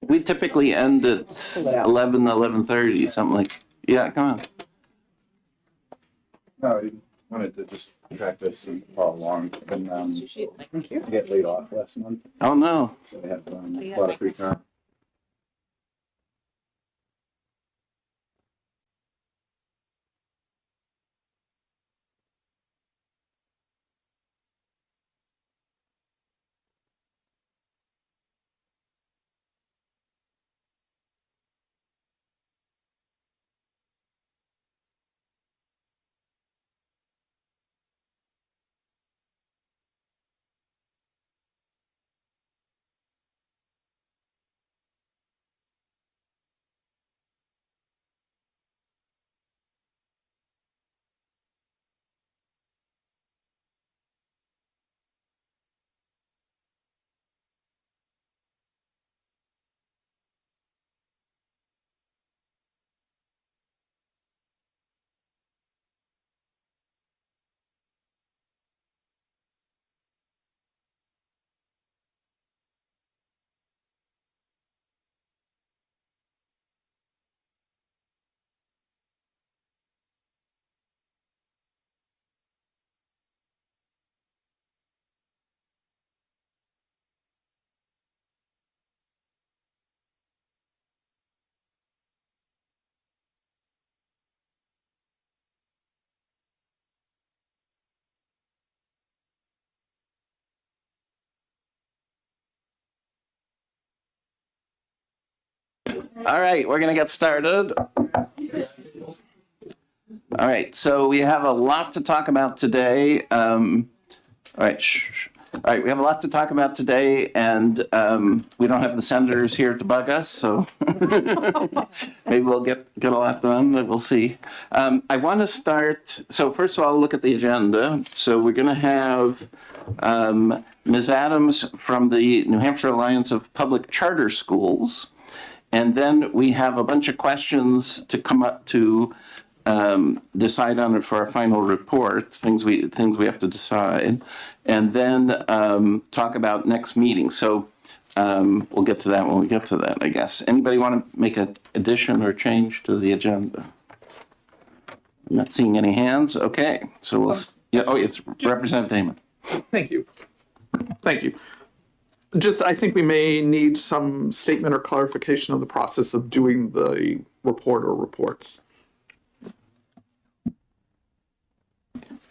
We typically end at 11:30, something like, yeah, come on. No, I wanted to just track this and follow along. And I get laid off last month, Oh, no. so I have a lot of free time. All right, we're going to get started. All right, so we have a lot to talk about today. All right, All right, we have a lot to talk about today, and we don't have the senators here to bug us, so maybe we'll get a lot done, but we'll see. I want to start, so first of all, look at the agenda. So we're going to have Ms. Adams from the New Hampshire Alliance of Public Charter Schools, and then we have a bunch of questions to come up to decide on it for our final report, things we have to decide, and then talk about next meeting. So we'll get to that when we get to that, I guess. Anybody want to make an addition or change to the agenda? I'm not seeing any hands. Okay, so we'll, yeah, oh, it's Representative Damon. Thank you. Thank you. Just, I think we may need some statement or clarification of the process of doing the report or reports.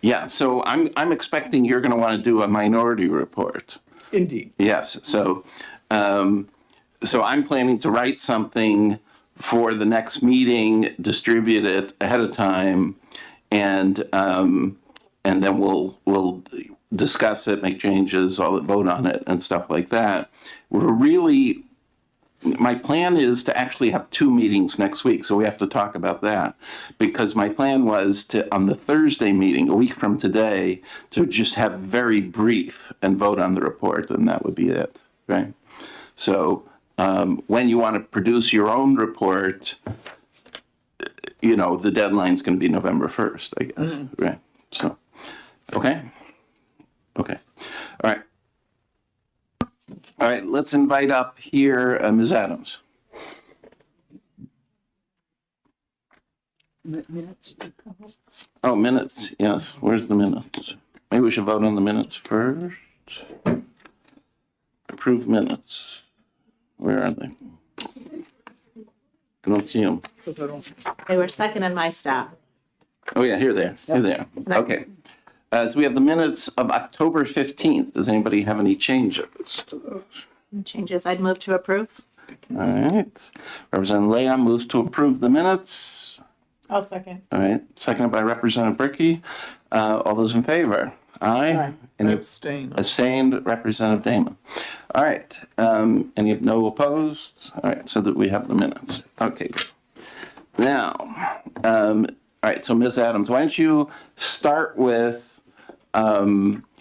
Yeah, so I'm expecting you're going to want to do a minority report. Indeed. Yes, so so I'm planning to write something for the next meeting, distribute it ahead of time, and then we'll discuss it, make changes, all vote on it, and stuff like that. My plan is to actually have 2 meetings next week, so we have to talk about that. Because my plan was to, on the Thursday meeting, a week from today, to just have very brief and vote on the report, and that would be it, right? So when you want to produce your own report, you know, the deadline's going to be November 1st, I guess, right? So, okay? Okay, all right. All right, let's invite up here Ms. Adams. Minutes. Oh, minutes, yes. Where's the minutes? Maybe we should vote on the minutes first. Approve minutes. Where are they? I don't see them. They were second in my staff. Oh, yeah, here they are. Here they are. Okay. So we have the minutes of October 15th. Does anybody have any changes to those? Changes I'd move to approve. All right. Representative Leon moves to approve the minutes. I'll second. All right. Seconded by Representative Bricky. All those in favor? Aye. Aye. Any Abstain. abstained? Representative Damon. All right. Any no opposed? All right. So that we have the minutes. Okay. Good. Now, all right. So Ms. Adams, why don't you start with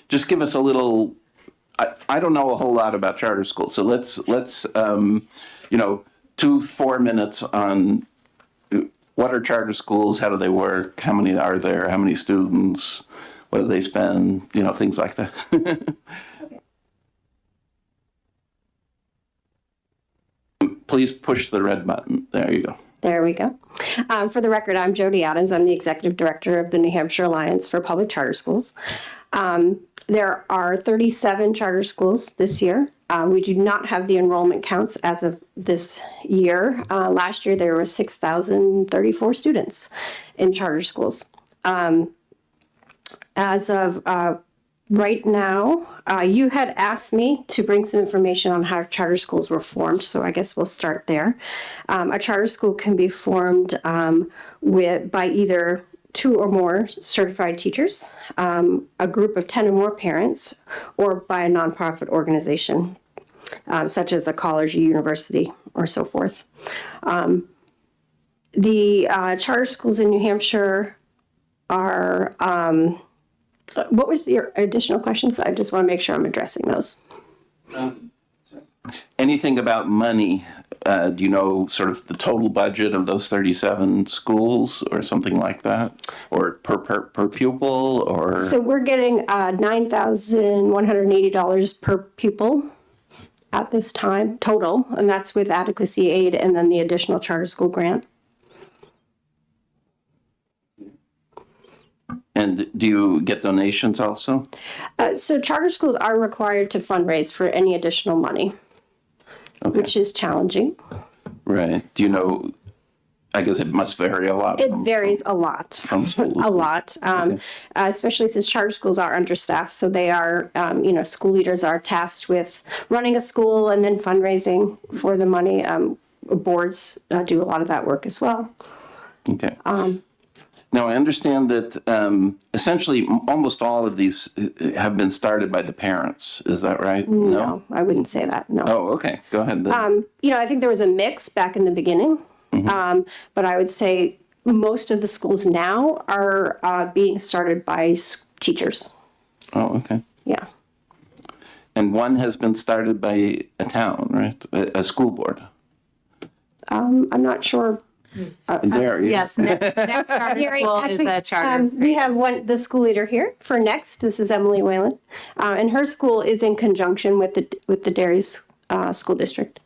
just give us a little. I don't know a whole lot about charter schools, so let's 2-4 minutes on what are charter schools, how do they work, how many are there, how many students, what do they spend, things like that. please push the red button. There you go. There we go. For the record, I'm Jody Adams. I'm the Executive Director of the New Hampshire Alliance for Public Charter Schools. There are 37 charter schools this year. We do not have the enrollment counts as of this year. Last year, there were 6,034 students in charter schools. As of right now, you had asked me to bring some information on how charter schools were formed, so I guess we'll start there. A charter school can be formed by either 2 or more certified teachers, a group of 10 or more parents, or by a nonprofit organization, such as a college, a university, or so forth. The charter schools in New Hampshire are, what was your additional questions? I just want to make sure I'm addressing those. Anything about money? Do you know sort of the total budget of those 37 schools or something like that? Or per pupil or? So we're getting $9,180 per pupil at this time, total, and that's with adequacy aid and then the additional charter school grant. And do you get donations also? So charter schools are required to fundraise for any additional money, which is challenging. Right. Do you know, I guess it must vary a lot. It varies a lot, From school to a lot, especially since charter schools are understaffed. So they are, school leaders are tasked with running a school and then fundraising for the money. Boards do a lot of that work as well. Okay. Now, I understand that essentially almost all of these have been started by the parents. Is that right? No, I wouldn't say that, no. Oh, okay. Go ahead then. I think there was a mix back in the beginning. But I would say most of the schools now are being started by teachers. Oh, okay. Yeah. And one has been started by a town, right? A school board. I'm not sure. There, Yes, next charter Gary, school is a charter. we have the school leader here for Next. This is Emily Whalen. And her school is in conjunction with the Dairies School District.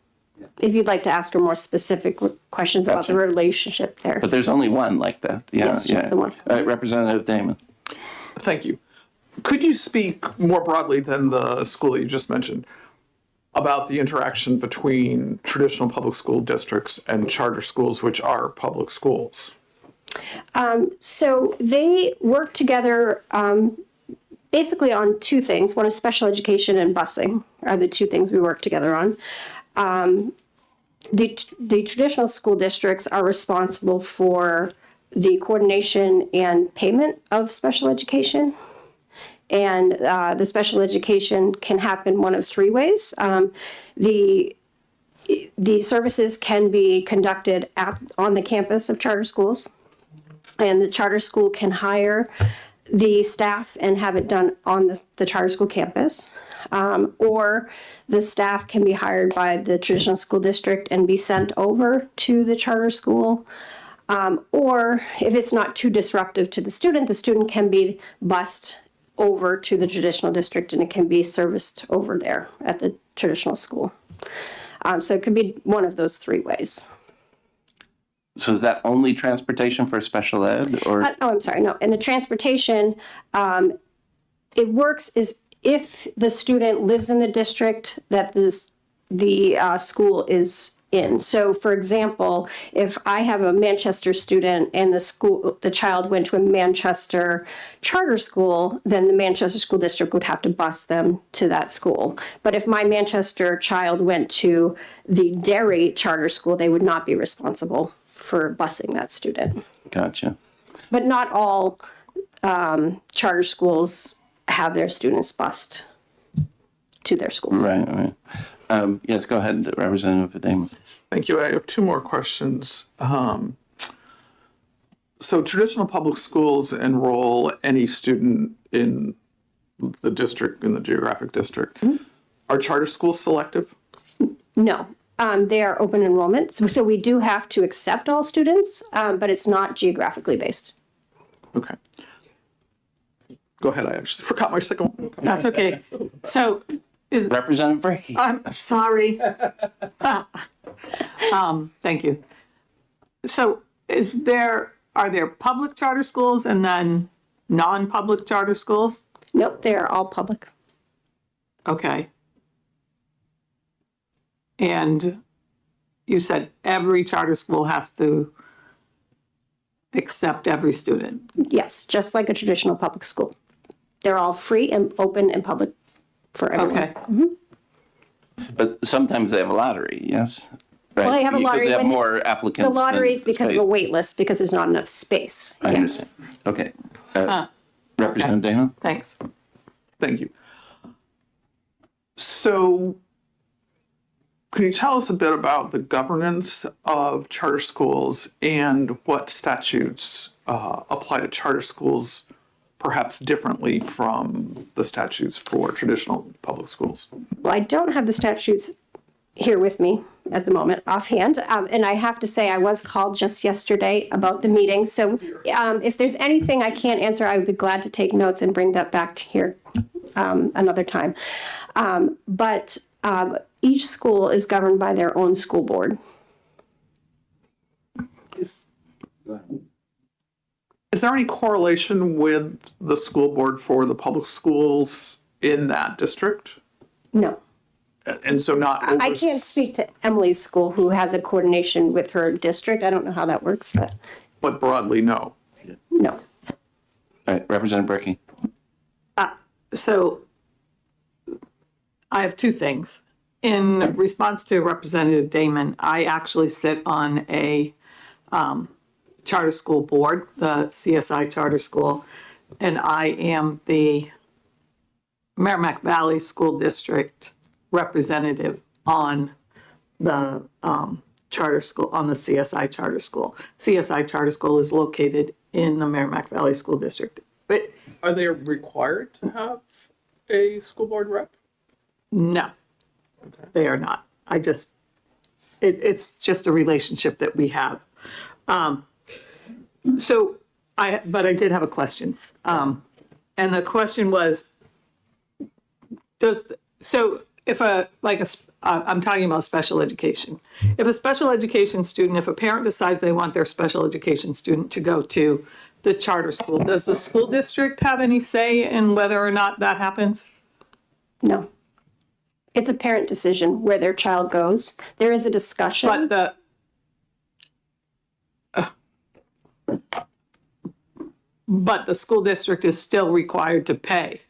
If you'd like to ask her more specific questions about the relationship there. But there's only one like that. Yeah, Yes, just the one. All right, Representative Damon. Thank you. Could you speak more broadly than the school that you just mentioned about the interaction between traditional public school districts and charter schools, which are public schools? So they work together basically on 2 things. One is special education and busing are the 2 things we work together on. The traditional school districts are responsible for the coordination and payment of special education. And the special education can happen one of 3 ways. The services can be conducted on the campus of charter schools, and the charter school can hire the staff and have it done on the charter school campus. Or the staff can be hired by the traditional school district and be sent over to the charter school. Or if it's not too disruptive to the student can be bused over to the traditional district and it can be serviced over there at the traditional school. So it could be one of those 3 ways. So is that only transportation for special ed or? I'm sorry, no. And the transportation, it works is if the student lives in the district that the school is in. So for example, if I have a Manchester student and the child went to a Manchester charter school, then the Manchester School District would have to bus them to that school. But if my Manchester child went to the Derry charter school, they would not be responsible for busing that student. Gotcha. But not all charter schools have their students bused to their schools. Right. Yes, go ahead, Representative Damon. Thank you. I have 2 more questions. So traditional public schools enroll any student in the district, in the geographic district. Are charter schools selective? No, they are open enrollment. So we do have to accept all students, but it's not geographically based. Okay. Go ahead. I actually forgot my second one. That's okay. So Representative Brackey. I'm sorry. Thank you. So are there public charter schools and then non-public charter schools? Nope, they are all public. Okay. And you said every charter school has to accept every student. Yes, just like a traditional public school. They're all free and open and public for everyone. Okay. But sometimes they have a lottery, yes? Right. Well, they have a Because lottery They have when- more The applicants. lottery is than because of space. a wait list because there's not enough space. I Yes. understand. Okay. Representative Dana? Thanks. Thank you. So, can you tell us a bit about the governance of charter schools and what statutes apply to charter schools perhaps differently from the statutes for traditional public schools? Well, I don't have the statutes here with me at the moment offhand. And I have to say, I was called just yesterday about the meeting. So if there's anything I can't answer, I would be glad to take notes and bring that back to here another time. But each school is governed by their own school board. Is there any correlation with the school board for the public schools in that district? No. And so not I can't speak to Emily's school, who has a coordination with her district. I don't know how that works, but but broadly, no. no. All right, Representative Berkey. So I have two things. In response to Representative Damon, I actually sit on a charter school board, the CSI Charter School, and I am the Merrimack Valley School District representative on the charter school, on the CSI Charter School. CSI Charter School is located in the Merrimack Valley School District. But Are they required to have a school board rep? no, they are not. It's just a relationship that we have. But I did have a question. And the question was, I'm talking about special education. If a special education student, if a parent decides they want their special education student to go to the charter school, does the school district have any say in whether or not that happens? No. It's a parent decision where their child goes. There is a discussion. But the school district is still required to pay,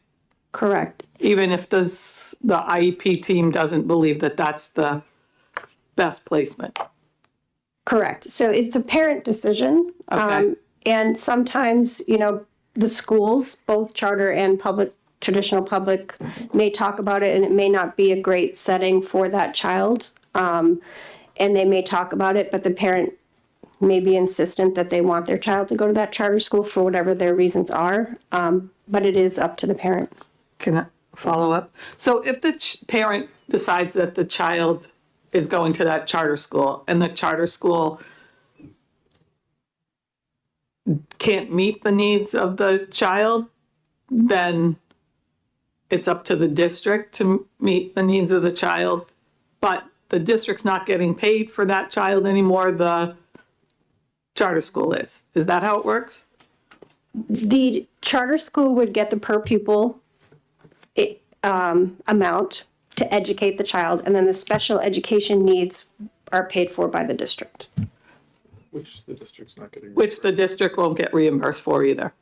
Correct. even if the IEP team doesn't believe that that's the best placement. Correct. So it's a parent decision. Okay. And sometimes, the schools, both charter and public, traditional public, may talk about it, and it may not be a great setting for that child. And they may talk about it, but the parent may be insistent that they want their child to go to that charter school for whatever their reasons are. But it is up to the parent. Can I follow up? So if the parent decides that the child is going to that charter school and the charter school can't meet the needs of the child, then it's up to the district to meet the needs of the child. But the district's not getting paid for that child anymore, the charter school is. Is that how it works? The charter school would get the per pupil amount to educate the child, and then the special education needs are paid for by the district. Which the district's not getting. Which the district won't get reimbursed for either.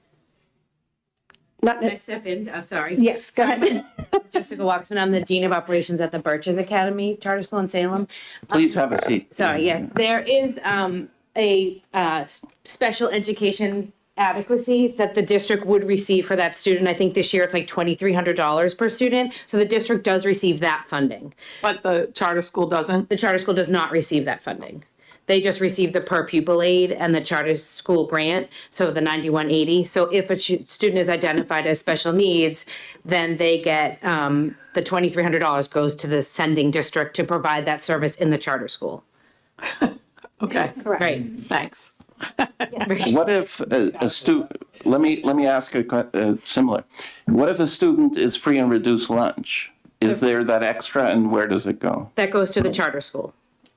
Not, Can I step in? I'm sorry. yes, go ahead. Jessica Waxman, I'm the Dean of Operations at the Birches Academy Charter School in Salem. Please have a seat. Sorry, yes, there is a special education adequacy that the district would receive for that student. I think this year it's like $2,300 per student. So the district does receive that funding. But the charter school doesn't? The charter school does not receive that funding. They just receive the per pupil aid and the charter school grant, so the 9180. So if a student is identified as special needs, then they get the $2,300 goes to the sending district to provide that service in the charter school. Okay, Correct. Great. thanks. What if a student, let me ask a similar. What if a student is free and reduced lunch? Is there that extra, and where does it go? That goes to the charter school.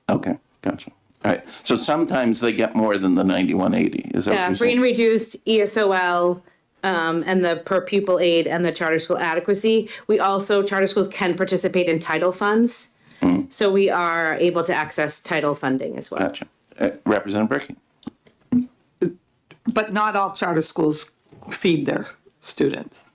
Okay, Gotcha. All right. So sometimes they get more than the 9180. Is that what Yeah, you're free and saying? reduced, ESOL, and the per pupil aid and the charter school adequacy. We also, charter schools can participate in title funds. So we are able to access title funding as well. Gotcha. Representative Bricky. But not all charter schools feed their students.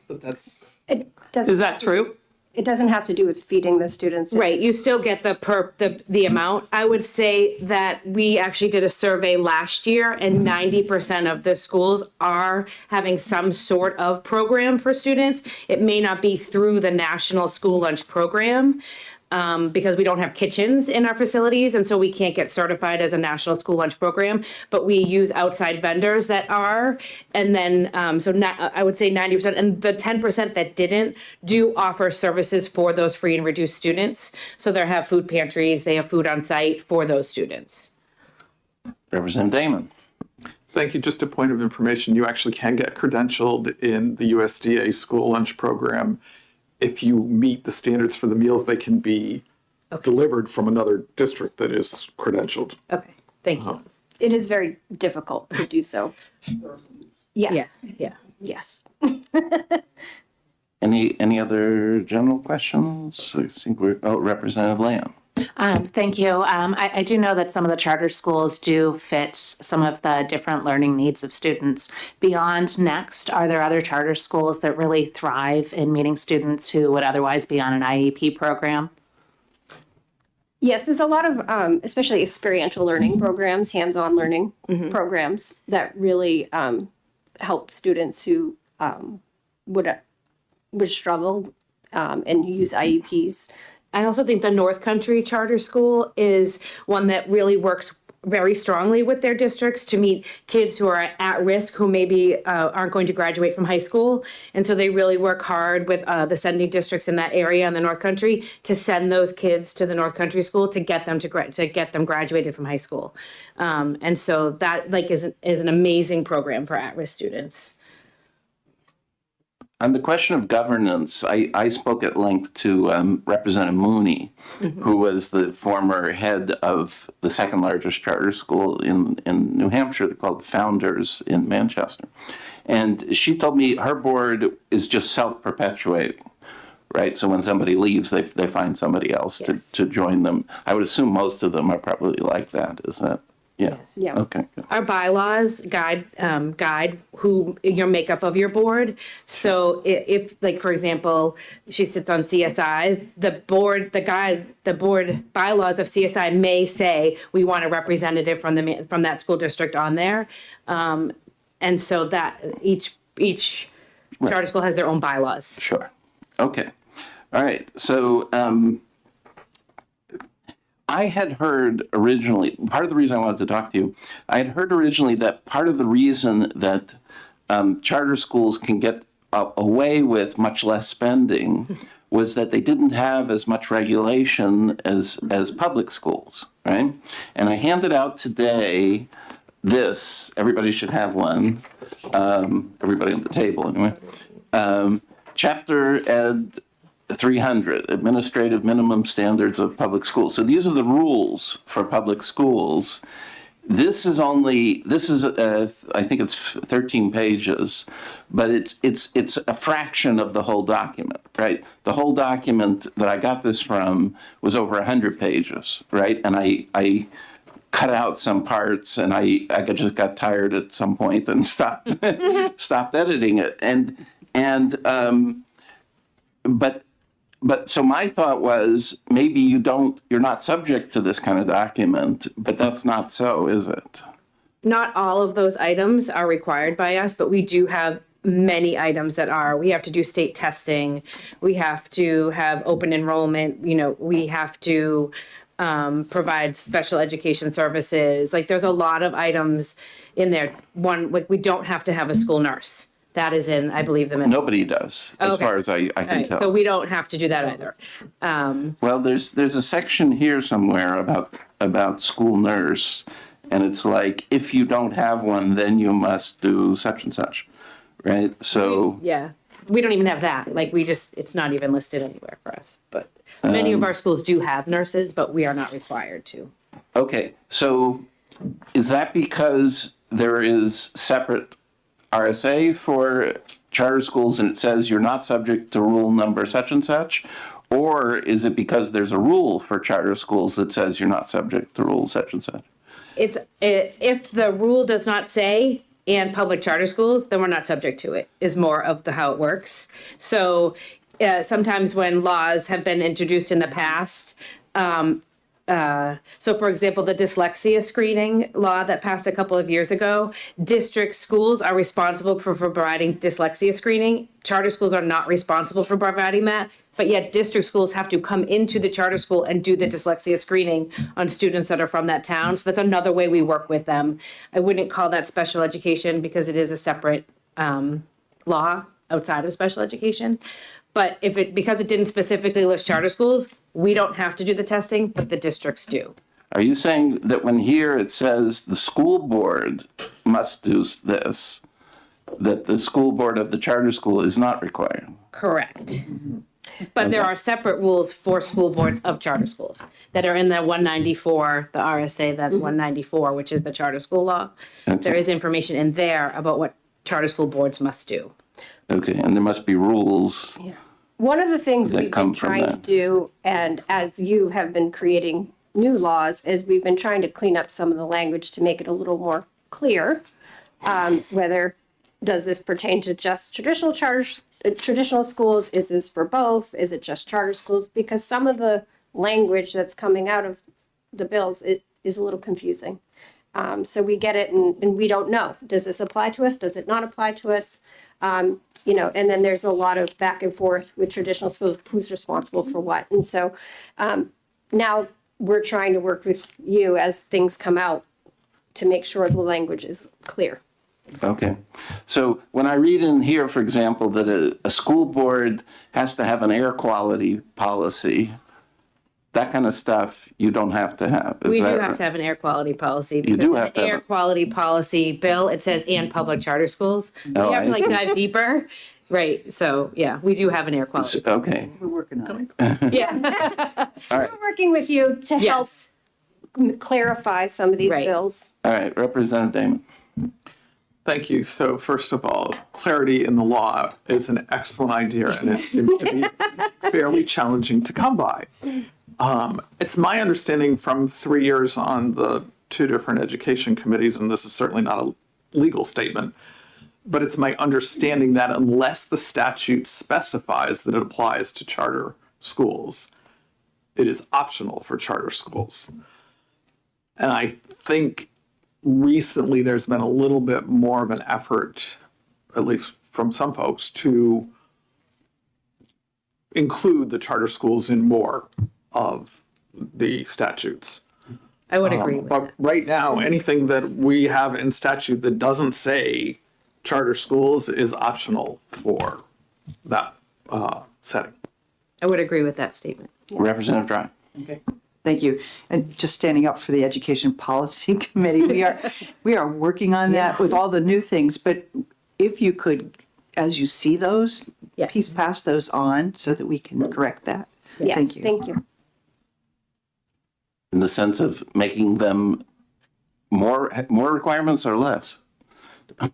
But that's, It Is doesn't, that true? it doesn't have to do with feeding the students. Right, you still get the amount. I would say that we actually did a survey last year and 90% of the schools are having some sort of program for students. It may not be through the National School Lunch Program, because we don't have kitchens in our facilities, and so we can't get certified as a National School Lunch Program, but we use outside vendors that are, and then, I would say 90%, and the 10% that didn't do offer services for those free and reduced students. So they have food pantries, they have food on site for those students. Representative Damon. thank you. Just a point of information, you actually can get credentialed in the USDA school lunch program. If you meet the standards for the meals, they can be delivered from another district that is credentialed. Okay, thank you. It is very difficult to do so. Yeah, Yes, yeah. yes. Any other general questions? I think Representative Lamb. Thank you. I do know that some of the charter schools do fit some of the different learning needs of students. Beyond Next, are there other charter schools that really thrive in meeting students who would otherwise be on an IEP program? Yes, there's a lot of, especially experiential learning programs, hands-on learning programs that really help students who would struggle and use IEPs. I also think the North Country Charter School is one that really works very strongly with their districts to meet kids who are at risk, who maybe aren't going to graduate from high school. And so they really work hard with the sending districts in that area in the North Country to send those kids to the North Country School to get them to get them graduated from high school. And so that is an amazing program for at-risk students. On the question of governance, I spoke at length to Representative Mooney, who was the former head of the second largest charter school in New Hampshire, called Founders in Manchester. And she told me her board is just self-perpetuating, right? So when somebody leaves, they find somebody else to join them. I would assume most of them are probably like that, is that? Yeah. Yeah. Okay. Good. Our bylaws guide who your makeup of your board. So if like, for example, she sits on CSI, the board bylaws of CSI may say we want a representative from that school district on there. And so that each charter school has their own bylaws. Sure. Okay. All right. So I had heard originally, part of the reason I wanted to talk to you, I had heard originally that part of the reason that charter schools can get away with much less spending was that they didn't have as much regulation as public schools, right? And I handed out today this, everybody should have one, everybody at the table anyway, Chapter Ed 300, Administrative Minimum Standards of Public Schools. So these are the rules for public schools. This is I think it's 13 pages, but it's a fraction of the whole document, right? The whole document that I got this from was over 100 pages, right? And I cut out some parts, and I just got tired at some point and stopped editing it. But so my thought was maybe you're not subject to this kind of document, but that's not so, is it? Not all of those items are required by us, but we do have many items that are. We have to do state testing. We have to have open enrollment. We have to provide special education services. Like there's a lot of items in there. One, like we don't have to have a school nurse. That is in, I believe, the minutes. Nobody does, as Okay. far as I can Right, tell. so we don't have to do that either. Well, there's a section here somewhere about school nurse, and it's like, if you don't have one, then you must do such and such, right? So, Yeah, we don't even have that. Like it's not even listed anywhere for us. But many of our schools do have nurses, but we are not required to. Okay, so is that because there is separate RSA for charter schools and it says you're not subject to rule number such and such? Or is it because there's a rule for charter schools that says you're not subject to rule such and such? If the rule does not say and public charter schools, then we're not subject to it, is more of the how it works. So sometimes when laws have been introduced in the past, so for example, the dyslexia screening law that passed a couple of years ago, district schools are responsible for providing dyslexia screening. Charter schools are not responsible for providing that, but yet district schools have to come into the charter school and do the dyslexia screening on students that are from that town. So that's another way we work with them. I wouldn't call that special education because it is a separate law outside of special education. But because it didn't specifically list charter schools, we don't have to do the testing, but the districts do. Are you saying that when here it says the school board must do this, that the school board of the charter school is not required? Correct. But there are separate rules for school boards of charter schools that are in the 194, the RSA, that 194, which is the charter school law. There is information in there about what charter school boards must do. Okay, and there must be rules. One of the things That we've come been from trying to that. do, and as you have been creating new laws, is we've been trying to clean up some of the language to make it a little more clear. Whether, does this pertain to just traditional schools? Is this for both? Is it just charter schools? Because some of the language that's coming out of the bills, it is a little confusing. So we get it and we don't know. Does this apply to us? Does it not apply to us? And then there's a lot of back and forth with traditional schools, who's responsible for what. And so now we're trying to work with you as things come out to make sure the language is clear. Okay. So when I read in here, for example, that a school board has to have an air quality policy, that kind of stuff you don't have to have. Is We do that have right? to have an air quality policy. You do because in have to the have air a- quality policy bill, it says and public charter schools. So Oh, you have to I see. dive deeper. Right. So yeah, we do have an air quality. Okay, We're working on it. Yeah. So All right. we're working with you to help Yes. clarify some of these Right. bills. all right, Representative Damon. Thank you. So first of all, clarity in the law is an excellent idea, and it seems to be fairly challenging to come by. It's my understanding from 3 years on the two different education committees, and this is certainly not a legal statement, but it's my understanding that unless the statute specifies that it applies to charter schools, it is optional for charter schools. And I think recently there's been a little bit more of an effort, at least from some folks, to include the charter schools in more of the statutes. I would agree with But that. right now, anything that we have in statute that doesn't say charter schools is optional for that setting. I would agree with that statement. Representative Dry. Okay, thank you. And just standing up for the Education Policy Committee, we are working on that with all the new things, but if you could, as you see those, Yeah. please pass those on so that we can correct that. Yes, Thank you. thank you. In the sense of making them more requirements or less?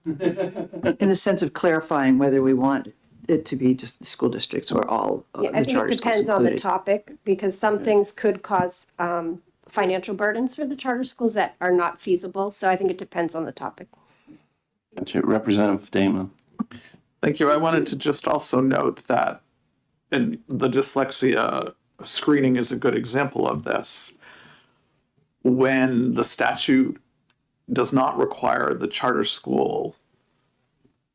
In the sense of clarifying whether we want it to be just the school districts or all Yeah, the I think it charter schools depends on the included. topic, because some things could cause financial burdens for the charter schools that are not feasible. So I think it depends on the topic. Gotcha. Representative Damon. Thank you. I wanted to just also note that, and the dyslexia screening is a good example of this. When the statute does not require the charter school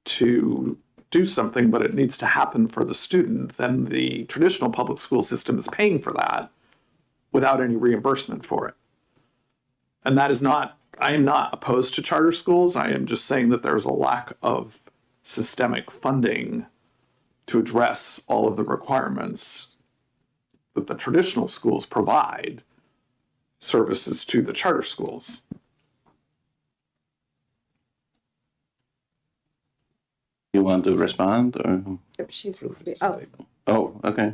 to do something, but it needs to happen for the student, then the traditional public school system is paying for that without any reimbursement for it. And that is not, I am not opposed to charter schools. I am just saying that there's a lack of systemic funding to address all of the requirements that the traditional schools provide services to the charter schools. You want to respond or? She's, Oh, okay.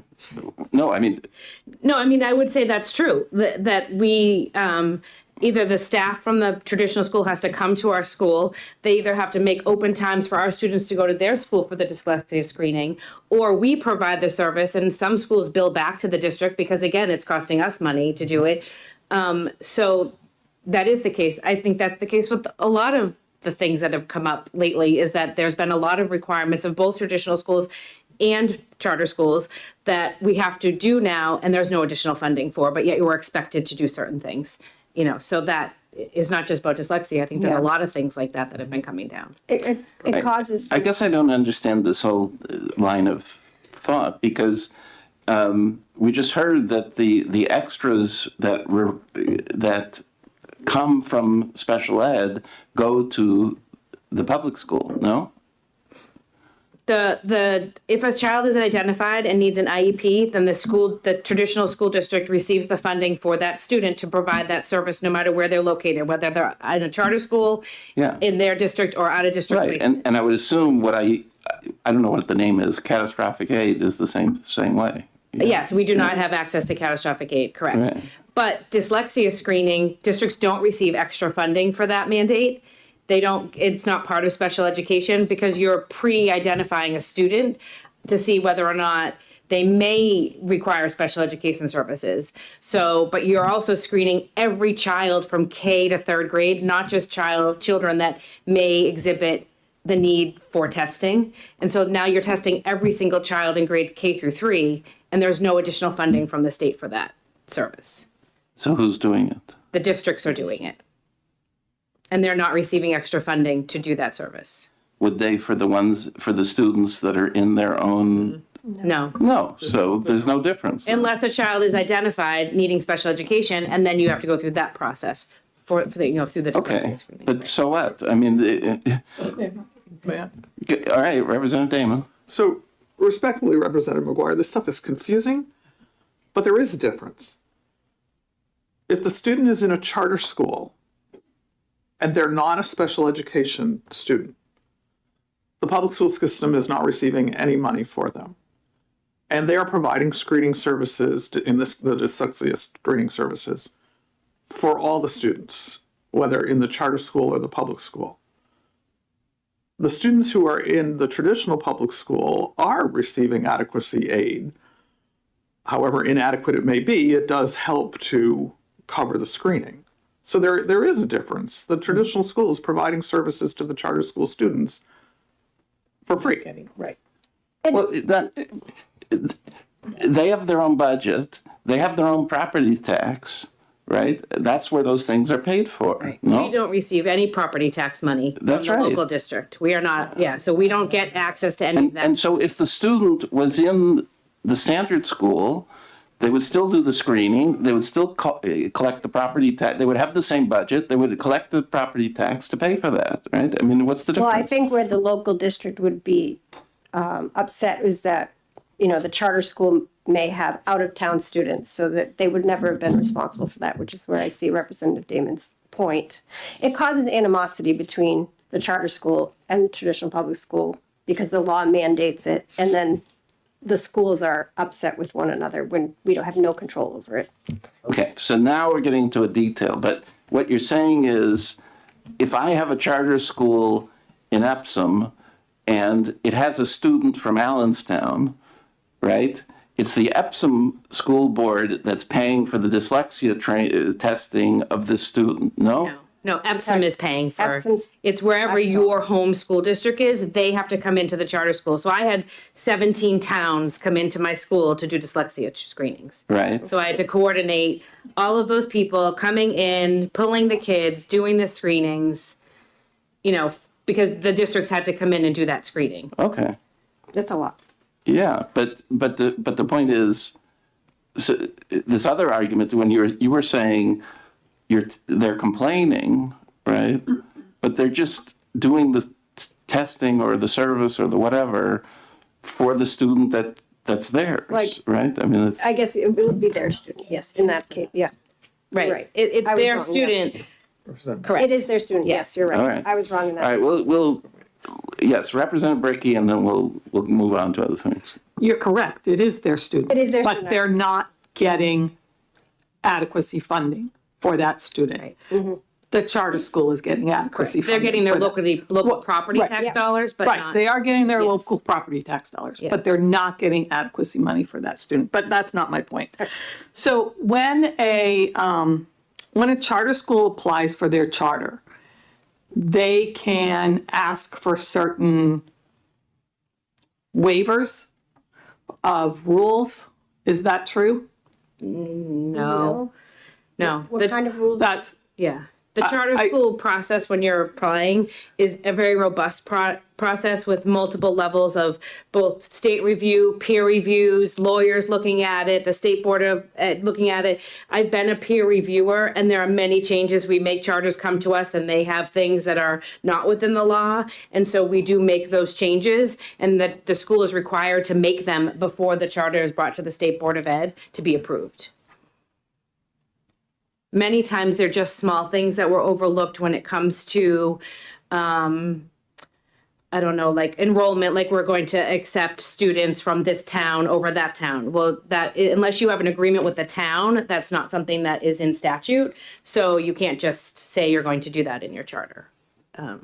No, I mean, No, I mean, I would say that's true, that we, either the staff from the traditional school has to come to our school. They either have to make open times for our students to go to their school for the dyslexia screening, or we provide the service, and some schools bill back to the district because, again, it's costing us money to do it. So that is the case. I think that's the case with a lot of the things that have come up lately, is that there's been a lot of requirements of both traditional schools and charter schools that we have to do now, and there's no additional funding for, but yet you are expected to do certain things. So that is not just about dyslexia. I think there's a lot of things like that that have been coming down. It causes. I guess I don't understand this whole line of thought, because we just heard that the extras that come from special ed go to the public school, no? If a child is identified and needs an IEP, then the traditional school district receives the funding for that student to provide that service, no matter where they're located, whether they're in a charter school, Yeah. in their district, or out of district. Right, and I would assume I don't know what the name is, catastrophic aid is the same way. Yes, we do not have access to catastrophic aid, correct. Right. But dyslexia screening, districts don't receive extra funding for that mandate. It's not part of special education, because you're pre-identifying a student to see whether or not they may require special education services. But you're also screening every child from K to third grade, not just children that may exhibit the need for testing. And so now you're testing every single child in grade K through 3, and there's no additional funding from the state for that service. So who's doing it? The districts are doing it. And they're not receiving extra funding to do that service. Would they for the students that are in their own? No. No, so there's no difference. Unless a child is identified needing special education, and then you have to go through that process through the Okay, dyslexia screening. but so what? I mean, Man. all right, Representative Damon. So respectfully, Representative McGuire, this stuff is confusing, but there is a difference. If the student is in a charter school and they're not a special education student, the public school system is not receiving any money for them. And they are providing screening services the dyslexia screening services for all the students, whether in the charter school or the public school. The students who are in the traditional public school are receiving adequacy aid. However inadequate it may be, it does help to cover the screening. So there is a difference. The traditional school is providing services to the charter school students for free. Right. Well, they have their own budget. They have their own property tax, right? That's where those things are paid for. No? We don't receive any property tax money from That's the right. local district. We are not, so we don't get access to any of that. And so if the student was in the standard school, they would still do the screening, they would still collect the property tax, they would have the same budget, they would collect the property tax to pay for that, right? I mean, what's the Well, difference? I think where the local district would be upset is that, the charter school may have out-of-town students, so that they would never have been responsible for that, which is where I see Representative Damon's point. It causes animosity between the charter school and the traditional public school because the law mandates it, and then the schools are upset with one another when we don't have no control over it. Okay, so now we're getting into a detail, but what you're saying is, if I have a charter school in Epsom and it has a student from Allenstown, right? It's the Epsom school board that's paying for the dyslexia testing of this student, no? No, Epsom is paying for, Epsom's- it's wherever Epsom. your home school district is, they have to come into the charter school. So I had 17 towns come into my school to do dyslexia screenings. Right? So I had to coordinate all of those people coming in, pulling the kids, doing the screenings, because the districts had to come in and do that screening. Okay. That's a lot. Yeah, but the point is, so this other argument when you were saying they're complaining, right? But they're just doing the testing or the service or the whatever for the student that's theirs, Like- right? I mean, it's I guess it would be their student, yes, in that case, yeah. Right. Right. It's I was their wrong, yeah. student. Correct. It is their student, yes, you're All right. right. I was wrong in all that. right. We'll yes, Representative Bricky, and then we'll move on to other things. You're correct. It is their student. It is their But student. they're not getting adequacy funding for that student. The charter school is getting adequacy They're funding. getting their for that. local property right, tax yeah. dollars, but Right, not. they are getting their local property tax dollars, but they're not getting adequacy money for that student. But that's not my point. So when a charter school applies for their charter, they can ask for certain waivers of rules. Is that true? No. What The- kind of rules? That's, Yeah. The charter school process when you're applying is a very robust process with multiple levels of both state review, peer reviews, lawyers looking at it, the state board of looking at it. I've been a peer reviewer, and there are many changes. We make charters come to us and they have things that are not within the law. And so we do make those changes, and the school is required to make them before the charter is brought to the state board of ed to be approved. Many times they're just small things that were overlooked when it comes to, I don't know, like enrollment, like we're going to accept students from this town over that town. Well, that, unless you have an agreement with the town, that's not something that is in statute. So you can't just say you're going to do that in your charter. I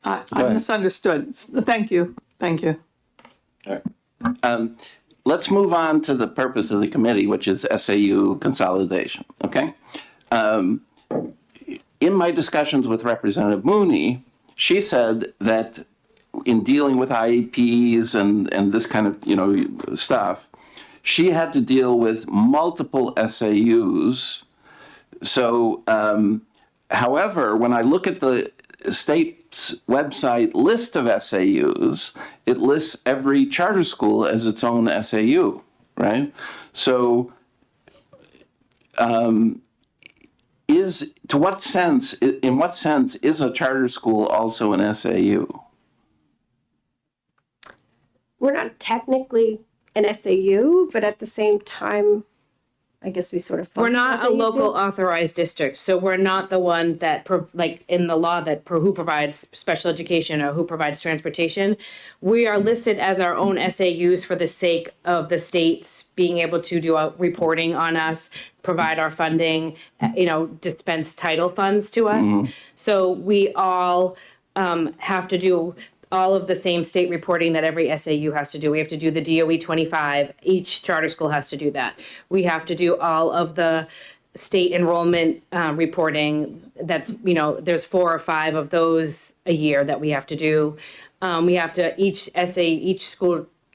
ahead. misunderstood. Thank you. Let's move on to the purpose of the committee, which is SAU consolidation, okay? In my discussions with Representative Mooney, she said that in dealing with IEPs and this kind of, stuff, she had to deal with multiple SAUs. So, however, when I look at the state's website list of SAUs, it lists every charter school as its own SAU, right? So, in what sense is a charter school also an SAU? We're not technically an SAU, but at the same time, I guess we sort of. We're function not as a SAU. local authorized district, so we're not the one that, like in the law, that who provides special education or who provides transportation. We are listed as our own SAUs for the sake of the states being able to do a reporting on us, provide our funding, dispense title funds to us. So we all have to do all of the same state reporting that every SAU has to do. We have to do the DOE 25. Each charter school has to do that. We have to do all of the state enrollment reporting. That's, there's 4 or 5 of those a year that we have to do. We have to, each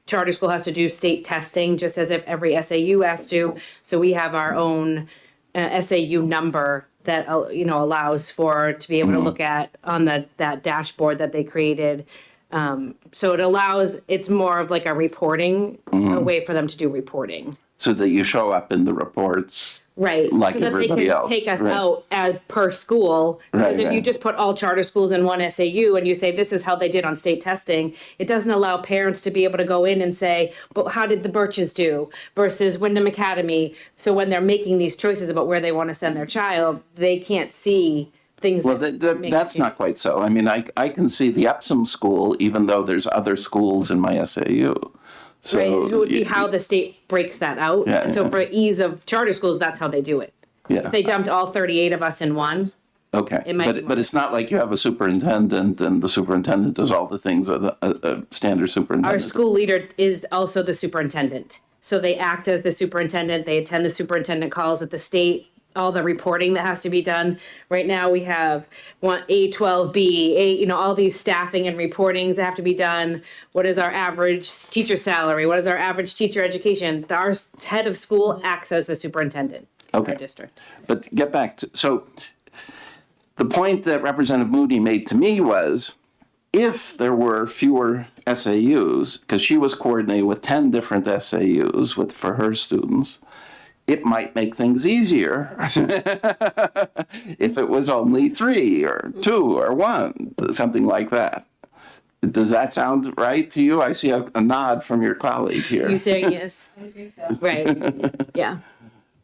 charter school has to do state testing, just as if every SAU has to. So we have our own SAU number that allows to be able to look at on that dashboard that they created. So it's more of like a reporting, a way for them to do reporting. So that you show up in the reports. Right. Like so that they everybody can else, take us right. out as per school. Because Right, if you right. just put all charter schools in one SAU and you say this is how they did on state testing, it doesn't allow parents to be able to go in and say, but how did the Birches do versus Wyndham Academy? So when they're making these choices about where they want to send their child, they can't see things. Well, make that's it- not quite so. I mean, I can see the Epsom school, even though there's other schools in my SAU. So Right. It would be you- how the state breaks that out. Yeah, And so yeah. for ease of charter schools, that's how they do it. Yeah. If they dumped all 38 of us in one. Okay, It might be but it's not like you have a superintendent and the superintendent does all the things that a standard superintendent. Our school leader is also the superintendent. So they act as the superintendent. They attend the superintendent calls at the state, all the reporting that has to be done. Right now we have A12B, all these staffing and reportings that have to be done. What is our average teacher salary? What is our average teacher education? Our head of school acts as the superintendent of Okay. our district. But get back to, so the point that Representative Moody made to me was, if there were fewer SAUs, because she was coordinating with 10 different SAUs for her students, it might make things easier if it was only 3 or 2 or 1, something like that. Does that sound right to you? I see a nod from your colleague here. You say yes? Right, yeah.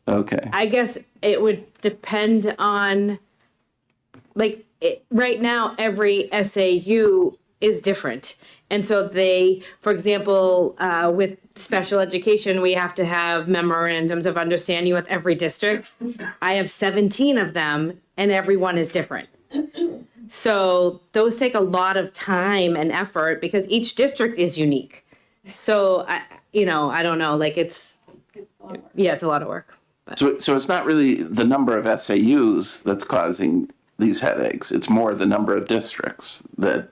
Okay. I guess it would depend on, right now, every SAU is different. And so they, for example, with special education, we have to have memorandums of understanding with every district. I have 17 of them, and everyone is different. So those take a lot of time and effort because each district is unique. So, I don't know, like it's a lot of work. So it's not really the number of SAUs that's causing these headaches. It's more the number of districts that,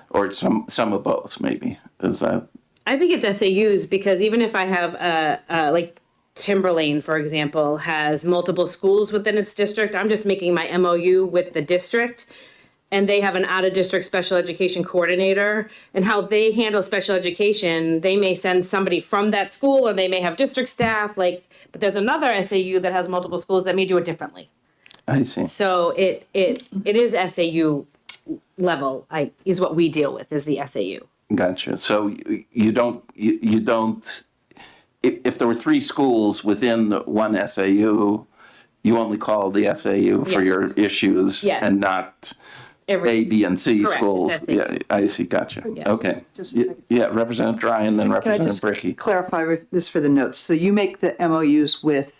or some of both maybe. Is that? I think it's SAUs because even if I have like Timberlane, for example, has multiple schools within its district, I'm just making my MOU with the district. And they have an out-of-district special education coordinator, and how they handle special education, they may send somebody from that school, or they may have district staff, but there's another SAU that has multiple schools that may do it differently. I see. So it is SAU level, is what we deal with, is the SAU. Gotcha. So you don't, if there were 3 schools within one SAU, you only call the SAU for Yes. your issues Yes. and not Every- A, B, and C Correct, schools. it's SAU. Yeah, I see. Gotcha. Yes. Okay. Just a second. Yeah, Representative Dry and then Can I Representative just Bricky. clarify this for the notes? So you make the MOUs with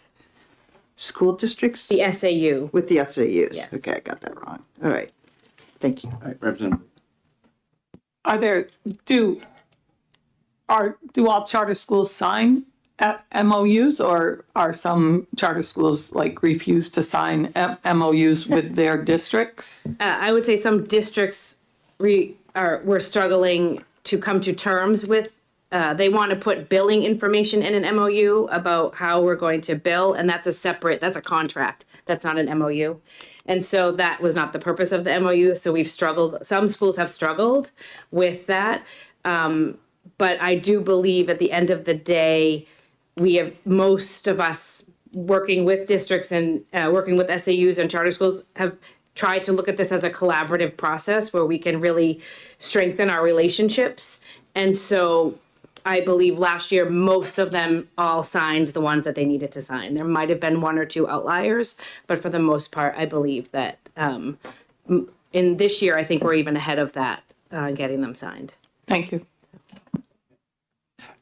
school districts? The SAU. With the SAUs? Yes. Okay, I got that wrong. All right. Thank you. All right, Representative. Do all charter schools sign MOUs, or are some charter schools refuse to sign MOUs with their districts? I would say some districts we're struggling to come to terms with. They want to put billing information in an MOU about how we're going to bill, and that's a contract. That's not an MOU. And so that was not the purpose of the MOU. So we've struggled. Some schools have struggled with that. But I do believe at the end of the day, we have most of us working with districts and working with SAUs and charter schools have tried to look at this as a collaborative process where we can really strengthen our relationships. And so I believe last year, most of them all signed the ones that they needed to sign. There might have been 1 or 2 outliers, but for the most part, I believe that in this year, I think we're even ahead of that, getting them signed. Thank you.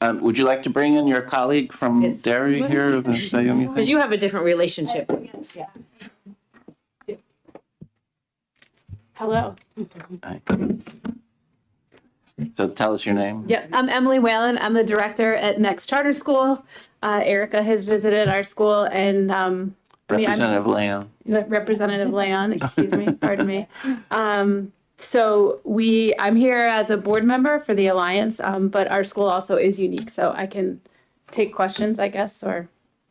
Would you like to bring in your colleague from Yes. Derry here to say anything? Because you have a different relationship. Hello. Hi. So tell us your name. Yeah, I'm Emily Whalen. I'm the director at Next Charter School. Erica has visited our school, and Representative Leon. Representative Leon, excuse me, pardon me. So I'm here as a board member for the Alliance, but our school also is unique, so I can take questions, I guess, or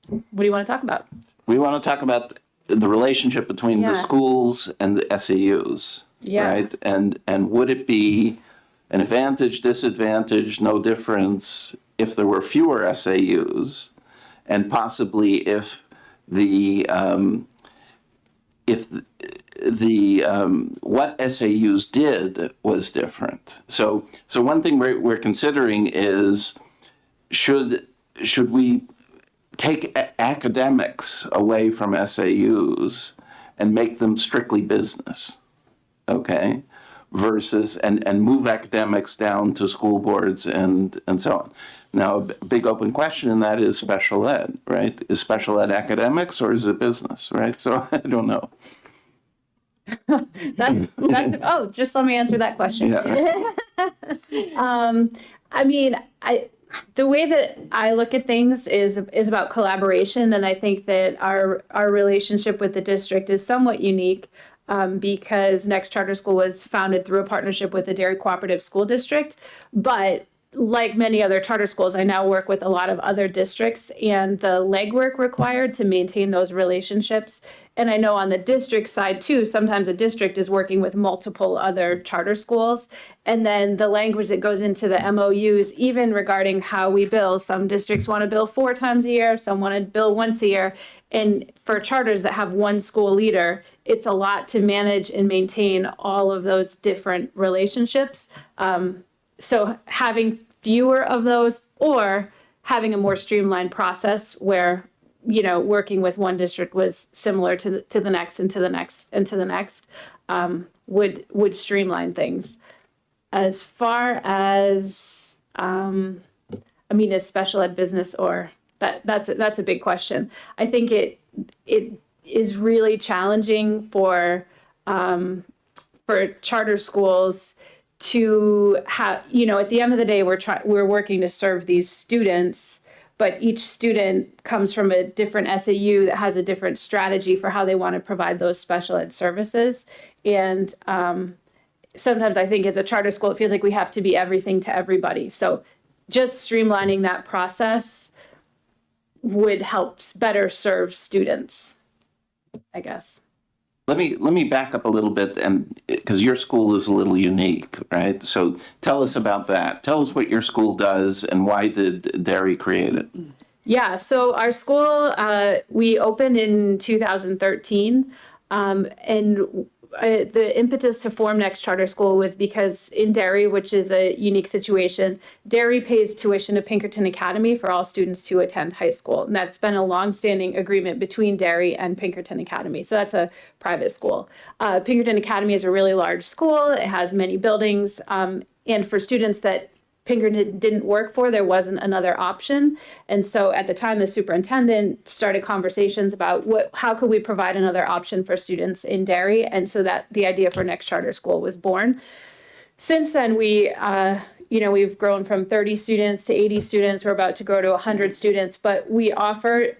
what do you want to talk about? We want to talk about the relationship between the Yeah. schools and the SAUs, Yeah. right? And would it be an advantage, disadvantage, no difference if there were fewer SAUs, and possibly if the what SAUs did was different. So one thing we're considering is should we take academics away from SAUs and make them strictly business, okay? Versus, and move academics down to school boards and so on. Now, a big open question in that is special ed, right? Is special ed academics or is it business, right? So I don't know. Just let me answer that question. Yeah. The way that I look at things is about collaboration, and I think that our relationship with the district is somewhat unique because Next Charter School was founded through a partnership with the Derry Cooperative School District. But like many other charter schools, I now work with a lot of other districts, and the legwork required to maintain those relationships. And I know on the district side too, sometimes a district is working with multiple other charter schools. And then the language that goes into the MOUs, even regarding how we bill, some districts want to bill 4 times a year, some want to bill once a year. And for charters that have one school leader, it's a lot to manage and maintain all of those different relationships. So having fewer of those, or having a more streamlined process where, working with one district was similar to the next and to the next and to the next, would streamline things. as far as, I mean, is special ed business or that's a big question. I think it is really challenging for charter schools to have, you know, at the end of the day, we're working to serve these students, but each student comes from a different SAU that has a different strategy for how they want to provide those special ed services. And sometimes I think as a charter school, it feels like we have to be everything to everybody. So just streamlining that process would help better serve students, I guess. Let me back up a little bit, and because your school is a little unique, right? So tell us about that. Tell us what your school does and why did Derry create it? Yeah, so our school, we opened in 2013, and the impetus to form Next Charter School was because in Derry, which is a unique situation, Derry pays tuition to Pinkerton Academy for all students to attend high school. And that's been a longstanding agreement between Derry and Pinkerton Academy. So that's a private school. Pinkerton Academy is a really large school. It has many buildings. And for students that Pinkerton didn't work for, there wasn't another option. And so at the time, the superintendent started conversations about how could we provide another option for students in Derry. And so that the idea for Next Charter School was born. Since then, we've grown from 30 students to 80 students. We're about to grow to 100 students, but we offer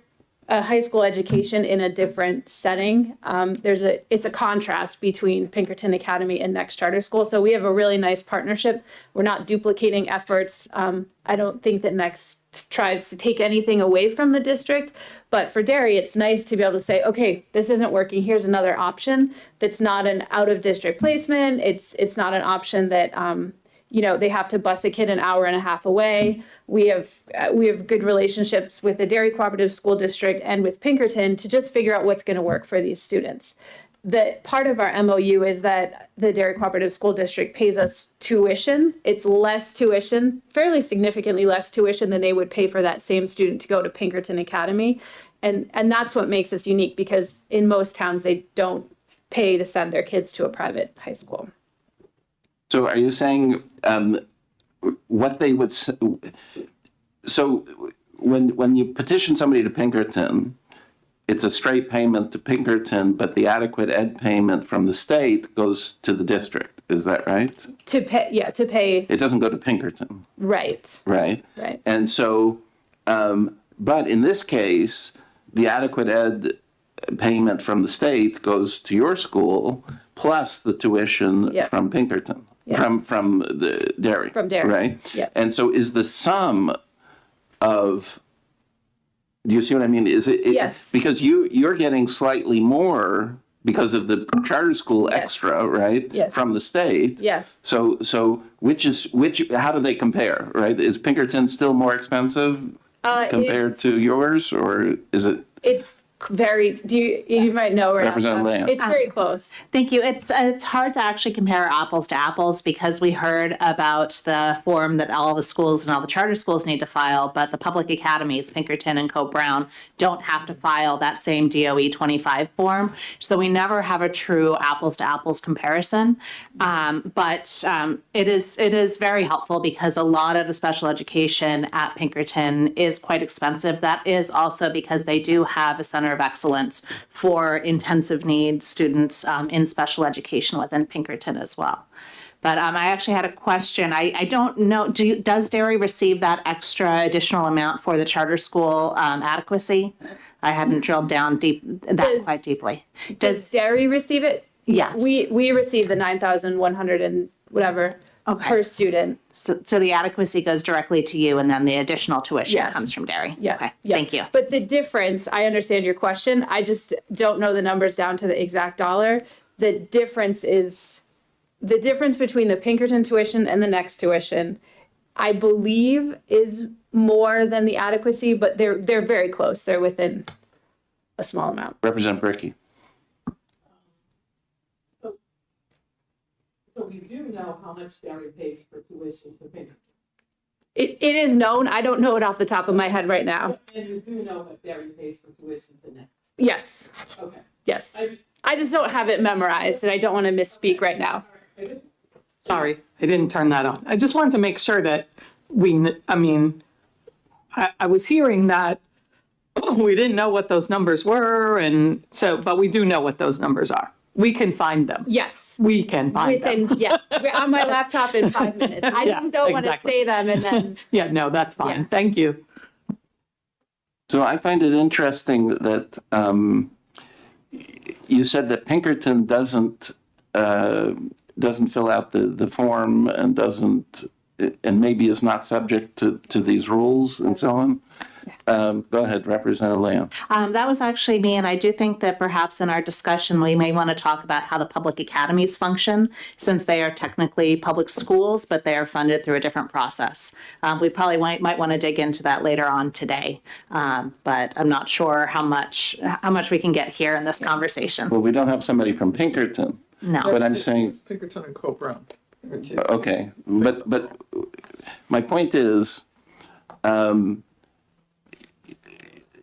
a high school education in a different setting. It's a contrast between Pinkerton Academy and Next Charter School. So we have a really nice partnership. We're not duplicating efforts. I don't think that Next tries to take anything away from the district, but for Derry, it's nice to be able to say, okay, this isn't working. Here's another option that's not an out of district placement. It's not an option that, they have to bus a kid an hour and a half away. We have good relationships with the Derry Cooperative School District and with Pinkerton to just figure out what's going to work for these students. The part of our MOU is that the Derry Cooperative School District pays us tuition. It's less tuition, fairly significantly less tuition than they would pay for that same student to go to Pinkerton Academy. And that's what makes us unique, because in most towns, they don't pay to send their kids to a private high school. So are you saying what they would? So when you petition somebody to Pinkerton, it's a straight payment to Pinkerton, but the adequate ed payment from the state goes to the district. Is that right? To pay. It doesn't go to Pinkerton, Right. right? Right. And so, but in this case, the adequate ed payment from the state goes to your school plus the tuition Yeah. from Pinkerton, Yeah. from the Derry. From Derry. Right? Yeah. And so is the sum of, do you see what I mean? Is it? Yes. Because you're getting slightly more because of the charter school extra, right? Yes. From the state. Yeah. So which, how do they compare, right? Is Pinkerton still more expensive compared to yours, or is it? It's very, you might know right Representative off the- Lamb. It's very close. Thank you. It's hard to actually compare apples to apples because we heard about the form that all the schools and all the charter schools need to file, but the public academies, Pinkerton and Coe Brown, don't have to file that same DOE 25 form. So we never have a true apples to apples comparison. But it is very helpful because a lot of the special education at Pinkerton is quite expensive. That is also because they do have a center of excellence for intensive needs students in special education within Pinkerton as well. But I actually had a question. I don't know, does Derry receive that extra additional amount for the charter school adequacy? I hadn't drilled down quite deeply. Does Derry receive it? Yes. We receive the 9,100 and whatever per student. So the adequacy goes directly to you, and then the additional tuition Yes. comes from Derry? Yeah. Okay, yeah. thank you. But the difference, I understand your question. I just don't know the numbers down to the exact dollar. The difference between the Pinkerton tuition and the Next tuition, I believe, is more than the adequacy, but they're very close. They're within a small amount. Representative Bricky. So we do know how much Derry pays for tuition to Pinkerton. It is known. I don't know it off the top of my head right now. And you do know what Derry pays for tuition to Next. Yes. Okay. Yes. I just don't have it memorized, and I don't want to misspeak right now. Sorry, I didn't turn that on. I just wanted to make sure that I was hearing that we didn't know what those numbers were, and so, but we do know what those numbers are. We can find them. Yes. We can find them. Within, yes, on my laptop in 5 minutes. I Yeah, just don't want to exactly. say them and then, Yeah, no, that's fine. Yeah. Thank you. So I find it interesting that you said that Pinkerton doesn't fill out the form and maybe is not subject to these rules and so on. Go ahead, Representative Lamb. That was actually me, and I do think that perhaps in our discussion, we may want to talk about how the public academies function, since they are technically public schools, but they are funded through a different process. We probably might want to dig into that later on today, but I'm not sure how much we can get here in this conversation. Well, we don't have somebody from Pinkerton, No. but I'm saying, Pinkerton and Co-Brown. okay, but my point is,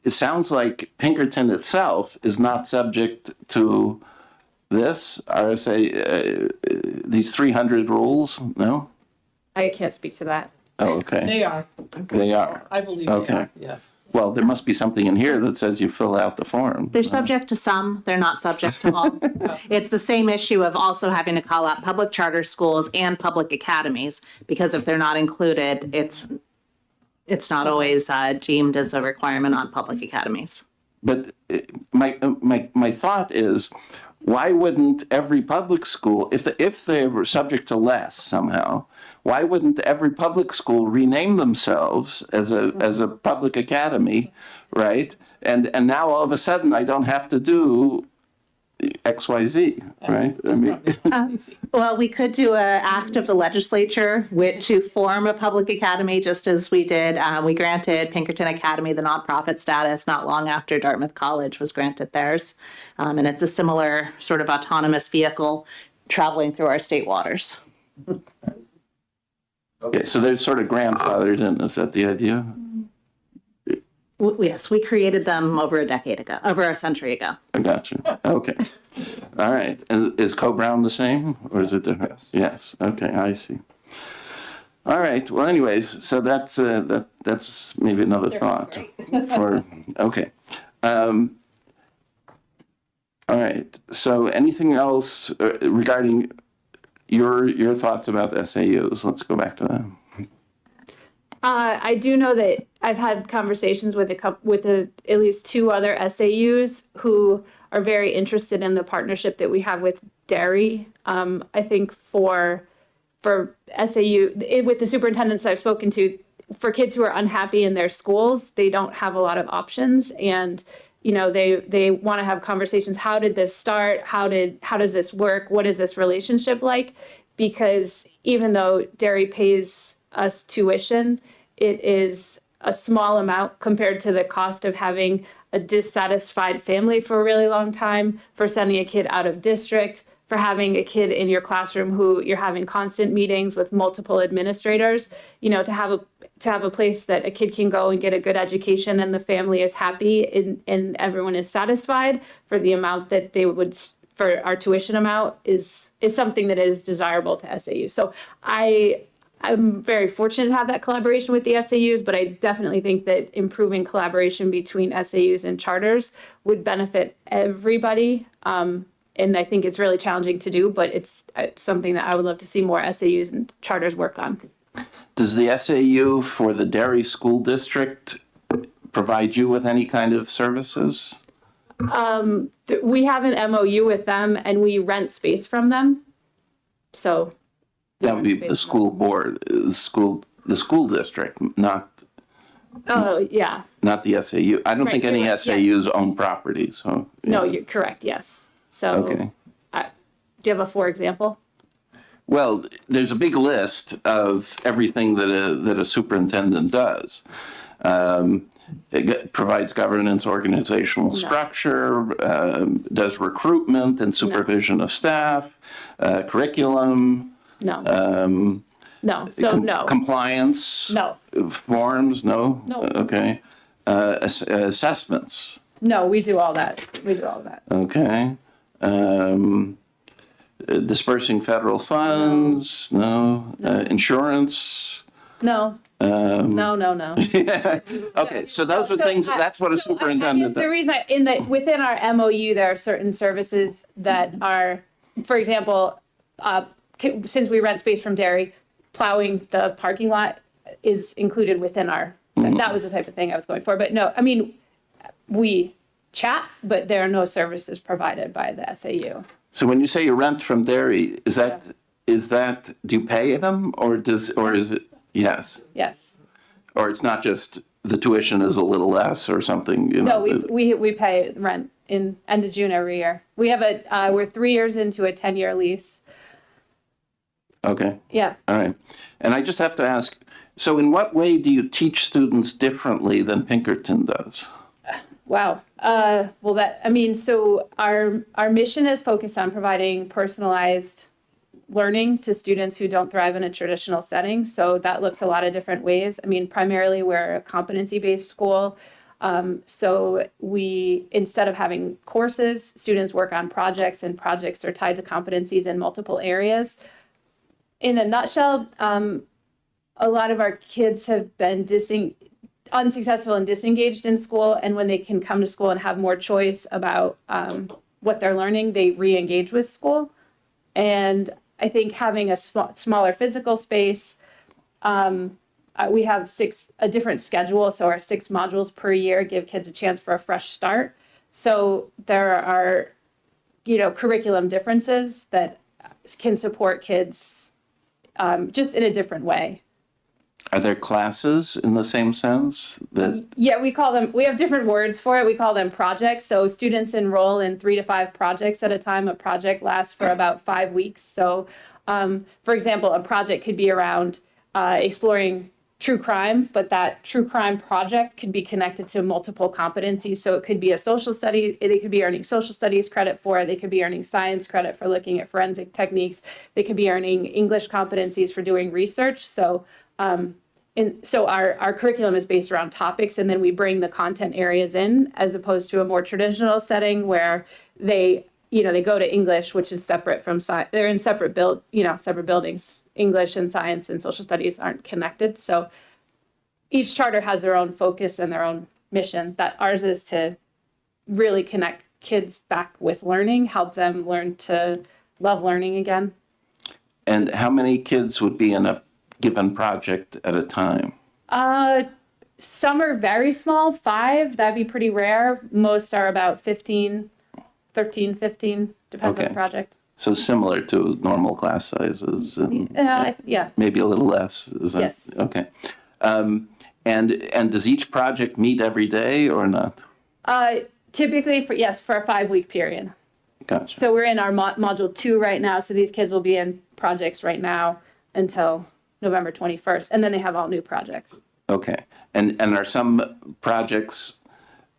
it sounds like Pinkerton itself is not subject to this RSA, these 300 rules, no? I can't speak to that. Oh, okay, They are. they are. I believe Okay. yes. Well, there must be something in here that says you fill out the form. They're subject to some, they're not subject to all. It's the same issue of also having to call out public charter schools and public academies, because if they're not included, it's not always deemed as a requirement on public academies. But my thought is, why wouldn't every public school, if they were subject to less somehow, why wouldn't every public school rename themselves as a public academy, right? And now all of a sudden I don't have to do XYZ, right? I mean, Well, we could do an act of the legislature to form a public academy, just as we did. We granted Pinkerton Academy the nonprofit status not long after Dartmouth College was granted theirs. And it's a similar sort of autonomous vehicle traveling through our state waters. okay, so they're sort of grandfathered in, is that the idea? Yes, we created them over a century ago. I got you. Okay. All right. And is Co-Brown the same or is it different? Yes. Okay, I see. All right. Well, anyways, so that's maybe another thought okay. All right. So anything else regarding your thoughts about SAUs? Let's go back to that. I do know that I've had conversations with at least 2 other SAUs who are very interested in the partnership that we have with Dairy. I think for SAU, with the superintendents I've spoken to, for kids who are unhappy in their schools, they don't have a lot of options, and they want to have conversations. How did this start? How does this work? What is this relationship like? Because even though Dairy pays us tuition, it is a small amount compared to the cost of having a dissatisfied family for a really long time, for sending a kid out of district, for having a kid in your classroom who you're having constant meetings with multiple administrators. To have a place that a kid can go and get a good education and the family is happy and everyone is satisfied for the amount that they would for our tuition amount is something that is desirable to SAU. So I'm very fortunate to have that collaboration with the SAUs, but I definitely think that improving collaboration between SAUs and charters would benefit everybody. And I think it's really challenging to do, but it's something that I would love to see more SAUs and charters work on. Does the SAU for the Dairy School District provide you with any kind of services? We have an MOU with them and we rent space from them. So That would be the school board, the school district, not yeah, the SAU. I don't think Right, any you're right, SAUs own property, so. no, you're correct. Yes. So Okay. do you have a for example? Well, there's a big list of everything that a superintendent does. It provides governance, organizational structure, does recruitment and supervision of staff, curriculum, No. No. So no. compliance. No. Forms, no? No. Okay. Assessments, No, we do all that. We do all that. okay. dispersing federal funds, no, insurance. No, no. Okay, so those are things, that's what a I guess superintendent the does. reason within our MOU, there are certain services that are, for example, since we rent space from Dairy, plowing the parking lot is included within our, that was the type of thing I was going for. But no, I mean, we chat, but there are no services provided by the SAU. So when you say you rent from Dairy, is that, do you pay them or is it, yes? Yes. Or it's not just the tuition is a little less or something, you No, know? we pay rent in end of June every year. We have we're 3 years into a 10-year lease. Okay, Yeah. all right. And I just have to ask, so in what way do you teach students differently than Pinkerton does? Wow. So our mission is focused on providing personalized learning to students who don't thrive in a traditional setting. So that looks a lot of different ways. I mean, primarily we're a competency-based school. So we, instead of having courses, students work on projects, and projects are tied to competencies in multiple areas. In a nutshell, a lot of our kids have been unsuccessful and disengaged in school, and when they can come to school and have more choice about what they're learning, they re-engage with school. And I think having a smaller physical space, we have a different schedule, so our 6 modules per year give kids a chance for a fresh start. So there are, curriculum differences that can support kids just in a different way. Are there classes in the same sense that, Yeah, we have different words for it. We call them projects. So students enroll in 3 to 5 projects at a time. A project lasts for about 5 weeks. So, for example, a project could be around exploring true crime, but that true crime project could be connected to multiple competencies. So it could be a social study. They could be earning social studies credit for it. They could be earning science credit for looking at forensic techniques. They could be earning English competencies for doing research. So, our curriculum is based around topics, and then we bring the content areas in, as opposed to a more traditional setting where they go to English, which is separate from science. They're in separate buildings. English and science and social studies aren't connected. So each charter has their own focus and their own mission. That ours is to really connect kids back with learning, help them learn to love learning again. and how many kids would be in a given project at a time? Some are very small, 5, that'd be pretty rare. Most are about 15, 13, 15, depends on Okay. the project. So similar to normal class sizes and Yeah, maybe a little less, is that? Yes. Okay. And does each project meet every day or not? typically for a 5-week period. Gotcha. So we're in our module 2 right now, so these kids will be in projects right now until November 21st, and then they have all new projects. Okay. And are some projects,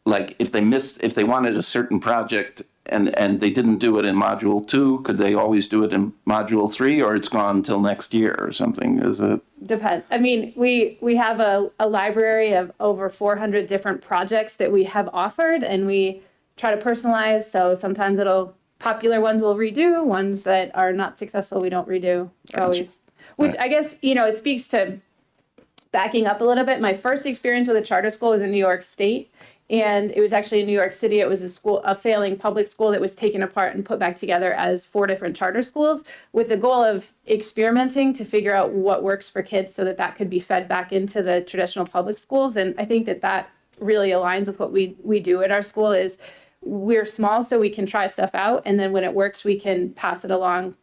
like if they wanted a certain project and they didn't do it in module 2, could they always do it in module 3, or it's gone until next year or something? Is it? Depends. I mean, we have a library of over 400 different projects that we have offered, and we try to personalize. So sometimes popular ones we'll redo, ones that are not successful we don't redo. Always. Which I guess, it speaks to backing up a little bit. My first experience with a charter school was in New York State. And it was actually in New York City. It was a failing public school that was taken apart and put back together as 4 different charter schools with the goal of experimenting to figure out what works for kids so that could be fed back into the traditional public schools. And I think that really aligns with what we do at our school. Is we're small, so we can try stuff out. And then when it works, we can pass it along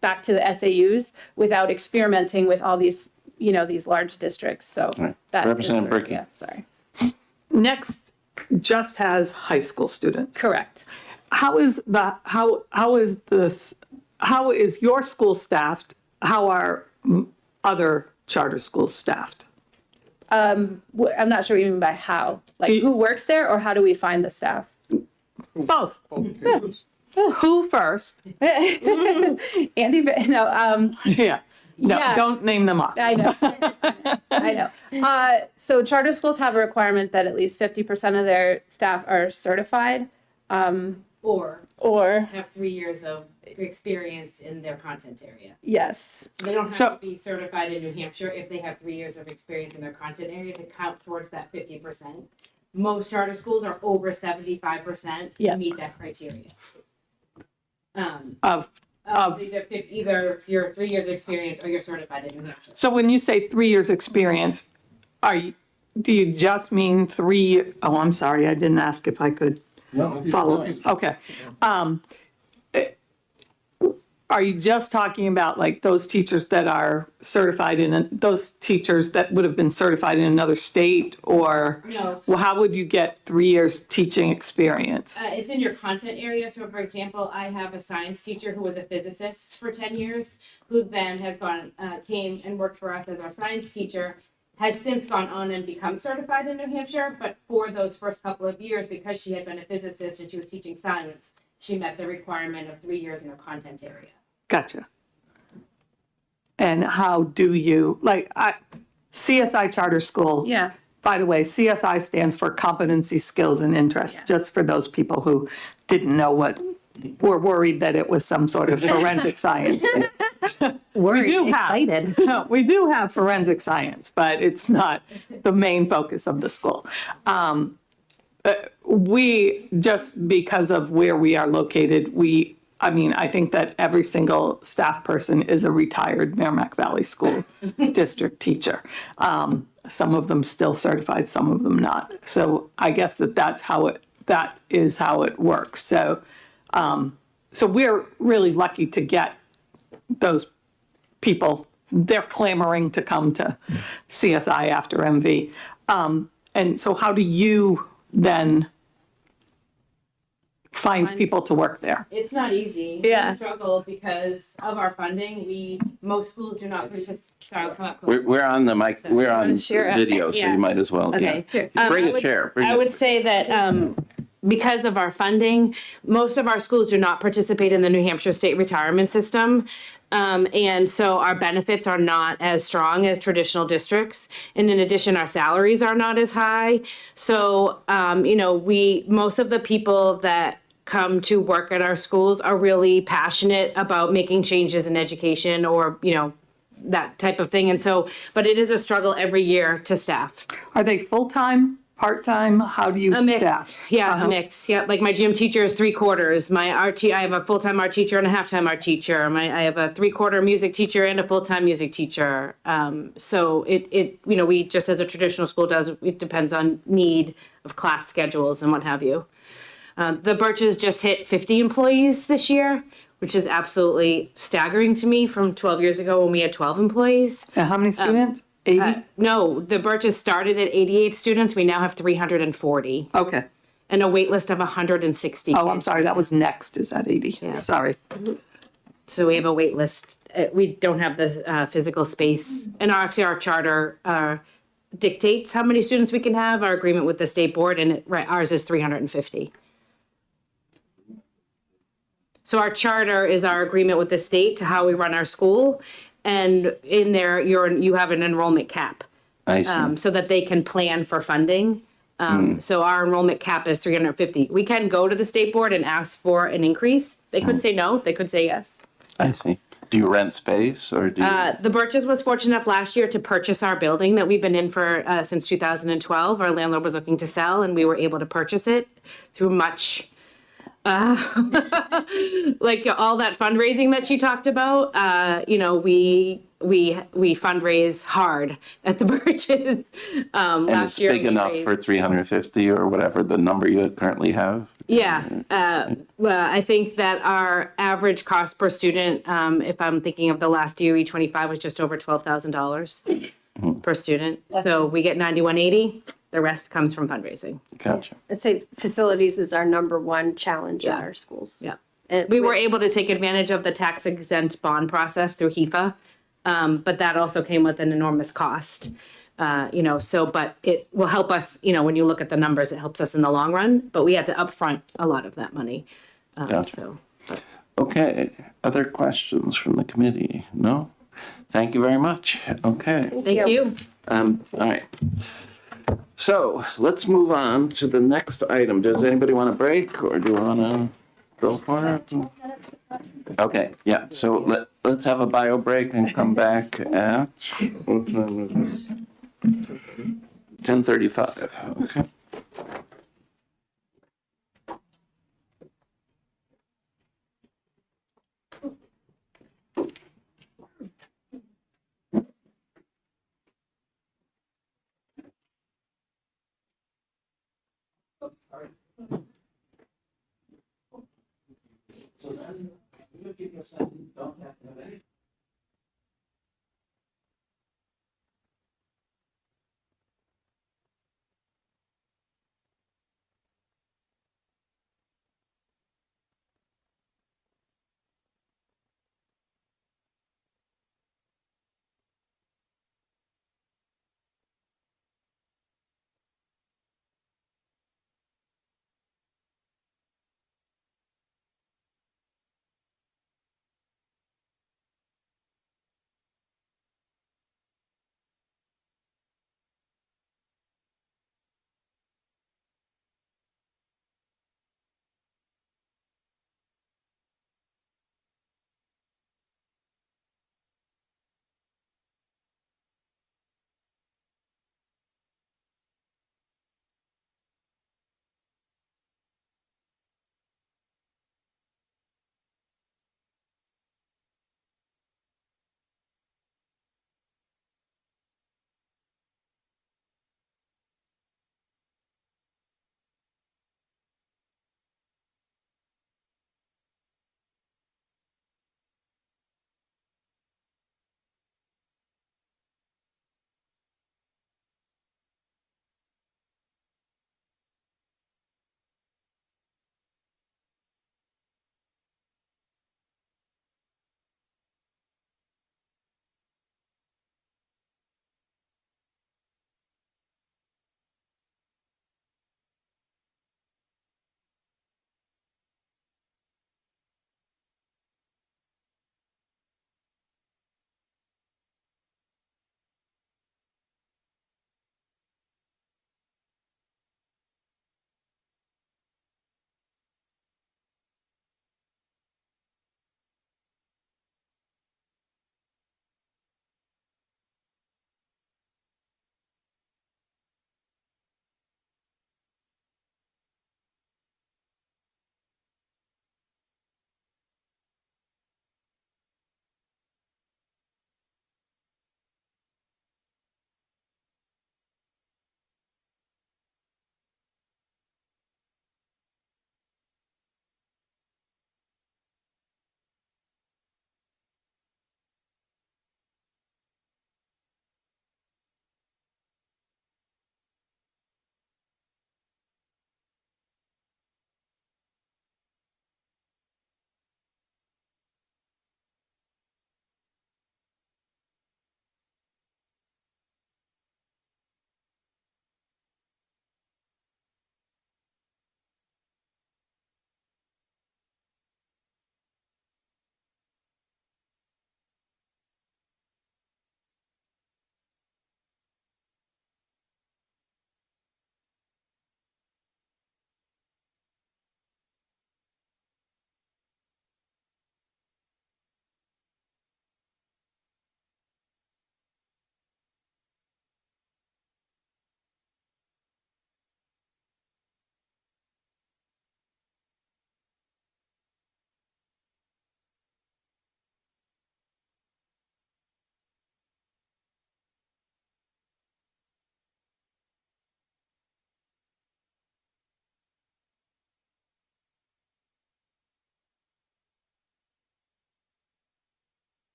back to the SAUs without experimenting with all these, these large districts. So Right. that Representative Brickey. Yeah, sorry. Next just has high school students. Correct. How is your school staffed? How are other charter schools staffed? I'm not sure what you mean by how. Like who works there, or how do we find the staff? Both. Who first? Andy, no, Yeah. No, Yeah. don't name them off. I know. I know. So charter schools have a requirement that at least 50% of their staff are certified. Or, have 3 years of experience in their content area. yes. So they don't have So- to be certified in New Hampshire if they have 3 years of experience in their content area to count towards that 50%. Most charter schools are over 75% Yeah. to meet that criteria. Of, Either your 3 years of experience or you're certified in New Hampshire. so when you say 3 years experience, do you just mean 3? Oh, I'm sorry, I didn't ask if I could follow. Okay. Are you just talking about like those teachers that are certified those teachers that would have been certified in another state, or? No. Well, how would you get 3 years teaching experience? It's in your content area. So, for example, I have a science teacher who was a physicist for 10 years, who then has came and worked for us as our science teacher, has since gone on and become certified in New Hampshire. But for those first couple of years, because she had been a physicist and she was teaching science, she met the requirement of 3 years in her content area. Gotcha. And how do you, CSI Charter School? Yeah. By the way, CSI stands for Competency, Skills, and Interests, just for those people who didn't know were worried that it was some sort of forensic science. Worried, do have- excited. We do have forensic science, but it's not the main focus of the school. We, just because of where we are located, I think that every single staff person is a retired Merrimack Valley School District teacher. Some of them still certified, some of them not. So I guess that is how it works. So we're really lucky to get those people. They're clamoring to come to CSI after MV. And so how do you then find people to work there? It's not easy. Yeah. We struggle because of our funding. Most schools do not purchase. Sorry, I'll come up closer. We're on the mic, we're on Sure. video, so Yeah. you might as well. Okay. Yeah. Bring I a would- chair. I would say that because of our funding, most of our schools do not participate in the New Hampshire State Retirement System. And so our benefits are not as strong as traditional districts. And in addition, our salaries are not as high. So, most of the people that come to work at our schools are really passionate about making changes in education or, that type of thing. And so, but it is a struggle every year to staff. Are they full-time, part-time? How do you A mix. staff? Yeah, a mix. Yeah, like my gym teacher is 3/4. My I have a full-time art teacher and a half-time art teacher. I have a 3/4 music teacher and a full-time music teacher. So we just as a traditional school does, it depends on need of class schedules and what have you. The Birches just hit 50 employees this year, which is absolutely staggering to me from 12 years ago when we had 12 employees. And how many students? 80? No, the Birches started at 88 students. We now have 340 Okay. and a wait list of 160. Oh, I'm sorry, that was next, is that 80? Yeah. Sorry. So we have a wait list. We don't have the physical space. And our charter dictates how many students we can have, our agreement with the state board, and ours is 350. So our charter is our agreement with the state to how we run our school. And in there, you have an enrollment cap I see. so that they can plan for funding. So our enrollment cap is 350. We can go to the state board and ask for an increase. They could say no, they could say yes. I see. Do you rent space or do you? The Birches was fortunate enough last year to purchase our building that we've been in for since 2012. Our landlord was looking to sell, and we were able to purchase it through much, like all that fundraising that she talked about. We fundraise hard at the Birches. And Last it's year big we enough raised- for 350 or whatever the number you currently have? Yeah, well, I think that our average cost per student, if I'm thinking of the last DOE 25, was just over $12,000 per student. So we get 9180. The rest comes from fundraising. Gotcha. I'd say facilities is our number one challenge at our schools. Yeah. And We were able to take advantage of the tax exempt bond process through HEFA, but that also came with an enormous cost. But it will help us, when you look at the numbers, it helps us in the long run, but we had to upfront a lot of that money. Gotcha. Okay. Other questions from the committee? No? Thank you very much. Okay. Thank you. All right. So let's move on to the next item. Does anybody want a break or do you want to? Go for it. Okay, yeah, so let's have a bio break and come back at 10:35. Okay.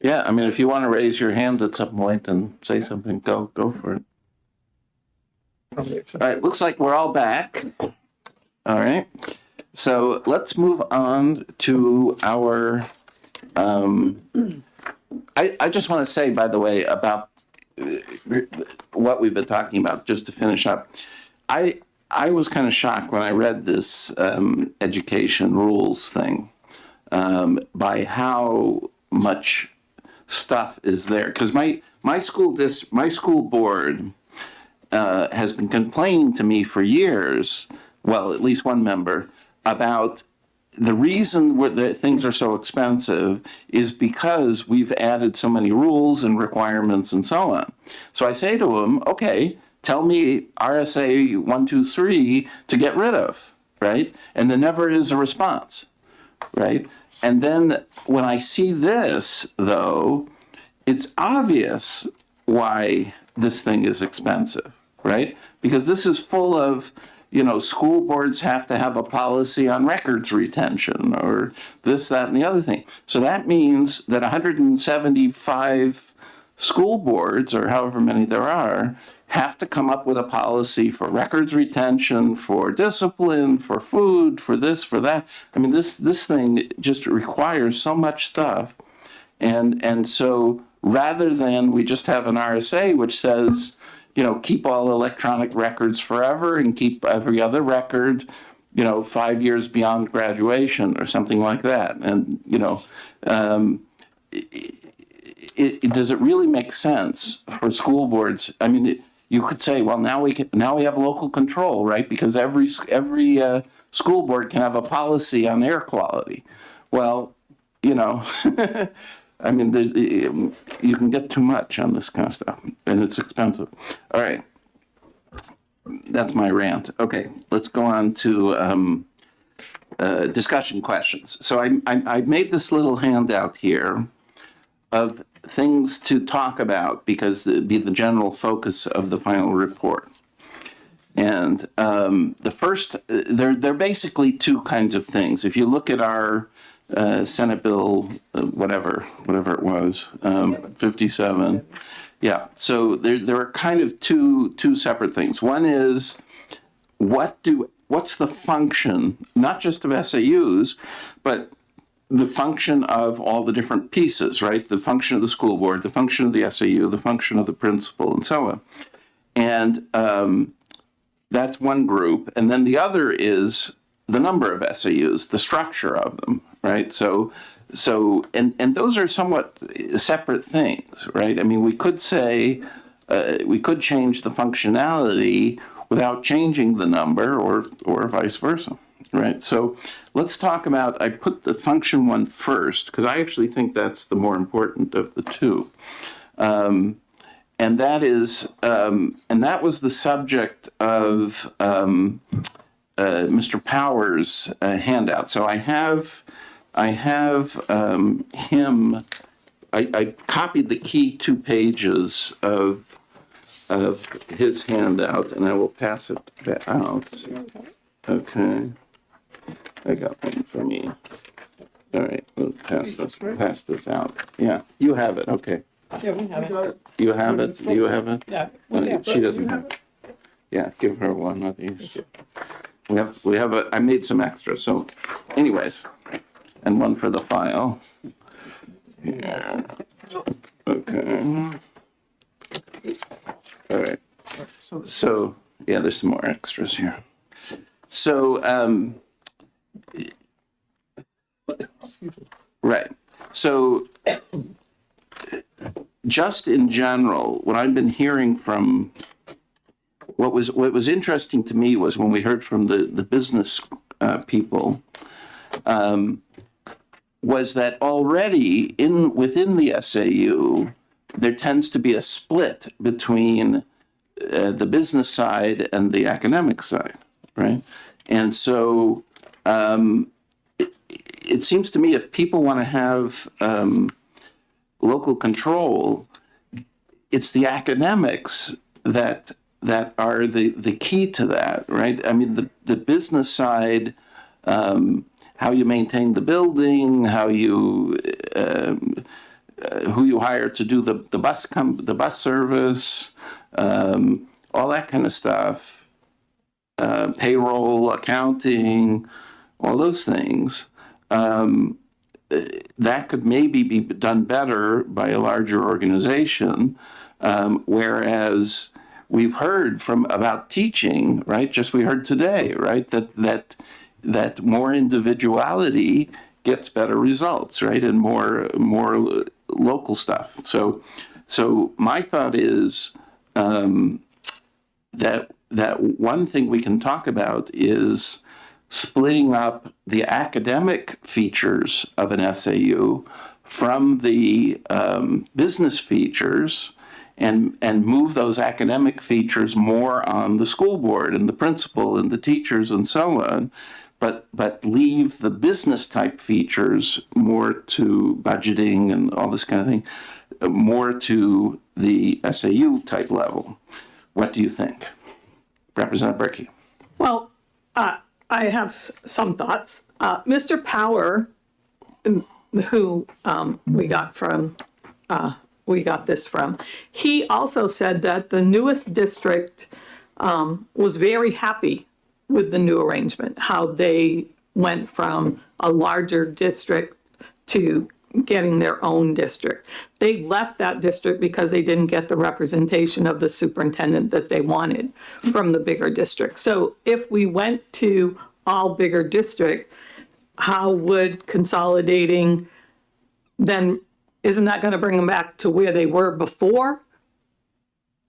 Yeah, I mean, if you want to raise your hand at some point and say something, go for it. All right, looks like we're all back. All right. So let's move on to our, I just want to say, by the way, about what we've been talking about, just to finish up. I was kind of shocked when I read this education rules thing by how much stuff is there. Because my school board has been complaining to me for years, well, at least one member, about the reason that things are so expensive is because we've added so many rules and requirements and so on. So I say to him, okay, tell me RSA 123 to get rid of, right? And there never is a response, right? And then when I see this, though, it's obvious why this thing is expensive, right? Because this is full of, school boards have to have a policy on records retention or this, that, and the other thing. So that means that 175 school boards, or however many there are, have to come up with a policy for records retention, for discipline, for food, for this, for that. I mean, this thing just requires so much stuff. And so rather than we just have an RSA which says, keep all electronic records forever and keep every other record, 5 years beyond graduation or something like that. And, does it really make sense for school boards? I mean, you could say, well, now we have local control, right? Because every school board can have a policy on air quality. Well, I mean, you can get too much on this kind of stuff, and it's expensive. All right. That's my rant. Okay, let's go on to discussion questions. So I made this little handout here of things to talk about because it'd be the general focus of the final report. And the first, they're basically two kinds of things. If you look at our Senate Bill, whatever it was, 57. Yeah. So there are kind of two separate things. One is what's the function, not just of SAUs, but the function of all the different pieces, right? The function of the school board, the function of the SAU, the function of the principal, and so on. And that's one group. And then the other is the number of SAUs, the structure of them, right? So those are somewhat separate things, right? I mean, we could say, we could change the functionality without changing the number or vice versa, right? So let's talk about, I put the function one first, because I actually think that's the more important of the two. And that is, and that was the subject of Mr. Powers' handout. So I have him. I copied the key 2 pages of his handout, and I will pass it out. Okay. I got one for me. All right, let's pass this out. Yeah, you have it. Okay. Yeah, we have it. You have it? Do you have it? Yeah. She doesn't have it. Yeah, give her one of these. We have I made some extra, so anyways, and one for the file. Yeah. Okay. All right. So, yeah, there's some more extras here. So, right. So, just in general, what I've been hearing from, what was interesting to me was when we heard from the business people, was that already within the SAU, there tends to be a split between the business side and the academic side, right? And so it seems to me if people want to have local control, it's the academics that are the key to that, right? I mean, the business side, how you maintain the building, how you who you hire to do the bus service, all that kind of stuff, payroll, accounting, all those things, that could maybe be done better by a larger organization, whereas we've heard about teaching, right? Just we heard today, right? That more individuality gets better results, right? And more local stuff. So my thought is that one thing we can talk about is splitting up the academic features of an SAU from the business features, and move those academic features more on the school board and the principal and the teachers and so on, but leave the business type features more to budgeting and all this kind of thing, more to the SAU type level. What do you think? Representative Berkey. Well, I have some thoughts. Mr. Power, who we got this from, he also said that the newest district was very happy with the new arrangement, how they went from a larger district to getting their own district. They left that district because they didn't get the representation of the superintendent that they wanted from the bigger district. So if we went to all bigger district, how would consolidating then, isn't that going to bring them back to where they were before,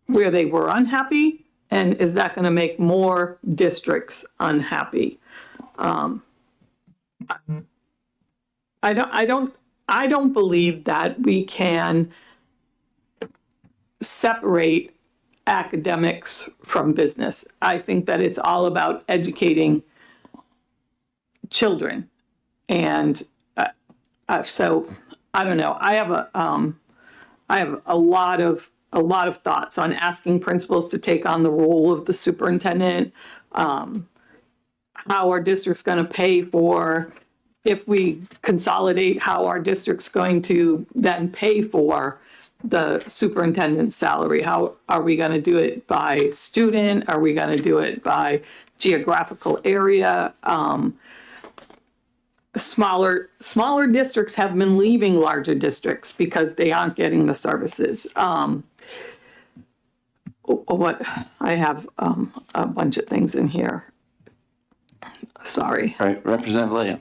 where they were unhappy? And is that going to make more districts unhappy? I don't believe that we can separate academics from business. I think that it's all about educating children. And so I don't know. I have a lot of thoughts on asking principals to take on the role of the superintendent, how our district's going to pay for, if we consolidate, how our district's going to then pay for the superintendent's salary. How are we going to do it by student? Are we going to do it by geographical area? Smaller districts have been leaving larger districts because they aren't getting the services. I have a bunch of things in here. Sorry. All right, Representative Leah.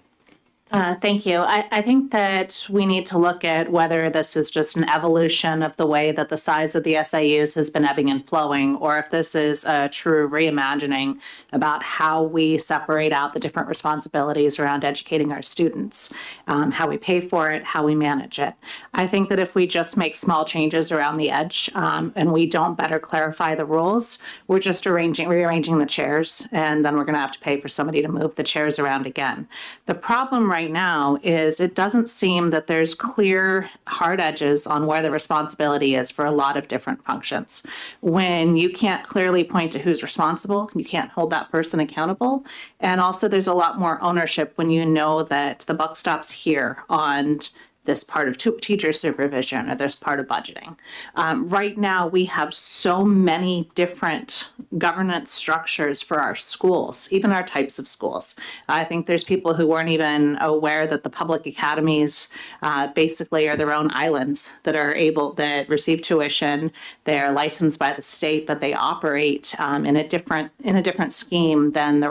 Thank you. I think that we need to look at whether this is just an evolution of the way that the size of the SIUs has been ebbing and flowing, or if this is a true reimagining about how we separate out the different responsibilities around educating our students, how we pay for it, how we manage it. I think that if we just make small changes around the edge and we don't better clarify the rules, we're just rearranging the chairs, and then we're going to have to pay for somebody to move the chairs around again. The problem right now is it doesn't seem that there's clear hard edges on where the responsibility is for a lot of different functions. When you can't clearly point to who's responsible, you can't hold that person accountable. And also there's a lot more ownership when you know that the buck stops here on this part of teacher supervision or this part of budgeting. Right now, we have so many different governance structures for our schools, even our types of schools. I think there's people who weren't even aware that the public academies basically are their own islands that receive tuition. They're licensed by the state, but they operate in a different scheme than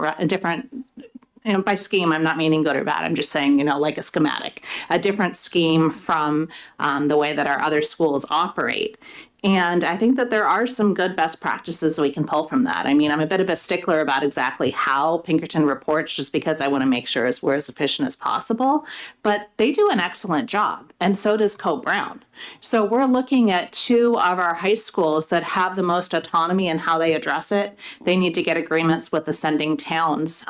and by scheme, I'm not meaning good or bad. I'm just saying, like a schematic, a different scheme from the way that our other schools operate. And I think that there are some good best practices we can pull from that. I mean, I'm a bit of a stickler about exactly how Pinkerton reports, just because I want to make sure we're as efficient as possible. But they do an excellent job, and so does Coe-Brown. So we're looking at two of our high schools that have the most autonomy in how they address it. They need to get agreements with the sending towns.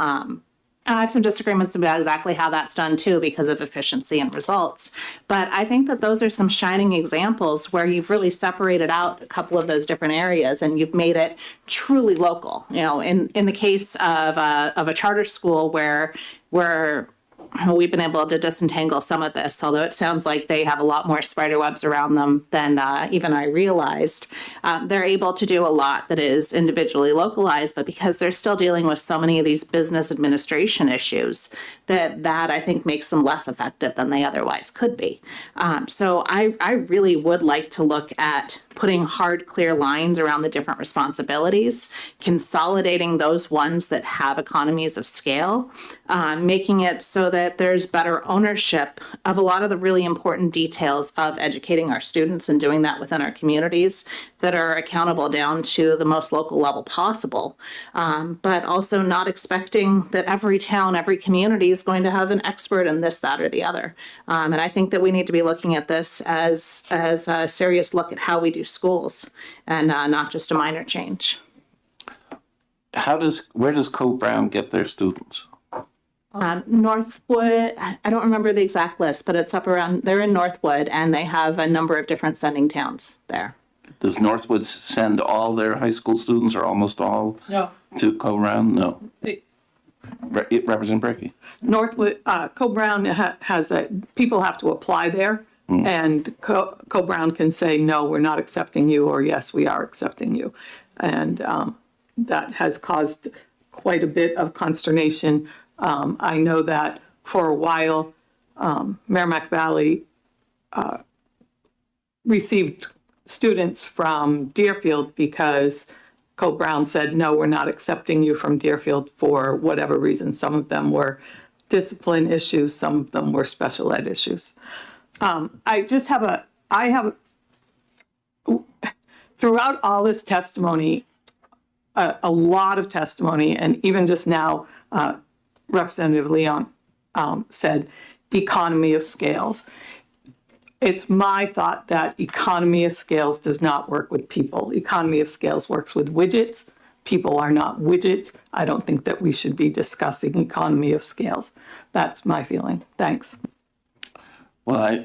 I have some disagreements about exactly how that's done too, because of efficiency and results. But I think that those are some shining examples where you've really separated out a couple of those different areas and you've made it truly local. In the case of a charter school where we're we've been able to disentangle some of this, although it sounds like they have a lot more spider webs around them than even I realized. They're able to do a lot that is individually localized, but because they're still dealing with so many of these business administration issues, that I think makes them less effective than they otherwise could be. So I really would like to look at putting hard, clear lines around the different responsibilities, consolidating those ones that have economies of scale, making it so that there's better ownership of a lot of the really important details of educating our students and doing that within our communities that are accountable down to the most local level possible. But also not expecting that every town, every community is going to have an expert in this, that, or the other. And I think that we need to be looking at this as a serious look at how we do schools and not just a minor change. Where does Co-Brown get their students? Northwood, I don't remember the exact list, but it's up around, they're in Northwood and they have a number of different sending towns there. Does Northwood send all their high school students or almost all No. to Co-Brown? No. They- Representative Berkey. Northwood, Co-Brown has people have to apply there, and Co-Brown can say, no, we're not accepting you, or yes, we are accepting you. And that has caused quite a bit of consternation. I know that for a while, Merrimack Valley received students from Deerfield because Co-Brown said, no, we're not accepting you from Deerfield for whatever reason. Some of them were discipline issues, some of them were special ed issues. Throughout all this testimony, a lot of testimony, and even just now, Representative Leon said economy of scales. It's my thought that economy of scales does not work with people. Economy of scales works with widgets. People are not widgets. I don't think that we should be discussing economy of scales. That's my feeling. Thanks. Well, I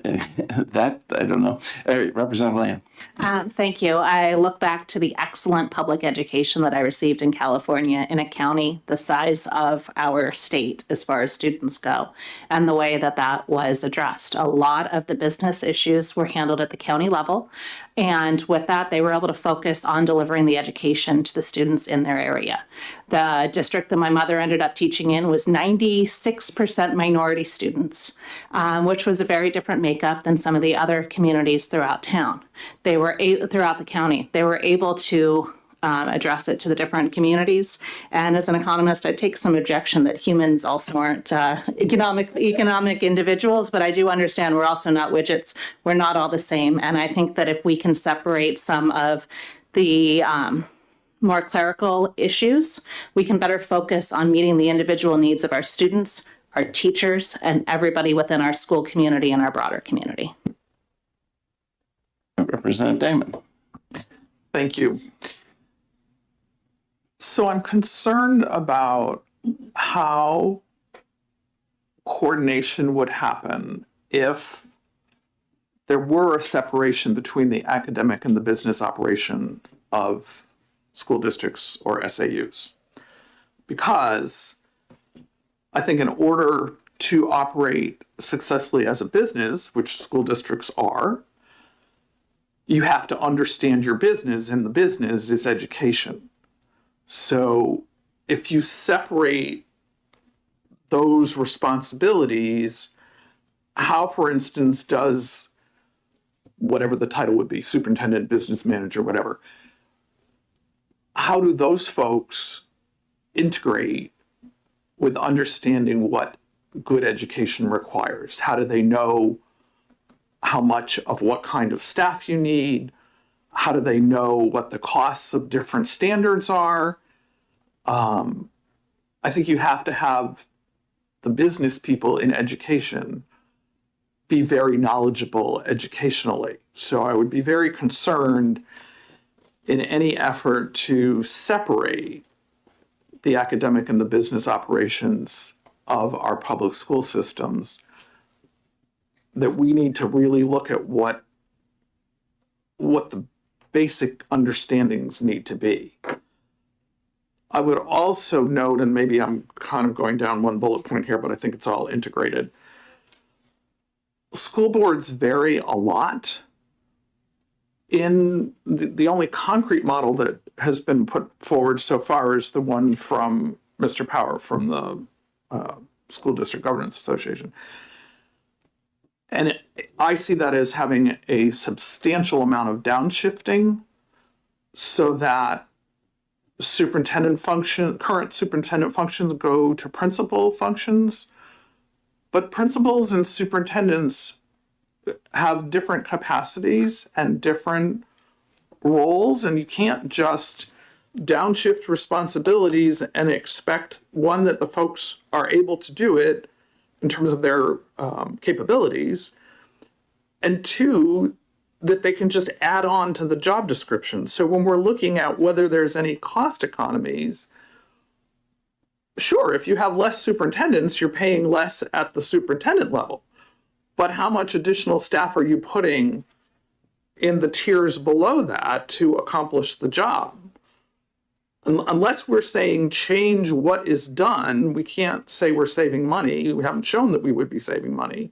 don't know. Representative Land. Thank you. I look back to the excellent public education that I received in California in a county the size of our state as far as students go, and the way that that was addressed. A lot of the business issues were handled at the county level, and with that, they were able to focus on delivering the education to the students in their area. The district that my mother ended up teaching in was 96% minority students, which was a very different makeup than some of the other communities throughout town. They were throughout the county. They were able to address it to the different communities. And as an economist, I take some objection that humans also aren't economic individuals, but I do understand we're also not widgets. We're not all the same. And I think that if we can separate some of the more clerical issues, we can better focus on meeting the individual needs of our students, our teachers, and everybody within our school community and our broader community. Representative Damon. Thank you. So I'm concerned about how coordination would happen if there were a separation between the academic and the business operation of school districts or SAUs. Because I think in order to operate successfully as a business, which school districts are, you have to understand your business, and the business is education. So if you separate those responsibilities, how, for instance, does whatever the title would be, superintendent, business manager, whatever, how do those folks integrate with understanding what good education requires? How do they know how much of what kind of staff you need? How do they know what the costs of different standards are? I think you have to have the business people in education be very knowledgeable educationally. So I would be very concerned in any effort to separate the academic and the business operations of our public school systems, that we need to really look at what the basic understandings need to be. I would also note, and maybe I'm kind of going down one bullet point here, but I think it's all integrated. School boards vary a lot. In the only concrete model that has been put forward so far is the one from Mr. Power from the School District Governance Association. And I see that as having a substantial amount of downshifting so that current superintendent functions go to principal functions, but principals and superintendents have different capacities and different roles, and you can't just downshift responsibilities and expect, one, that the folks are able to do it in terms of their capabilities, and two, that they can just add on to the job description. So when we're looking at whether there's any cost economies, sure, if you have less superintendents, you're paying less at the superintendent level. But how much additional staff are you putting in the tiers below that to accomplish the job? Unless we're saying change what is done, we can't say we're saving money. We haven't shown that we would be saving money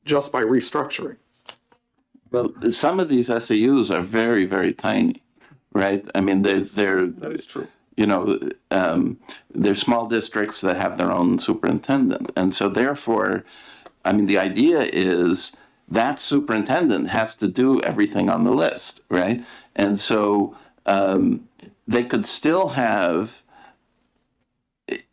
just by restructuring. Well, some of these SAUs are very, very tiny, right? I mean, they're That is true. you know, they're small districts that have their own superintendent. And so therefore, I mean, the idea is that superintendent has to do everything on the list, right? And so they could still have, if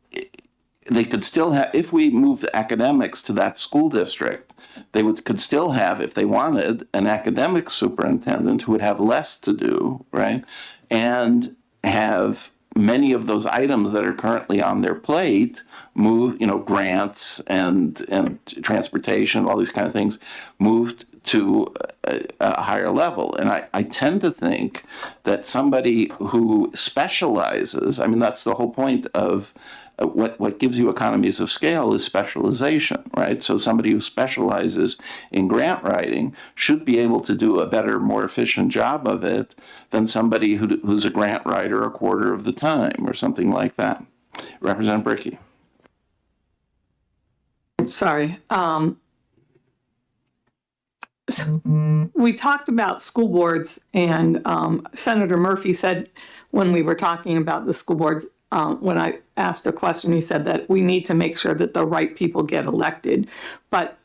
we move the academics to that school district, they could still have, if they wanted, an academic superintendent who would have less to do, right? And have many of those items that are currently on their plate move, you know, grants and transportation, all these kind of things, moved to a higher level. And I tend to think that somebody who specializes, I mean, that's the whole point of what gives you economies of scale is specialization, right? So somebody who specializes in grant writing should be able to do a better, more efficient job of it than somebody who's a grant writer a quarter of the time or something like that. Representative Bricky. Sorry. So we talked about school boards, and Senator Murphy said when we were talking about the school boards, when I asked a question, he said that we need to make sure that the right people get elected. But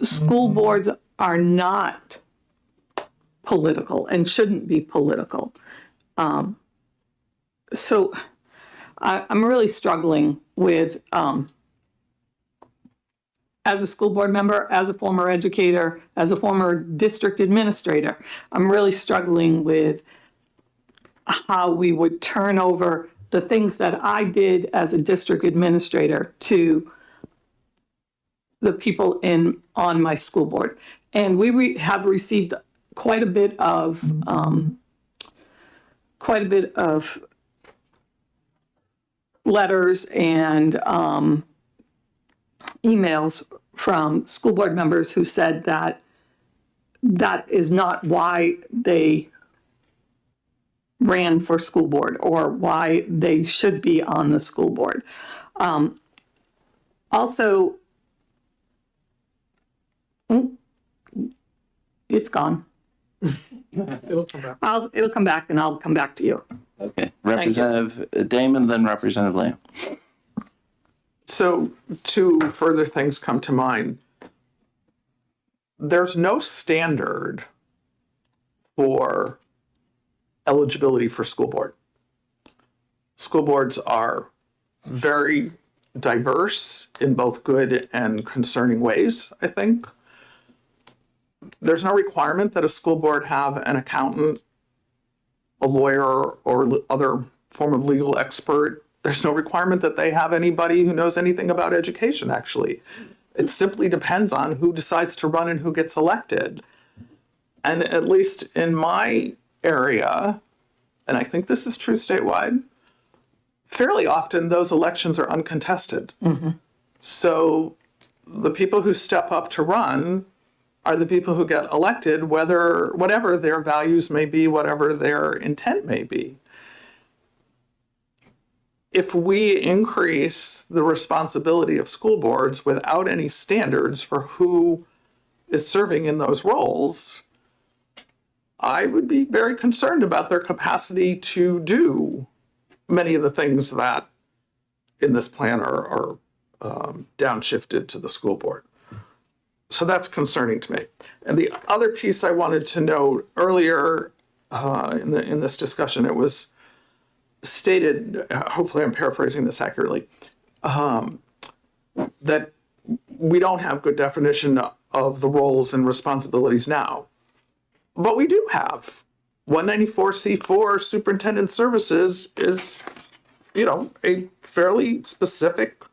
school boards are not political and shouldn't be political. So I'm really struggling with, as a school board member, as a former educator, as a former district administrator, I'm really struggling with how we would turn over the things that I did as a district administrator to the people on my school board. And we have received quite a bit of letters and emails from school board members who said that that is not why they ran for school board or why they should be on the school board. Also, it's gone. It'll come back. It'll come back, and I'll come back to you. Okay. Representative Damon, then Representative Lamb. So two further things come to mind. There's no standard for eligibility for school board. School boards are very diverse in both good and concerning ways, I think. There's no requirement that a school board have an accountant, a lawyer, or other form of legal expert. There's no requirement that they have anybody who knows anything about education, actually. It simply depends on who decides to run and who gets elected. And at least in my area, and I think this is true statewide, fairly often those elections are uncontested. Mm-hmm. So the people who step up to run are the people who get elected, whatever their values may be, whatever their intent may be. if we increase the responsibility of school boards without any standards for who is serving in those roles, I would be very concerned about their capacity to do many of the things that in this plan are downshifted to the school board. So that's concerning to me. And the other piece I wanted to note earlier in this discussion, it was stated, hopefully I'm paraphrasing this accurately, that we don't have good definition of the roles and responsibilities now. But we do have. 194C4 superintendent services is, a fairly specific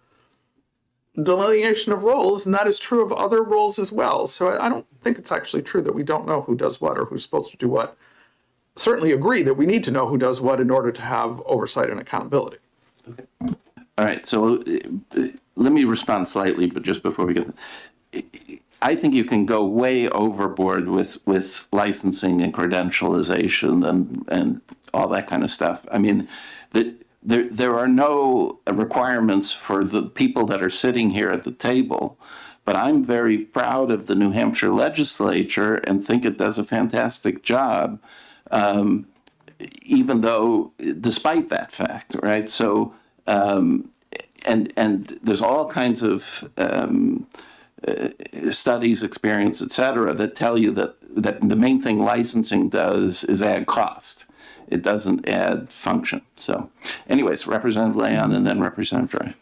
delineation of roles, and that is true of other roles as well. So I don't think it's actually true that we don't know who does what or who's supposed to do what. Certainly agree that we need to know who does what in order to have oversight and accountability. All right, so let me respond slightly, but just before we get, I think you can go way overboard with licensing and credentialization and all that kind of stuff. I mean, there are no requirements for the people that are sitting here at the table, but I'm very proud of the New Hampshire legislature and think it does a fantastic job, even though, despite that fact, right? So, and there's all kinds of studies, experience, et cetera, that tell you that the main thing licensing does is add cost. It doesn't add function. So anyways, Representative Leon and then Representative Dry.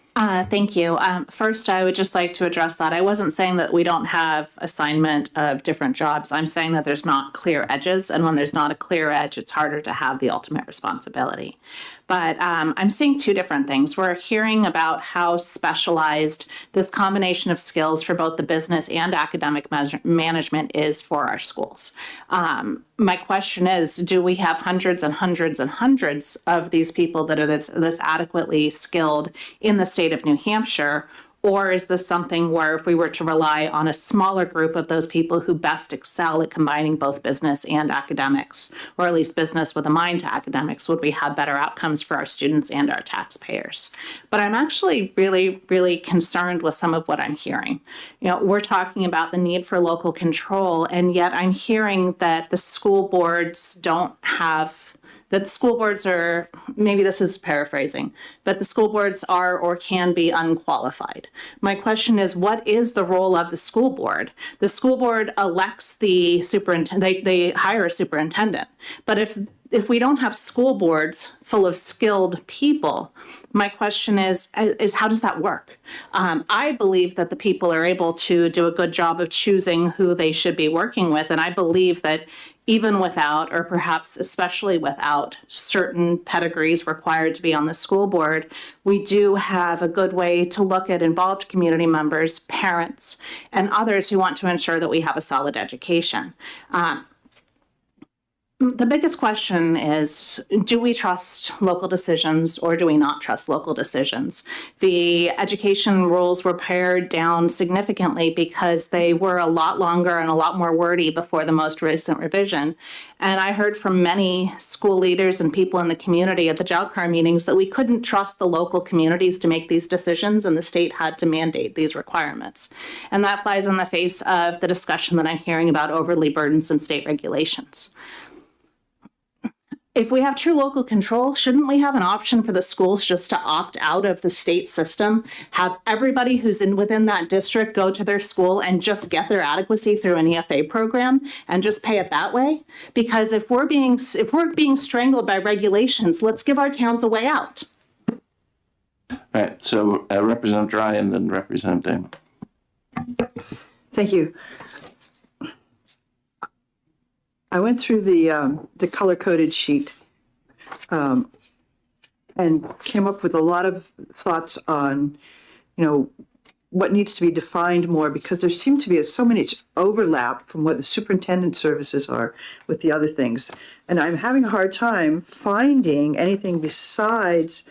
Thank you. First, I would just like to address that. I wasn't saying that we don't have assignment of different jobs. I'm saying that there's not clear edges, and when there's not a clear edge, it's harder to have the ultimate responsibility. But I'm seeing two different things. We're hearing about how specialized this combination of skills for both the business and academic management is for our schools. My question is, do we have hundreds and hundreds and hundreds of these people that are this adequately skilled in the state of New Hampshire? Or is this something where if we were to rely on a smaller group of those people who best excel at combining both business and academics, or at least business with a mind to academics, would we have better outcomes for our students and our taxpayers? But I'm actually really, really concerned with some of what I'm hearing. We're talking about the need for local control, and yet I'm hearing that the school boards don't have that the school boards are, maybe this is paraphrasing, but the school boards are or can be unqualified. My question is, what is the role of the school board? The school board elects the superintendent, they hire a superintendent. But if we don't have school boards full of skilled people, my question is how does that work? I believe that the people are able to do a good job of choosing who they should be working with. And I believe that even without, or perhaps especially without, certain pedigrees required to be on the school board, we do have a good way to look at involved community members, parents, and others who want to ensure that we have a solid education. The biggest question is, do we trust local decisions or do we not trust local decisions? The education rules were pared down significantly because they were a lot longer and a lot more wordy before the most recent revision. And I heard from many school leaders and people in the community at the JALCAR meetings that we couldn't trust the local communities to make these decisions, and the state had to mandate these requirements. And that flies in the face of the discussion that I'm hearing about overly burdensome state regulations. If we have true local control, shouldn't we have an option for the schools just to opt out of the state system, have everybody who's within that district go to their school and just get their adequacy through an EFA program and just pay it that way? Because if we're being strangled by regulations, let's give our towns a way out. All right, so Representative Dry and then Representative Damon. Thank you. I went through the color-coded sheet and came up with a lot of thoughts on, what needs to be defined more, because there seemed to be so much overlap from what the superintendent services are with the other things. And I'm having a hard time finding anything besides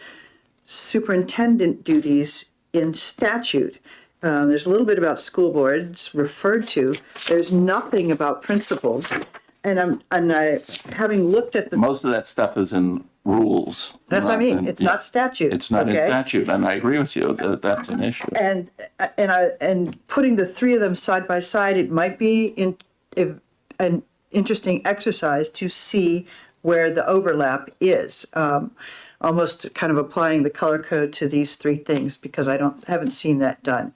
superintendent duties in statute. There's a little bit about school boards referred to. There's nothing about principals. having looked at the, Most of that stuff is in rules. that's what I not mean, in- it's yeah. not statute. It's not in okay? statute, and I agree with you that that's an issue. And putting the three of them side by side, it might be an interesting exercise to see where the overlap is. Almost kind of applying the color code to these three things, because I haven't seen that done.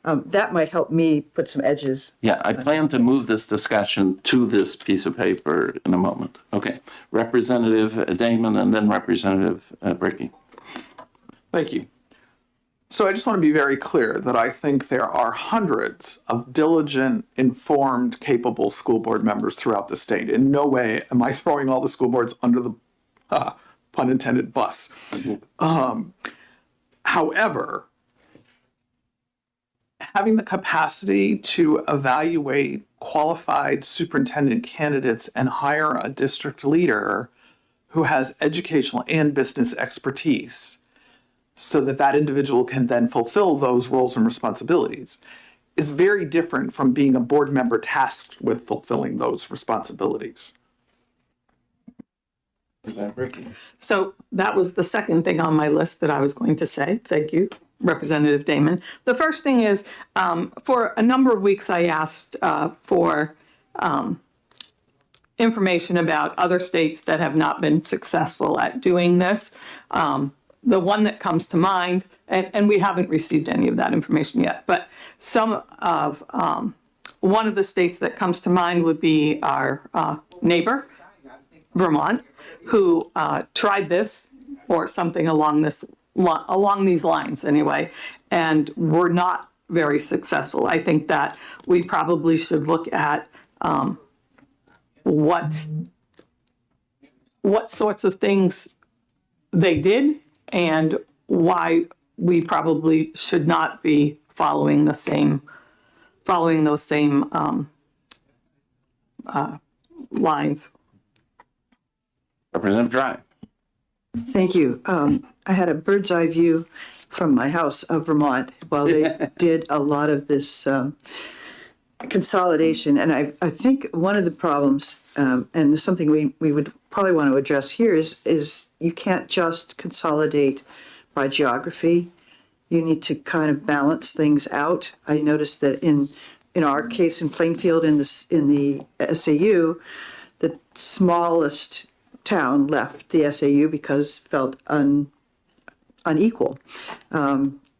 That might help me put some edges. Yeah, I plan to move this discussion to this piece of paper in a moment. Okay, Representative Damon and then Representative Bricky. Thank you. So I just want to be very clear that I think there are hundreds of diligent, informed, capable school board members throughout the state. In no way am I throwing all the school boards under the pun intended bus. However, having the capacity to evaluate qualified superintendent candidates and hire a district leader who has educational and business expertise so that that individual can then fulfill those roles and responsibilities is very different from being a board member tasked with fulfilling those responsibilities. So that was the second thing on my list that I was going to say. Thank you, Representative Damon. The first thing is, for a number of weeks, I asked for information about other states that have not been successful at doing this. The one that comes to mind, and we haven't received any of that information yet, but one of the states that comes to mind would be our neighbor, Vermont, who tried this or something along these lines anyway, and were not very successful. I think that we probably should look at what sorts of things they did and why we probably should not be following those same lines. Representative Dry. Thank you. I had a bird's eye view from my house of Vermont while they did a lot of this consolidation. And I think one of the problems, and this is something we would probably want to address here, is you can't just consolidate by geography. You need to kind of balance things out. I noticed that in our case in Plainfield, in the SAU, the smallest town left the SAU because felt unequal. And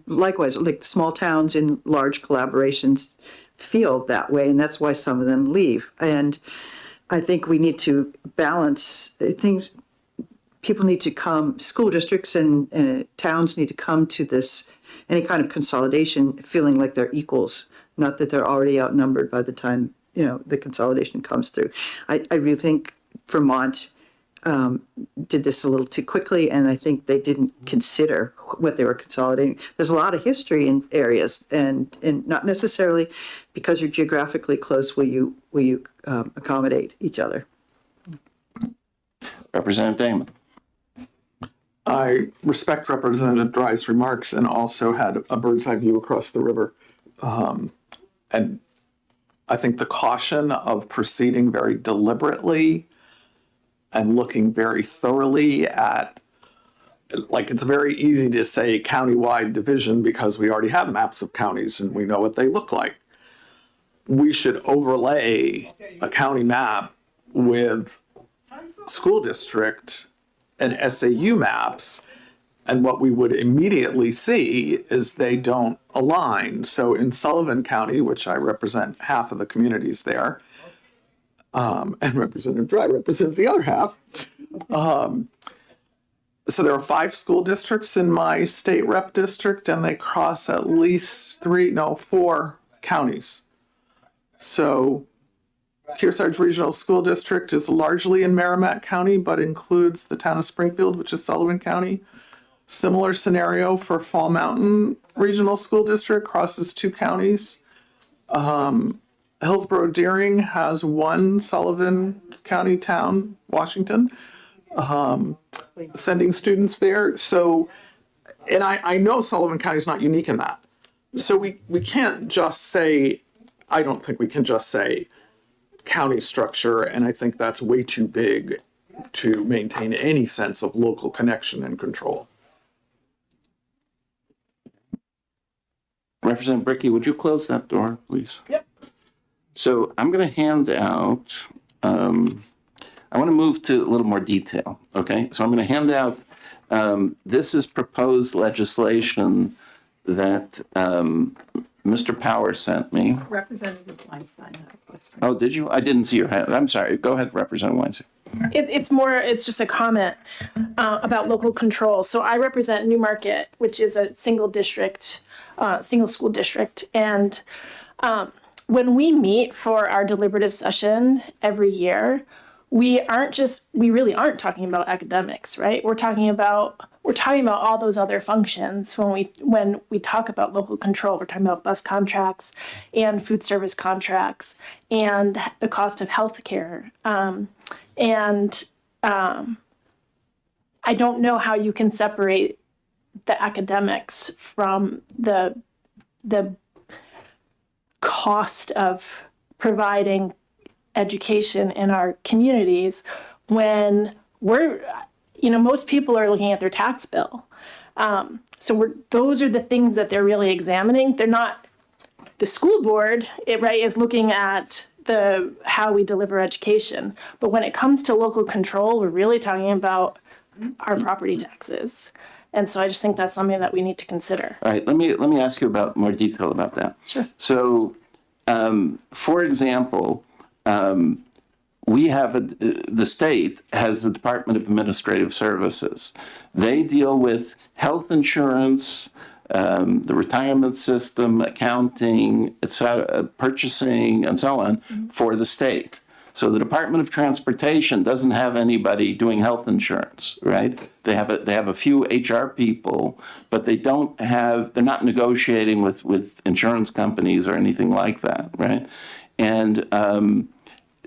likewise, like small towns in large collaborations feel that way, and that's why some of them leave. And I think we need to balance things. People need to come, school districts and towns need to come to this, any kind of consolidation, feeling like they're equals, not that they're already outnumbered by the time, the consolidation comes through. I really think Vermont did this a little too quickly, and I think they didn't consider what they were consolidating. There's a lot of history in areas, and not necessarily because you're geographically close will you accommodate each other. Representative Damon. I respect Representative Dry's remarks and also had a bird's eye view across the river. And I think the caution of proceeding very deliberately and looking very thoroughly at, like, it's very easy to say countywide division because we already have maps of counties and we know what they look like. We should overlay a county map with school district and SAU maps, and what we would immediately see is they don't align. So in Sullivan County, which I represent half of the communities there, and Representative Dry represents the other half. So there are 5 school districts in my state rep district, and they cross at least 4 counties. So Kearsarge Regional School District is largely in Merrimack County, but includes the town of Springfield, which is Sullivan County. Similar scenario for Fall Mountain Regional School District, crosses 2 counties. Hillsborough Deering has 1 Sullivan County town, Washington, sending students there. So, and I know Sullivan County is not unique in that. So we can't just say I don't think we can just say county structure, and I think that's way too big to maintain any sense of local connection and control. Representative Bricky, would you close that door, please? Yep. So I'm going to hand out, I want to move to a little more detail, okay? So I'm going to hand out, this is proposed legislation that Mr. Power sent me. Representative Weinstein had a question. Oh, did you? I didn't see your hand. I'm sorry. Go ahead, Representative Weinstein. It's just a comment about local control. So I represent Newmarket, which is a single district, single school district. And when we meet for our deliberative session every year, we really aren't talking about academics, right? We're talking about all those other functions when we talk about local control. We're talking about bus contracts and food service contracts and the cost of healthcare. I don't know how you can separate the academics from the cost of providing education in our communities when most people are looking at their tax bill. Those are the things that they're really examining. They're not, the school board, is looking at how we deliver education. But when it comes to local control, we're really talking about our property taxes. And so I just think that's something that we need to consider. All right, let me ask you about more detail about that. Sure. So, for example, we have the state has the Department of Administrative Services. They deal with health insurance, the retirement system, accounting, et cetera, purchasing, and so on for the state. So the Department of Transportation doesn't have anybody doing health insurance, right? They have a few HR people, but they're not negotiating with insurance companies or anything like that, right? And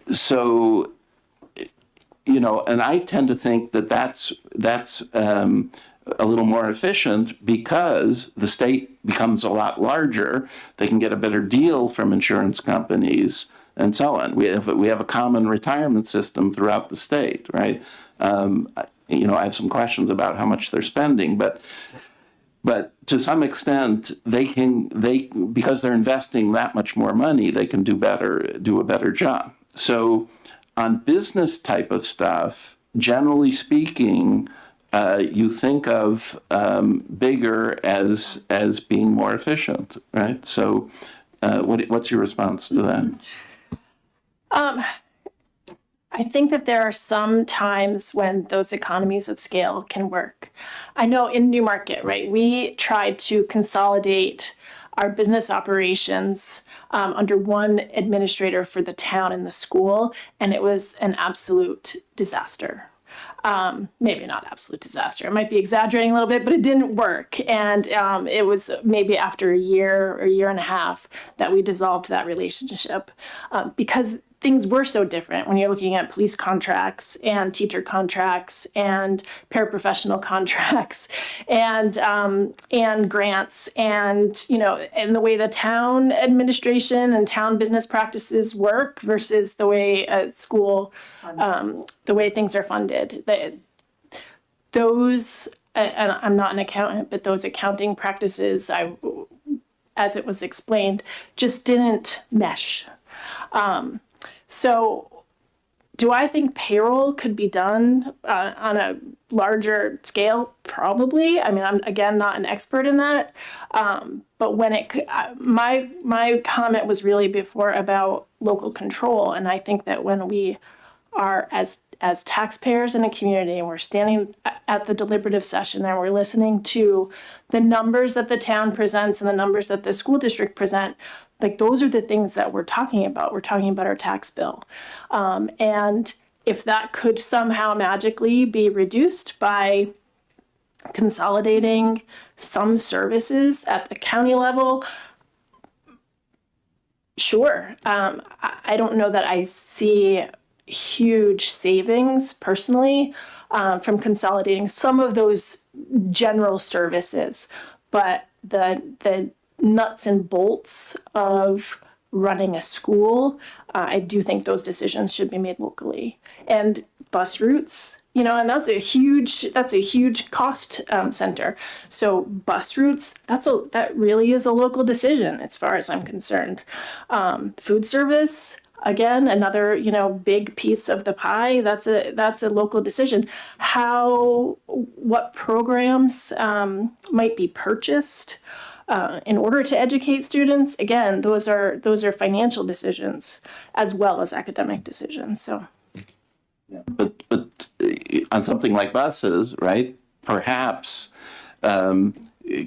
so, and I tend to think that that's a little more efficient because the state becomes a lot larger. They can get a better deal from insurance companies and so on. We have a common retirement system throughout the state, right? I have some questions about how much they're spending, but to some extent, because they're investing that much more money, they can do a better job. So on business type of stuff, generally speaking, you think of bigger as being more efficient, right? So what's your response to that? I think that there are some times when those economies of scale can work. I know in Newmarket, right, we tried to consolidate our business operations under one administrator for the town and the school, and it was an absolute disaster. Maybe not absolute disaster. I might be exaggerating a little bit, but it didn't work. And it was maybe after a year or a year and a half that we dissolved that relationship because things were so different when you're looking at police contracts and teacher contracts and paraprofessional contracts and grants and and the way the town administration and town business practices work versus the way at school the way things are funded. Those and I'm not an accountant, but those accounting practices, as it was explained, just didn't mesh. So do I think payroll could be done on a larger scale? Probably. I mean, I'm, again, not an expert in that. But when my comment was really before about local control. And I think that when we are as taxpayers in a community and we're standing at the deliberative session and we're listening to the numbers that the town presents and the numbers that the school district present, like those are the things that we're talking about. We're talking about our tax bill. And if that could somehow magically be reduced by consolidating some services at the county level, sure. I don't know that I see huge savings personally from consolidating some of those general services, but the nuts and bolts of running a school, I do think those decisions should be made locally. And bus routes, you know, and that's a huge cost center. So bus routes, that really is a local decision as far as I'm concerned. Food service, again, another, you know, big piece of the pie. That's a local decision. What programs might be purchased in order to educate students? Again, those are financial decisions as well as academic decisions. So, But on something like buses, right? Perhaps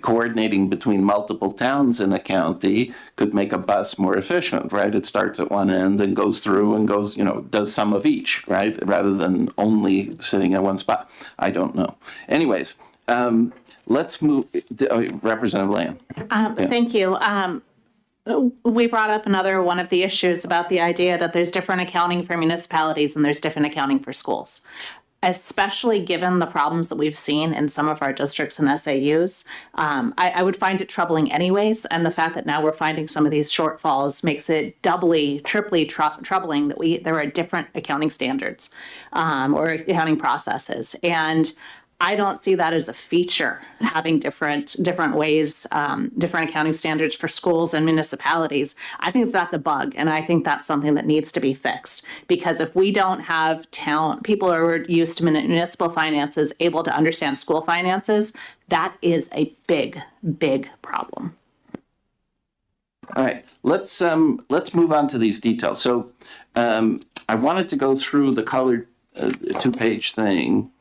coordinating between multiple towns in a county could make a bus more efficient, right? It starts at one end and goes through and goes, you know, does some of each, right? Rather than only sitting at one spot. I don't know. Anyways, let's move. Representative Lamb. Thank you. We brought up another one of the issues about the idea that there's different accounting for municipalities and there's different accounting for schools. Especially given the problems that we've seen in some of our districts and SAUs, I would find it troubling anyways. And the fact that now we're finding some of these shortfalls makes it doubly, triply troubling that there are different accounting standards or accounting processes. And I don't see that as a feature, having different ways, different accounting standards for schools and municipalities. I think that's a bug, and I think that's something that needs to be fixed. Because if we don't have people who are used to municipal finances able to understand school finances, that is a big, big problem. All right, let's move on to these details. So I wanted to go through the colored two-page thing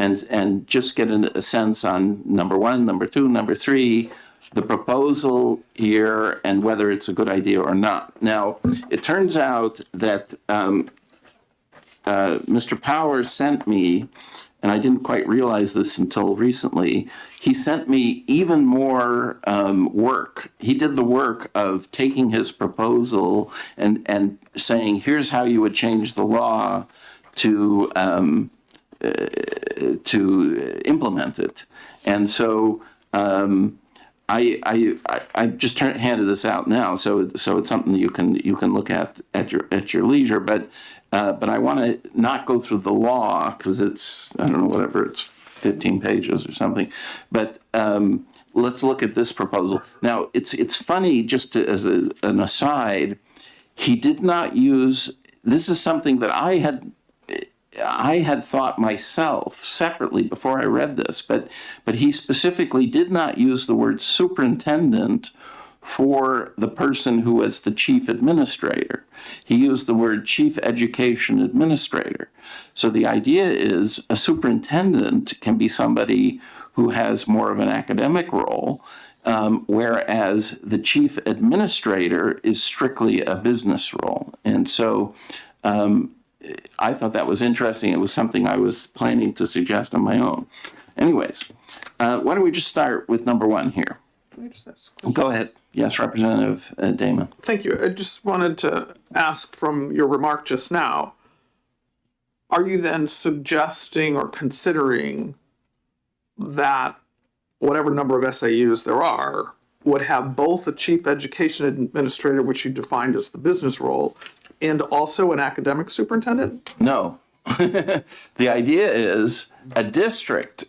and just get a sense on number one, number two, number three, the proposal here and whether it's a good idea or not. Now, it turns out that Mr. Powers sent me, and I didn't quite realize this until recently, he sent me even more work. He did the work of taking his proposal and saying, here's how you would change the law to implement it. And so I just handed this out now, so it's something that you can look at your leisure. But I want to not go through the law because it's, I don't know, whatever, it's 15 pages or something. But let's look at this proposal. Now, it's funny, just as an aside, he did not use, this is something that I had thought myself separately before I read this, but he specifically did not use the word superintendent for the person who was the chief administrator. He used the word chief education administrator. So the idea is a superintendent can be somebody who has more of an academic role, whereas the chief administrator is strictly a business role. And so I thought that was interesting. It was something I was planning to suggest on my own. Anyways, why don't we just start with number one here? Can I just ask? Go ahead. Yes, Representative Damon. Thank you. I just wanted to ask from your remark just now, are you then suggesting or considering that whatever number of SAUs there are would have both a chief education administrator, which you defined as the business role, and also an academic superintendent? No. The idea is a district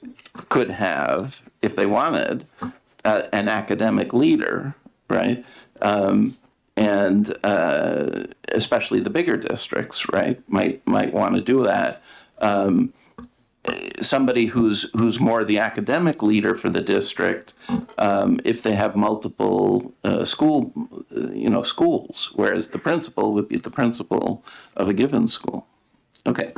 could have, if they wanted, an academic leader, right? And especially the bigger districts, right, might want to do that. Somebody who's more the academic leader for the district, if they have multiple schools, whereas the principal would be the principal of a given school. Okay.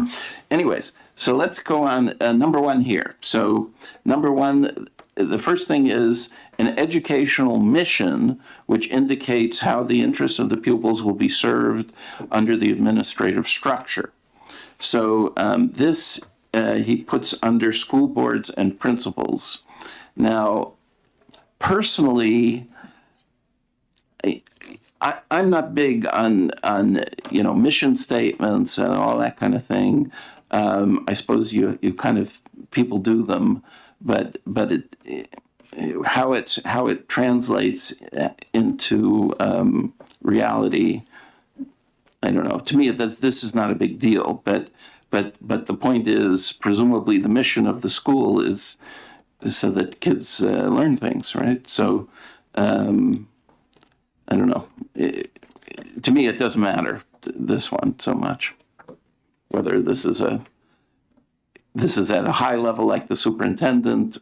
Anyways, so let's go on number one here. So number one, the first thing is an educational mission, which indicates how the interests of the pupils will be served under the administrative structure. So this he puts under school boards and principals. Now, personally, I'm not big on mission statements and all that kind of thing. I suppose you kind of people do them, but how it translates into reality, I don't know. To me, this is not a big deal, but the point is, presumably, the mission of the school is so that kids learn things, right? So, I don't know. To me, it doesn't matter, this one, so much. Whether this is at a high level like the superintendent.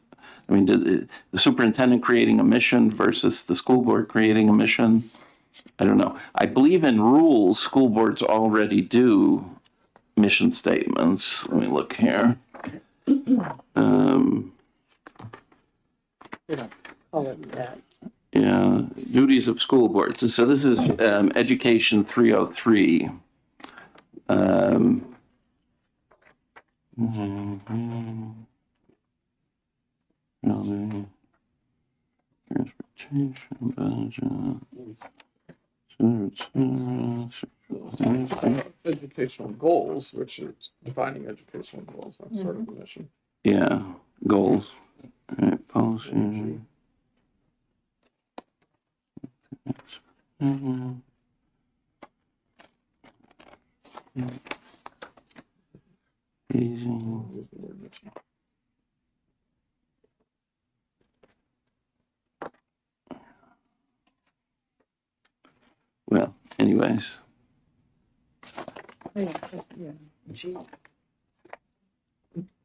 I mean, the superintendent creating a mission versus the school board creating a mission. I don't know. I believe in rules, school boards already do mission statements. Let me look here. Yeah, duties of school boards. So this is Education 303. Transportation, budget. Educational goals, which is defining educational goals, that's sort of the mission. Yeah, goals. All right, policy. Well, anyways.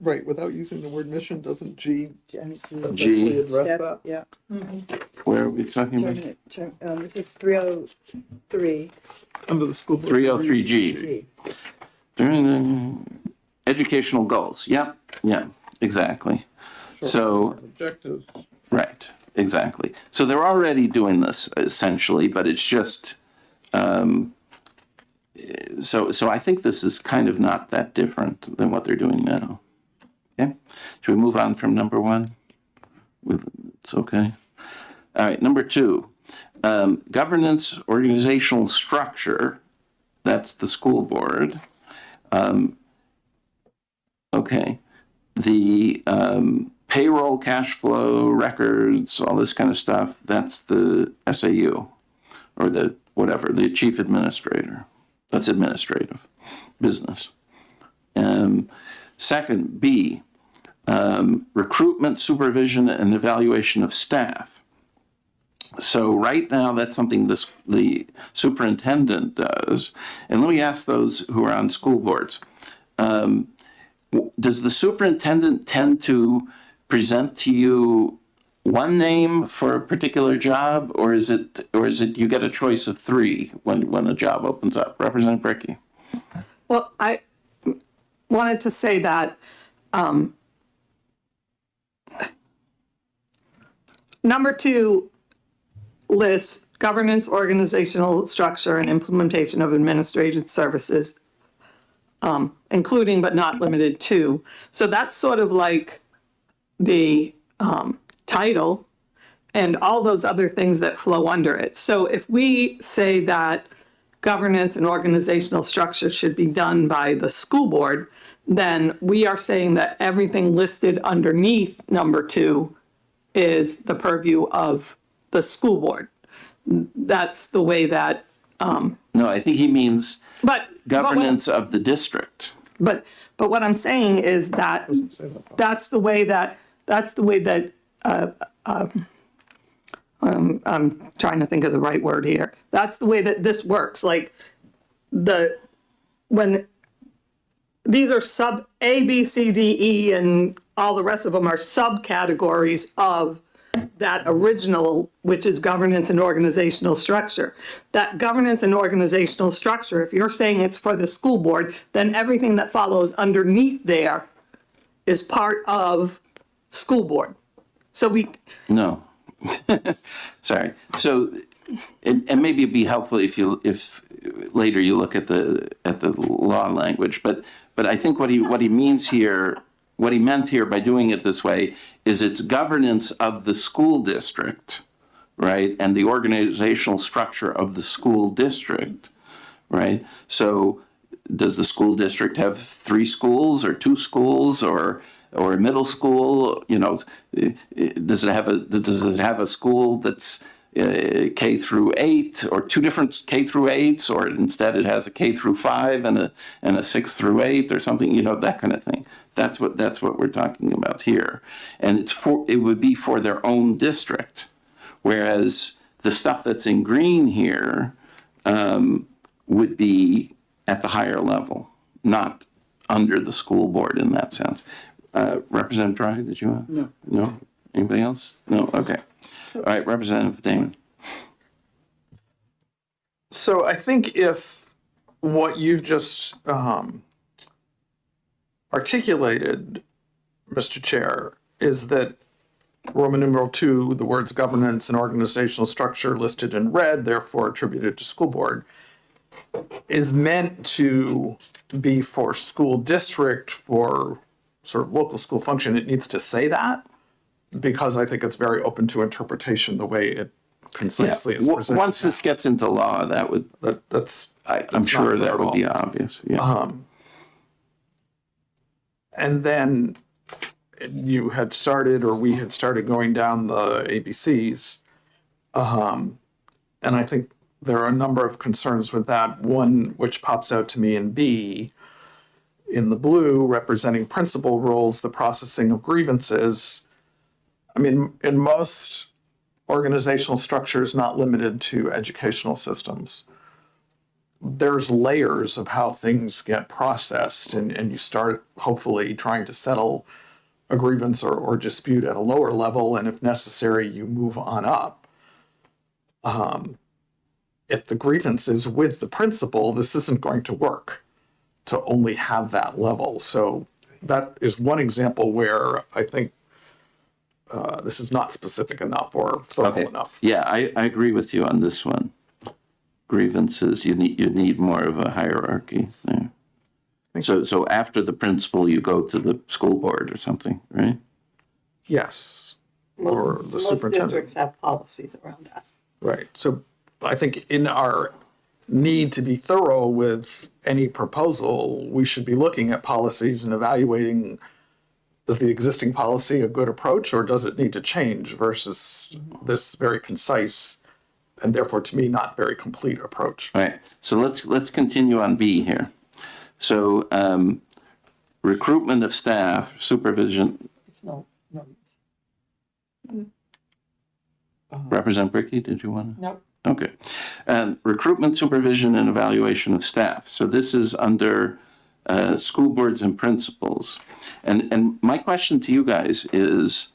Right, without using the word mission, doesn't G G. essentially address that? Yeah. Where are we talking about? This is 303. Under the school board. 303G. During the educational goals. Yep, yeah, exactly. So, Objectives. right, exactly. So they're already doing this essentially, but it's just, so I think this is kind of not that different than what they're doing now. Okay, should we move on from number one? It's okay. All right, number two, governance, organizational structure. That's the school board. Okay, the payroll, cash flow, records, all this kind of stuff. That's the SAU, or the whatever, the chief administrator. That's administrative business. Second, B, recruitment, supervision, and evaluation of staff. So right now, that's something the superintendent does. And let me ask those who are on school boards. Does the superintendent tend to present to you one name for a particular job, or is it you get a choice of three when a job opens up? Representative Bricky. Well, I wanted to say that number 2 lists governance, organizational structure, and implementation of administrative services, including but not limited to. So that's sort of like the title and all those other things that flow under it. So if we say that governance and organizational structure should be done by the school board, then we are saying that everything listed underneath number 2 is the purview of the school board. That's the way that. No, I think he means But governance of the district. But what I'm saying is that that's the way that I'm trying to think of the right word here. That's the way that this works. Like when these are sub A, B, C, D, E, and all the rest of them are subcategories of that original, which is governance and organizational structure. That governance and organizational structure, if you're saying it's for the school board, then everything that follows underneath there is part of school board. So No. Sorry. So, and maybe it'd be helpful if later you look at the law language, but I think what he means here, what he meant here by doing it this way is it's governance of the school district, right? And the organizational structure of the school district, right? So does the school district have 3 schools or 2 schools or a middle school? You know, does it have a school that's K through 8 or two different K through 8s, or instead it has a K through 5 and a 6 through 8 or something, you know, that kind of thing. That's what we're talking about here. And it would be for their own district. Whereas the stuff that's in green here would be at the higher level, not under the school board in that sense. Representative Dry, did you want? No. No? Anybody else? No? Okay. All right, Representative Damon. So I think if what you've just articulated, Mr. Chair, is that Roman numeral 2, the words governance and organizational structure listed in red, therefore attributed to school board, is meant to be for school district, for sort of local school function, it needs to say that, because I think it's very open to interpretation the way it concisely is presented. Once this gets into law, that would, That's I'm not sure clear that at would all. be obvious. Yeah. And then you had started, or we had started going down the ABCs. And I think there are a number of concerns with that. One, which pops out to me in B, in the blue, representing principal roles, the processing of grievances. I mean, in most organizational structures, not limited to educational systems, there's layers of how things get processed, and you start hopefully trying to settle a grievance or dispute at a lower level, and if necessary, you move on up. If the grievance is with the principal, this isn't going to work to only have that level. So that is one example where I think this is not specific enough or thorough enough. Yeah, I agree with you on this one. Grievances, you need more of a hierarchy there. So after the principal, you go to the school board or something, right? Yes. Or the Most superintendent. districts have policies around that. Right. So I think in our need to be thorough with any proposal, we should be looking at policies and evaluating, is the existing policy a good approach, or does it need to change versus this very concise and therefore to me not very complete approach. All right. So let's continue on B here. So recruitment of staff, supervision. Representative Bricky, did you want to? No. Okay. Recruitment, supervision, and evaluation of staff. So this is under school boards and principals. And my question to you guys is,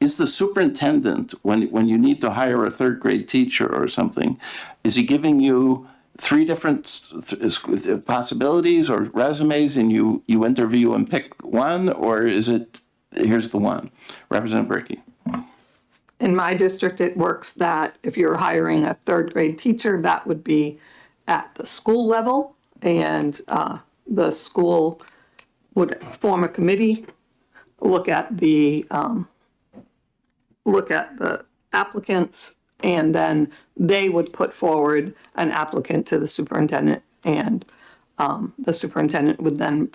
is the superintendent, when you need to hire a third grade teacher or something, is he giving you 3 different possibilities or resumes and you interview and pick one, or is it, here's the one? Representative Bricky. In my district, it works that if you're hiring a third grade teacher, that would be at the school level, and the school would form a committee, look at the applicants, and then they would put forward an applicant to the superintendent, and the superintendent would then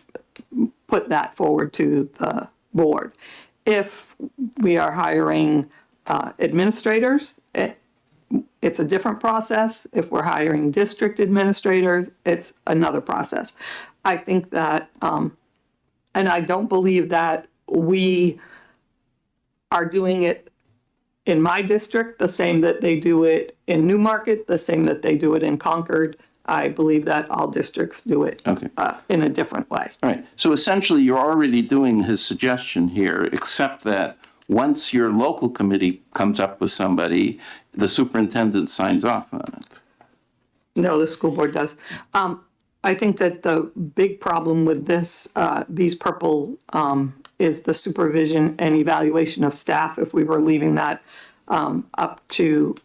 put that forward to the board. If we are hiring administrators, it's a different process. If we're hiring district administrators, it's another process. I think that, and I don't believe that we are doing it in my district the same that they do it in Newmarket, the same that they do it in Concord. I believe that all districts do it in a different way. All right. So essentially, you're already doing his suggestion here, except that once your local committee comes up with somebody, the superintendent signs off on it. No, the school board does. I think that the big problem with this, these purple, is the supervision and evaluation of staff. If we were leaving that up to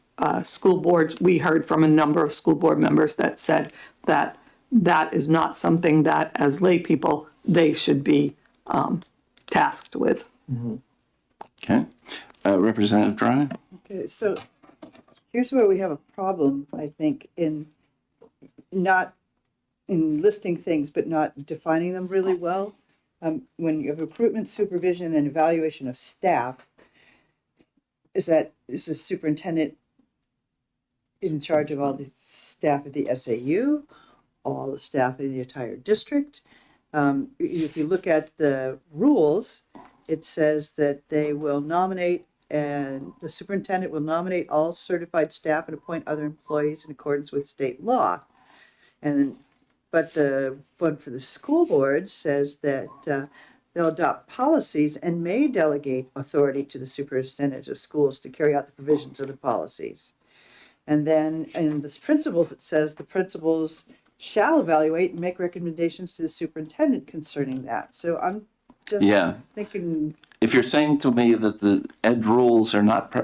school boards, we heard from a number of school board members that said that that is not something that, as lay people, they should be tasked with. Mm-hmm. Okay. Representative Dry? Okay, so here's where we have a problem, I think, in listing things but not defining them really well. when you have recruitment, supervision, and evaluation of staff, is the superintendent in charge of all the staff at the SAU, all the staff in the entire district? If you look at the rules, it says that they will nominate, and the superintendent will nominate all certified staff and appoint other employees in accordance with state law. But the one for the school board says that they'll adopt policies and may delegate authority to the superintendents of schools to carry out the provisions of the policies. And then in the principles, it says the principals shall evaluate and make recommendations to the superintendent concerning that. So I'm just Yeah. thinking, If you're saying to me that the ed rules are not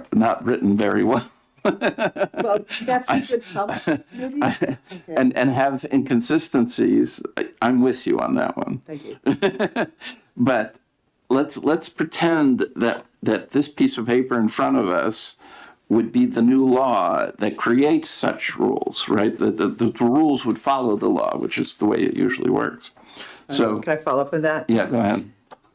written very well, well, that's a good sum, maybe? Okay, and have inconsistencies, I'm with you on that one. thank you. But let's pretend that this piece of paper in front of us would be the new law that creates such rules, right? The rules would follow the law, which is the way it usually works. So, Can I follow up on that? yeah, go ahead.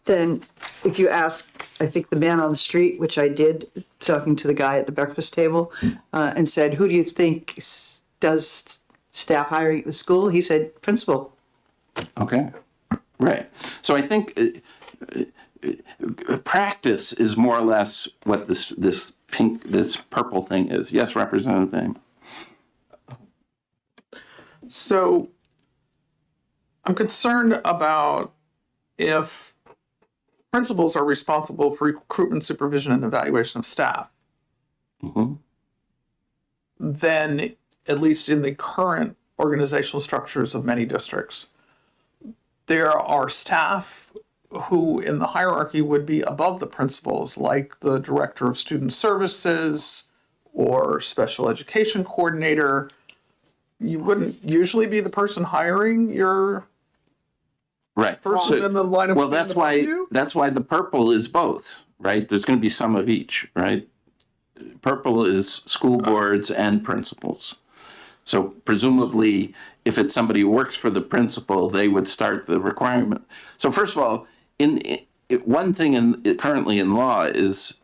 Then if you ask, I think the man on the street, which I did, talking to the guy at the breakfast table, and said, who do you think does staff hiring at the school? He said, principal. Okay, right. So I think practice is more or less what this purple thing is. Yes, Representative Dame. So I'm concerned about if principals are responsible for recruitment, supervision, and evaluation of staff, then at least in the current organizational structures of many districts, there are staff who in the hierarchy would be above the principals, like the director of student services or special education coordinator. You wouldn't usually be the person hiring your Right. person in the line of Well, command that's above why you? the purple is both, right? There's going to be some of each, right? Purple is school boards and principals. So presumably, if it's somebody who works for the principal, they would start the requirement. So first of all, one thing currently in law is,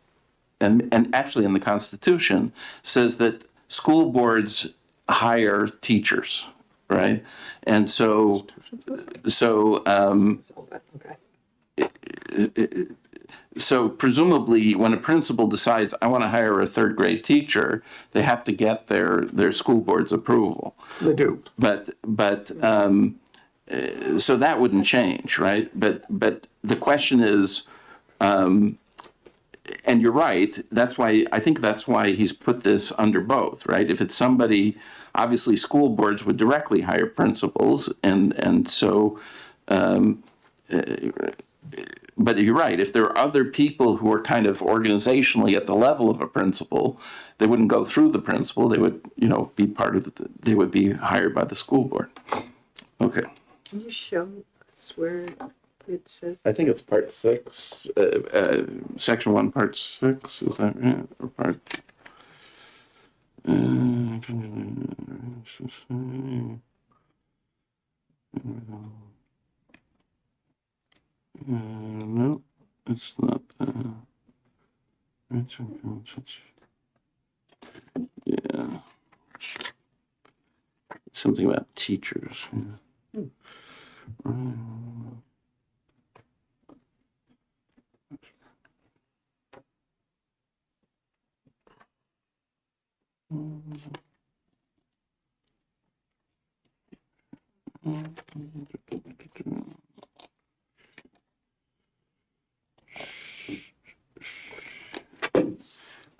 and actually in the Constitution, says that school boards hire teachers, right? And so presumably, when a principal decides, I want to hire a third grade teacher, they have to get their school board's approval. They do. So that wouldn't change, right? But the question is, and you're right, I think that's why he's put this under both, right? If it's somebody, obviously school boards would directly hire principals, and so, but you're right, if there are other people who are kind of organizationally at the level of a principal, they wouldn't go through the principal, they would, be part of they would be hired by the school board. Okay. Can you show us where it says? I think it's part 6, section 1, part 6, is that right? Or part? No, it's not. Yeah. Something about teachers. Yeah.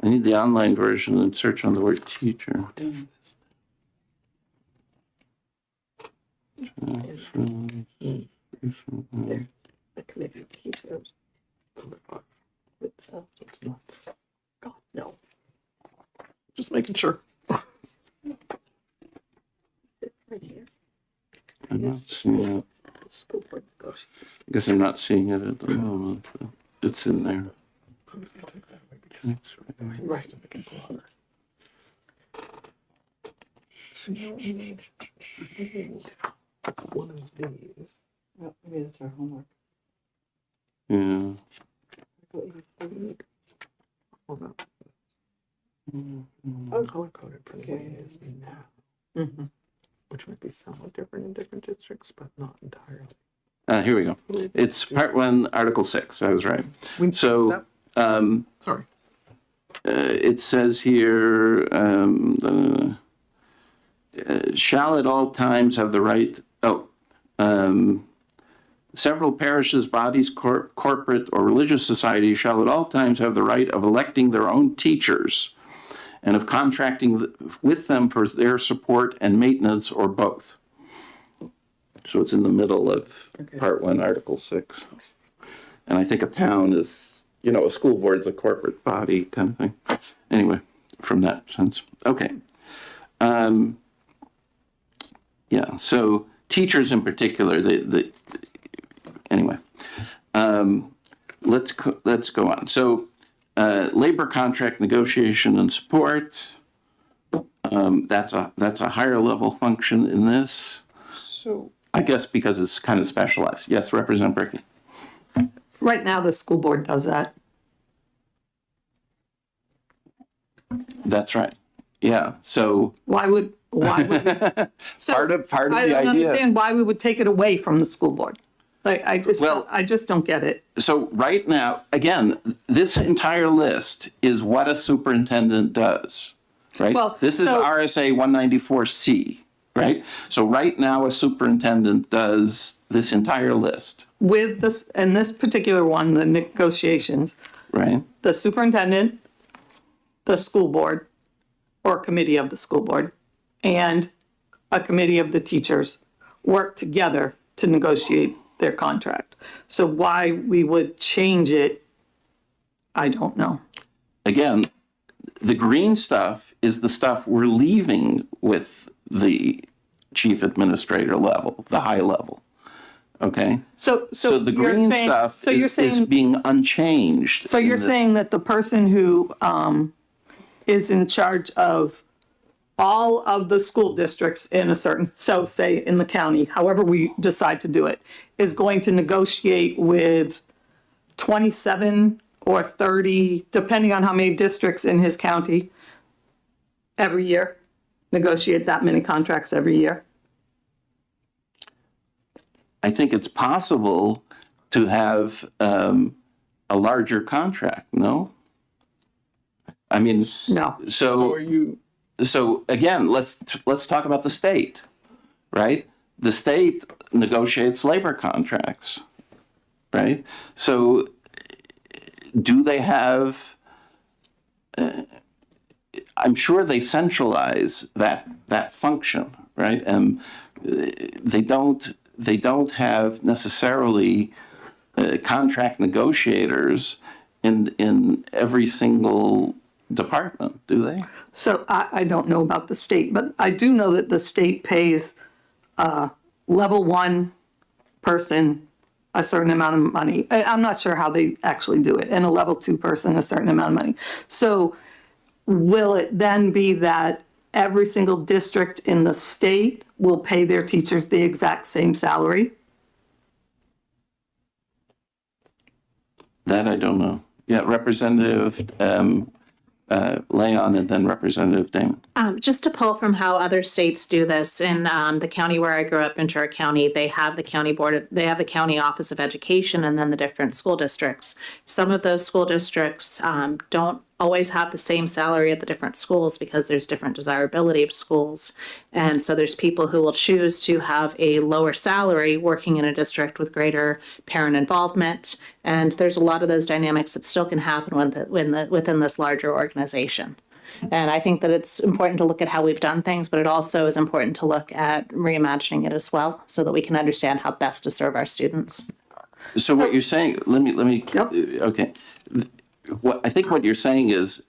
I need the online version and search on the word teacher. A committee of teachers. God, no. Just making sure. Right here. I'm not seeing it. School board negotiations. I guess I'm not seeing it at the moment, but it's in there. Right. So you need one of these. Well, maybe that's our homework. Yeah. Hold on. Color-coded for the way it is now. Which might be somewhat different in different districts, but not entirely. Here we go. It's part 1, Article 6. I was right. So, Sorry. it says here, shall at all times have the right, several parishes, bodies, corporate, or religious societies shall at all times have the right of electing their own teachers and of contracting with them for their support and maintenance, or both. So it's in the middle of part 1, Article 6. And I think a town is, a school board's a corporate body kind of thing. Anyway, from that sense. Okay. Yeah, so teachers in particular, anyway. Let's go on. So labor contract negotiation and support, that's a higher level function in this. So I guess because it's kind of specialized. Yes, Representative Bricky. Right now, the school board does that. That's right. Yeah, so Why would so part of I the don't idea. understand why we would take it away from the school board. Like, I just don't get it. So right now, again, this entire list is what a superintendent does, right? Well, This is so- RSA 194C, right? So right now, a superintendent does this entire list, With this, and this particular one, the negotiations, right? the superintendent, the school board, or committee of the school board, and a committee of the teachers work together to negotiate their contract. So why we would change it, I don't know. Again, the green stuff is the stuff we're leaving with the chief administrator level, the high level, okay? So The you're green saying- stuff so you're is saying, being unchanged. so you're in the- saying that the person who is in charge of all of the school districts in a certain, so say in the county, however we decide to do it, is going to negotiate with 27 or 30, depending on how many districts in his county, every year, negotiate that many contracts every year. I think it's possible to have a larger contract, no? I mean, No. so are you, so again, let's talk about the state, right? The state negotiates labor contracts, right? So do they have, I'm sure they centralize that function, right? And they don't have necessarily contract negotiators in every single department, do they? So I don't know about the state, but I do know that the state pays level 1 person a certain amount of money. I'm not sure how they actually do it, and a level 2 person a certain amount of money. So will it then be that every single district in the state will pay their teachers the exact same salary? That I don't know. Yeah, Representative Leon and then Representative Damon. Just to pull from how other states do this, in the county where I grew up, Ventura County, they have the county office of education and then the different school districts. Some of those school districts don't always have the same salary at the different schools because there's different desirability of schools. And so there's people who will choose to have a lower salary working in a district with greater parent involvement. And there's a lot of those dynamics that still can happen within this larger organization. And I think that it's important to look at how we've done things, but it also is important to look at reimagining it as well so that we can understand how best to serve our students. So what you're saying, let me, Yep. okay. I think what you're saying is,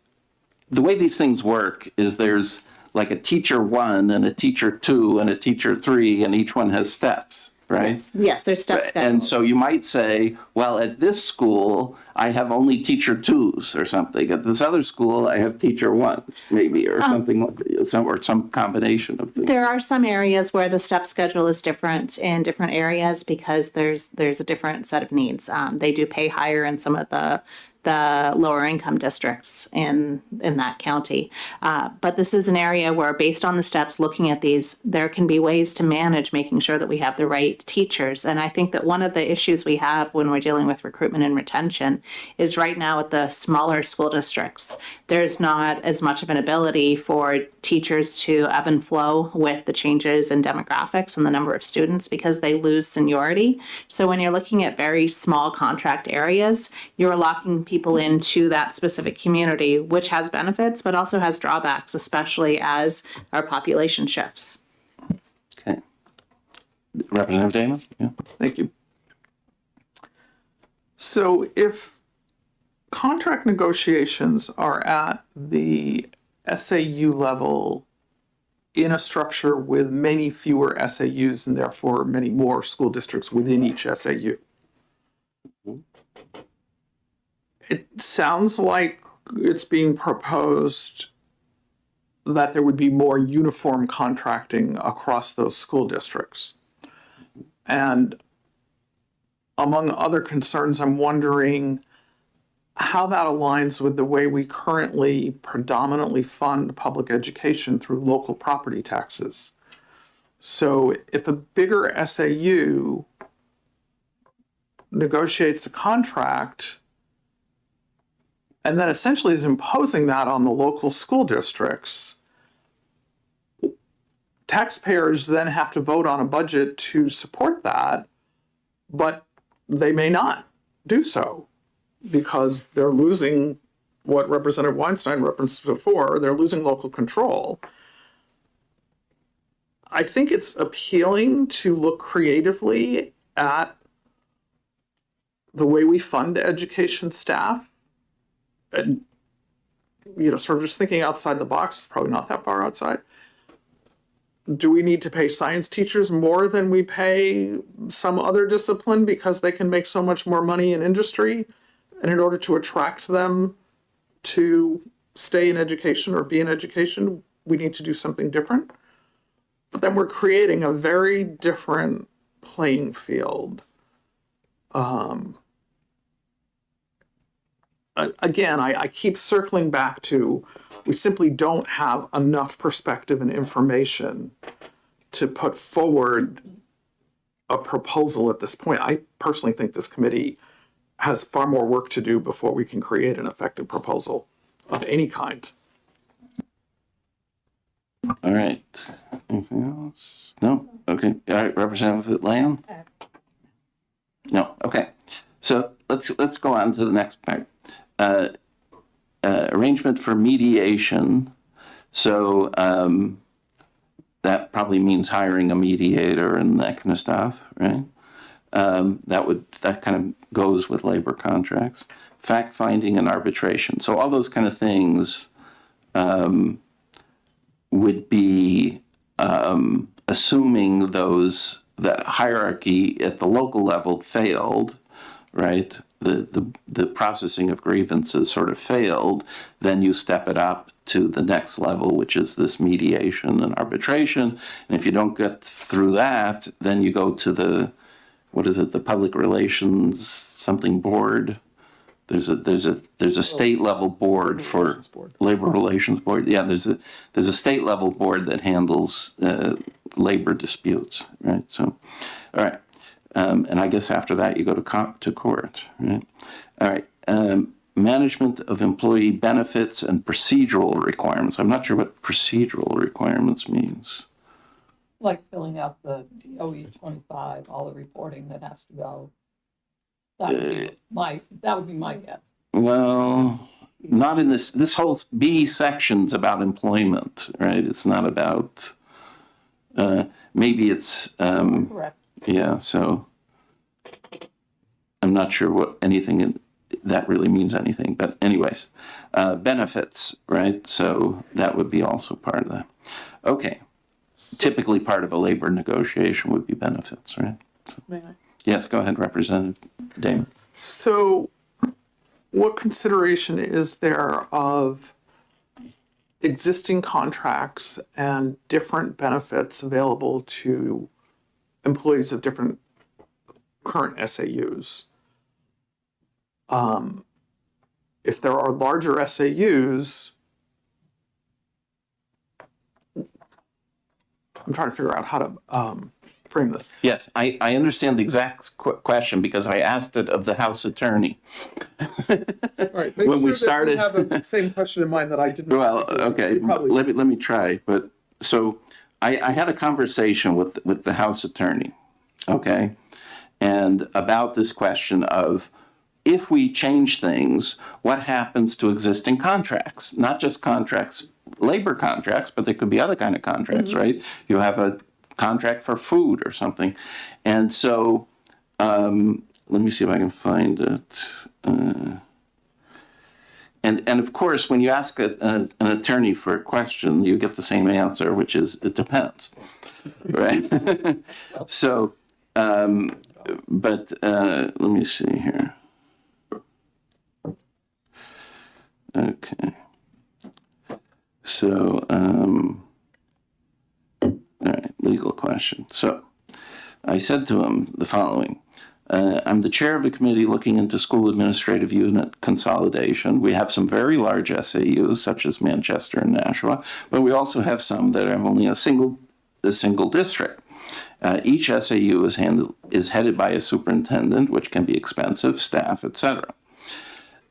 the way these things work is there's like a teacher 1 and a teacher 2 and a teacher 3, and each one has steps, right? Yes, there's step And schedules. so you might say, well, at this school, I have only teacher twos or something. At this other school, I have teacher ones, maybe, or something, or some combination of things. There are some areas where the step schedule is different in different areas because there's a different set of needs. They do pay higher in some of the lower income districts in that county. But this is an area where, based on the steps, looking at these, there can be ways to manage making sure that we have the right teachers. And I think that one of the issues we have when we're dealing with recruitment and retention is right now at the smaller school districts, there's not as much of an ability for teachers to ebb and flow with the changes in demographics and the number of students because they lose seniority. So when you're looking at very small contract areas, you're locking people into that specific community, which has benefits, but also has drawbacks, especially as our population shifts. Okay. Representative Damon? Yeah. Thank you. So if contract negotiations are at the SAU level in a structure with many fewer SAUs and therefore many more school districts within each SAU, it sounds like it's being proposed that there would be more uniform contracting across those school districts. And among other concerns, I'm wondering how that aligns with the way we currently predominantly fund public education through local property taxes. So if a bigger SAU negotiates a contract and then essentially is imposing that on the local school districts, taxpayers then have to vote on a budget to support that, but they may not do so because they're losing what Representative Weinstein referenced before, they're losing local control. I think it's appealing to look creatively at the way we fund education staff. And, sort of just thinking outside the box, probably not that far outside. Do we need to pay science teachers more than we pay some other discipline because they can make so much more money in industry? And in order to attract them to stay in education or be in education, we need to do something different. But then we're creating a very different playing field. Again, I keep circling back to, we simply don't have enough perspective and information to put forward a proposal at this point. I personally think this committee has far more work to do before we can create an effective proposal of any kind. All right. Anything else? No? Okay. All right, Representative Lamb? No, okay. So let's go on to the next part. Arrangement for mediation. So that probably means hiring a mediator and that kind of stuff, right? That kind of goes with labor contracts. Fact finding and arbitration. So all those kind of things would be assuming that hierarchy at the local level failed, right? The processing of grievances sort of failed, then you step it up to the next level, which is this mediation and arbitration. And if you don't get through that, then you go to the public relations something board. There's a state level board for labor relations board. Yeah, there's a state level board that handles labor disputes, right? So, all right. And I guess after that, you go to court, right? All right. Management of employee benefits and procedural requirements. I'm not sure what procedural requirements means. Like filling out the DOE 25, all the reporting that has to go. That would be my guess. Well, not in this whole B section's about employment, right? It's not about, maybe it's, Correct. yeah, so I'm not sure what anything that really means anything, but anyways, benefits, right? So that would be also part of that. Okay. Typically part of a labor negotiation would be benefits, right? Yes, go ahead, Representative Damon. So what consideration is there of existing contracts and different benefits available to employees of different current SAUs? If there are larger SAUs, I'm trying to figure out how to frame this. Yes, I understand the exact question because I asked it of the House Attorney. All right, When we started- have the same question in mind that I didn't. Well, articulate. okay, You probably- let me try. But so I had a conversation with the House Attorney, okay, and about this question of if we change things, what happens to existing contracts? Not just contracts, labor contracts, but there could be other kind of contracts, right? You have a contract for food or something, and so let me see if I can find it. And of course, when you ask an attorney for a question, you get the same answer, which is it depends, right? So, but let me see here. Okay. So, all right, legal question. So, I said to him the following. I'm the chair of a committee looking into school administrative unit consolidation. We have some very large SAUs, such as Manchester and Nashua, but we also have some that have only a single district. Each SAU is headed by a superintendent, which can be expensive, staff, etc.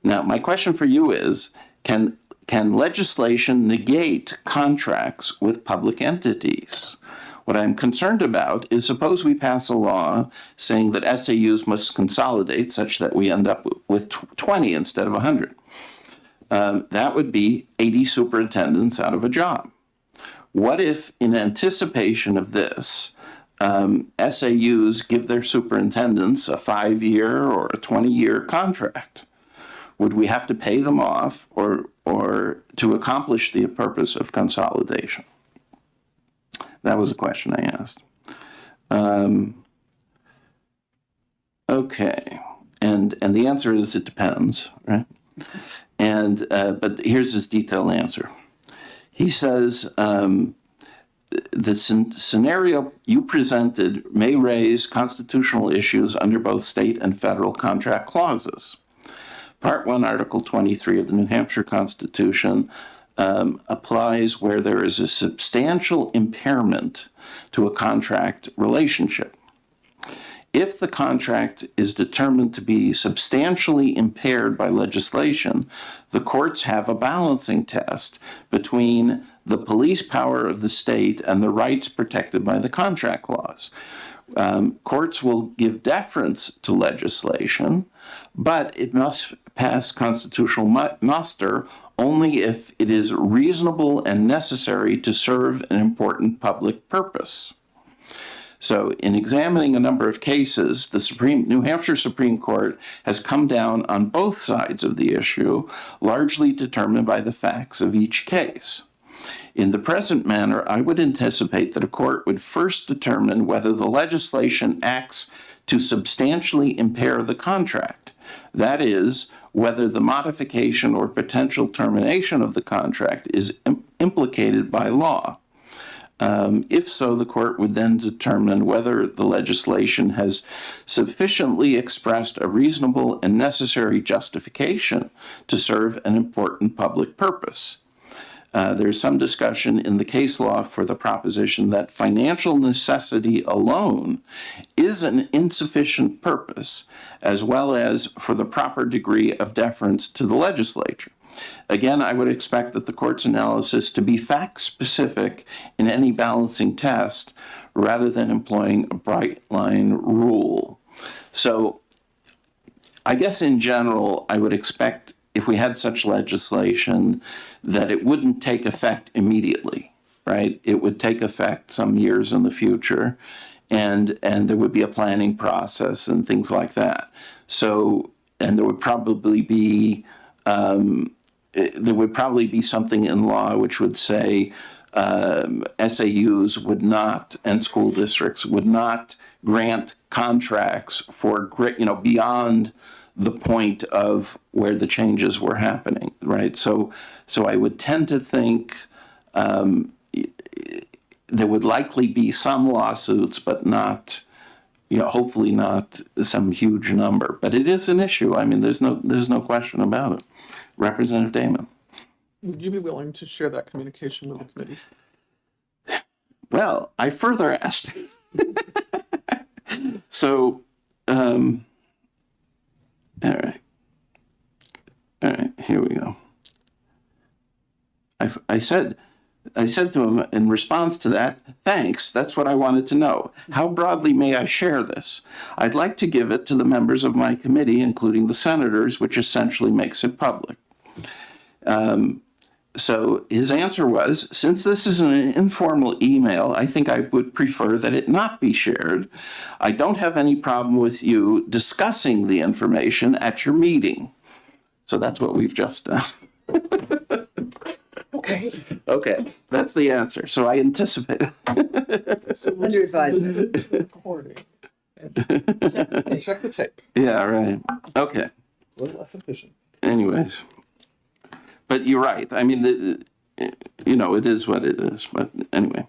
Now, my question for you is, can legislation negate contracts with public entities? What I'm concerned about is suppose we pass a law saying that SAUs must consolidate such that we end up with 20 instead of 100. That would be 80 superintendents out of a job. What if, in anticipation of this, SAUs give their superintendents a 5-year or a 20-year contract? Would we have to pay them off or to accomplish the purpose of consolidation? That was a question I asked. Okay, and the answer is it depends, right? And but here's his detailed answer. He says the scenario you presented may raise constitutional issues under both state and federal contract clauses. Part 1, Article 23 of the New Hampshire Constitution applies where there is a substantial impairment to a contract relationship. If the contract is determined to be substantially impaired by legislation, the courts have a balancing test between the police power of the state and the rights protected by the contract clause. Courts will give deference to legislation, but it must pass constitutional muster only if it is reasonable and necessary to serve an important public purpose. So in examining a number of cases, the New Hampshire Supreme Court has come down on both sides of the issue, largely determined by the facts of each case. In the present manner, I would anticipate that a court would first determine whether the legislation acts to substantially impair the contract. That is, whether the modification or potential termination of the contract is implicated by law. If so, the court would then determine whether the legislation has sufficiently expressed a reasonable and necessary justification to serve an important public purpose. There's some discussion in the case law for the proposition that financial necessity alone is an insufficient purpose, as well as for the proper degree of deference to the legislature. Again, I would expect that the court's analysis to be fact-specific in any balancing test rather than employing a bright-line rule. So I guess in general, I would expect if we had such legislation that it wouldn't take effect immediately, right? It would take effect some years in the future, and there would be a planning process and things like that. So, and there would probably be something in law which would say SAUs would not, and school districts would not grant contracts for, beyond the point of where the changes were happening, right? So I would tend to think there would likely be some lawsuits, but not, hopefully not some huge number. But it is an issue. I mean, there's no question about it. Representative Damon. Would you be willing to share that communication with the committee? Well, I further asked. So, all right, here we go. I said to him in response to that, thanks, that's what I wanted to know. How broadly may I share this? I'd like to give it to the members of my committee, including the senators, which essentially makes it public. So his answer was, since this is an informal email, I think I would prefer that it not be shared. I don't have any problem with you discussing the information at your meeting. So that's what we've just done. Okay. Okay, that's the answer. So I anticipate. Under advisement. Recording. And check the tape. Yeah, right. Okay. A little less efficient. Anyways. But you're right. I mean, it is what it is. But anyway,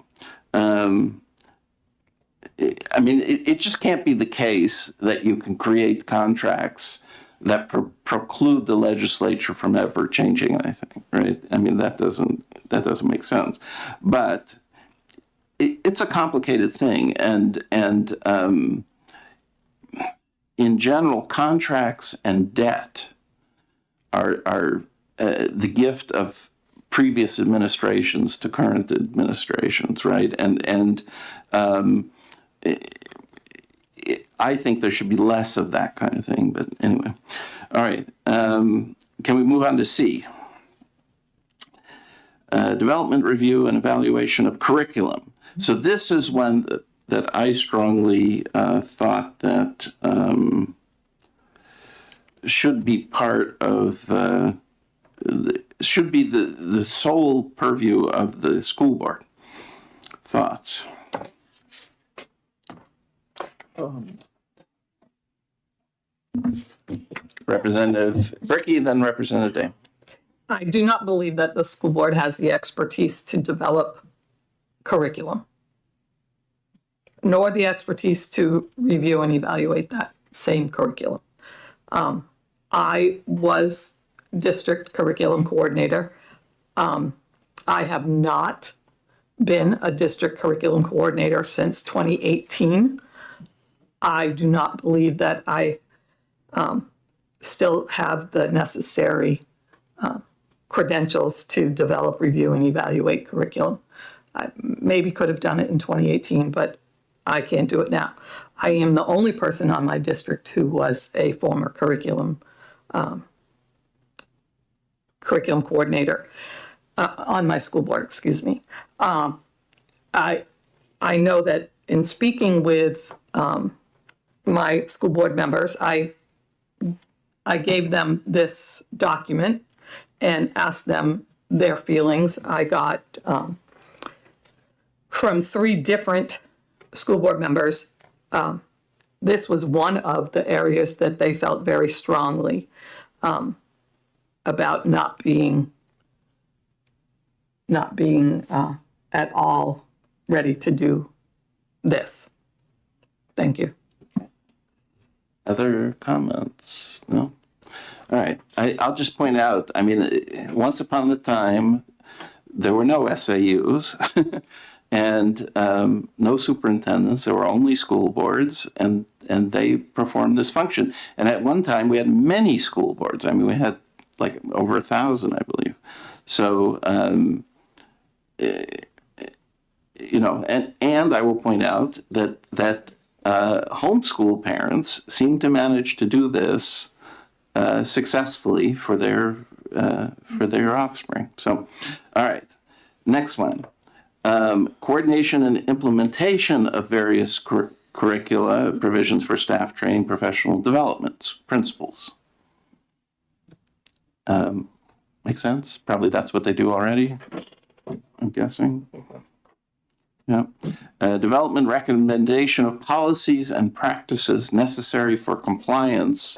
I mean, it just can't be the case that you can create contracts that preclude the legislature from ever changing anything, right? I mean, that doesn't make sense. But it's a complicated thing, and in general, contracts and debt are the gift of previous administrations to current administrations, right? And I think there should be less of that kind of thing. But anyway, all right. Can we move on to C? Development, review, and evaluation of curriculum. So this is one that I strongly thought that should be part of. Should be the sole purview of the school board. Thoughts? Representative Bricky, then Representative Dame. I do not believe that the school board has the expertise to develop curriculum, nor the expertise to review and evaluate that same curriculum. I was district curriculum coordinator. I have not been a district curriculum coordinator since 2018. I do not believe that I still have the necessary credentials to develop, review, and evaluate curriculum. I maybe could have done it in 2018, but I can't do it now. I am the only person on my district who was a former curriculum coordinator on my school board, excuse me. I know that in speaking with my school board members, I gave them this document and asked them their feelings. I got from 3 different school board members. This was one of the areas that they felt very strongly about not being at all ready to do this. Thank you. Other comments? No? All right. I'll just point out, I mean, once upon a time, there were no SAUs and no superintendents. There were only school boards, and they performed this function. And at one time, we had many school boards. I mean, we had like over 1,000, I believe. So, and I will point out that homeschool parents seem to manage to do this successfully for their offspring. So, all right, next one. Coordination and implementation of various curricula, provisions for staff training, professional development, principles. Make sense? Probably that's what they do already. I'm guessing. Yeah. Development recommendation of policies and practices necessary for compliance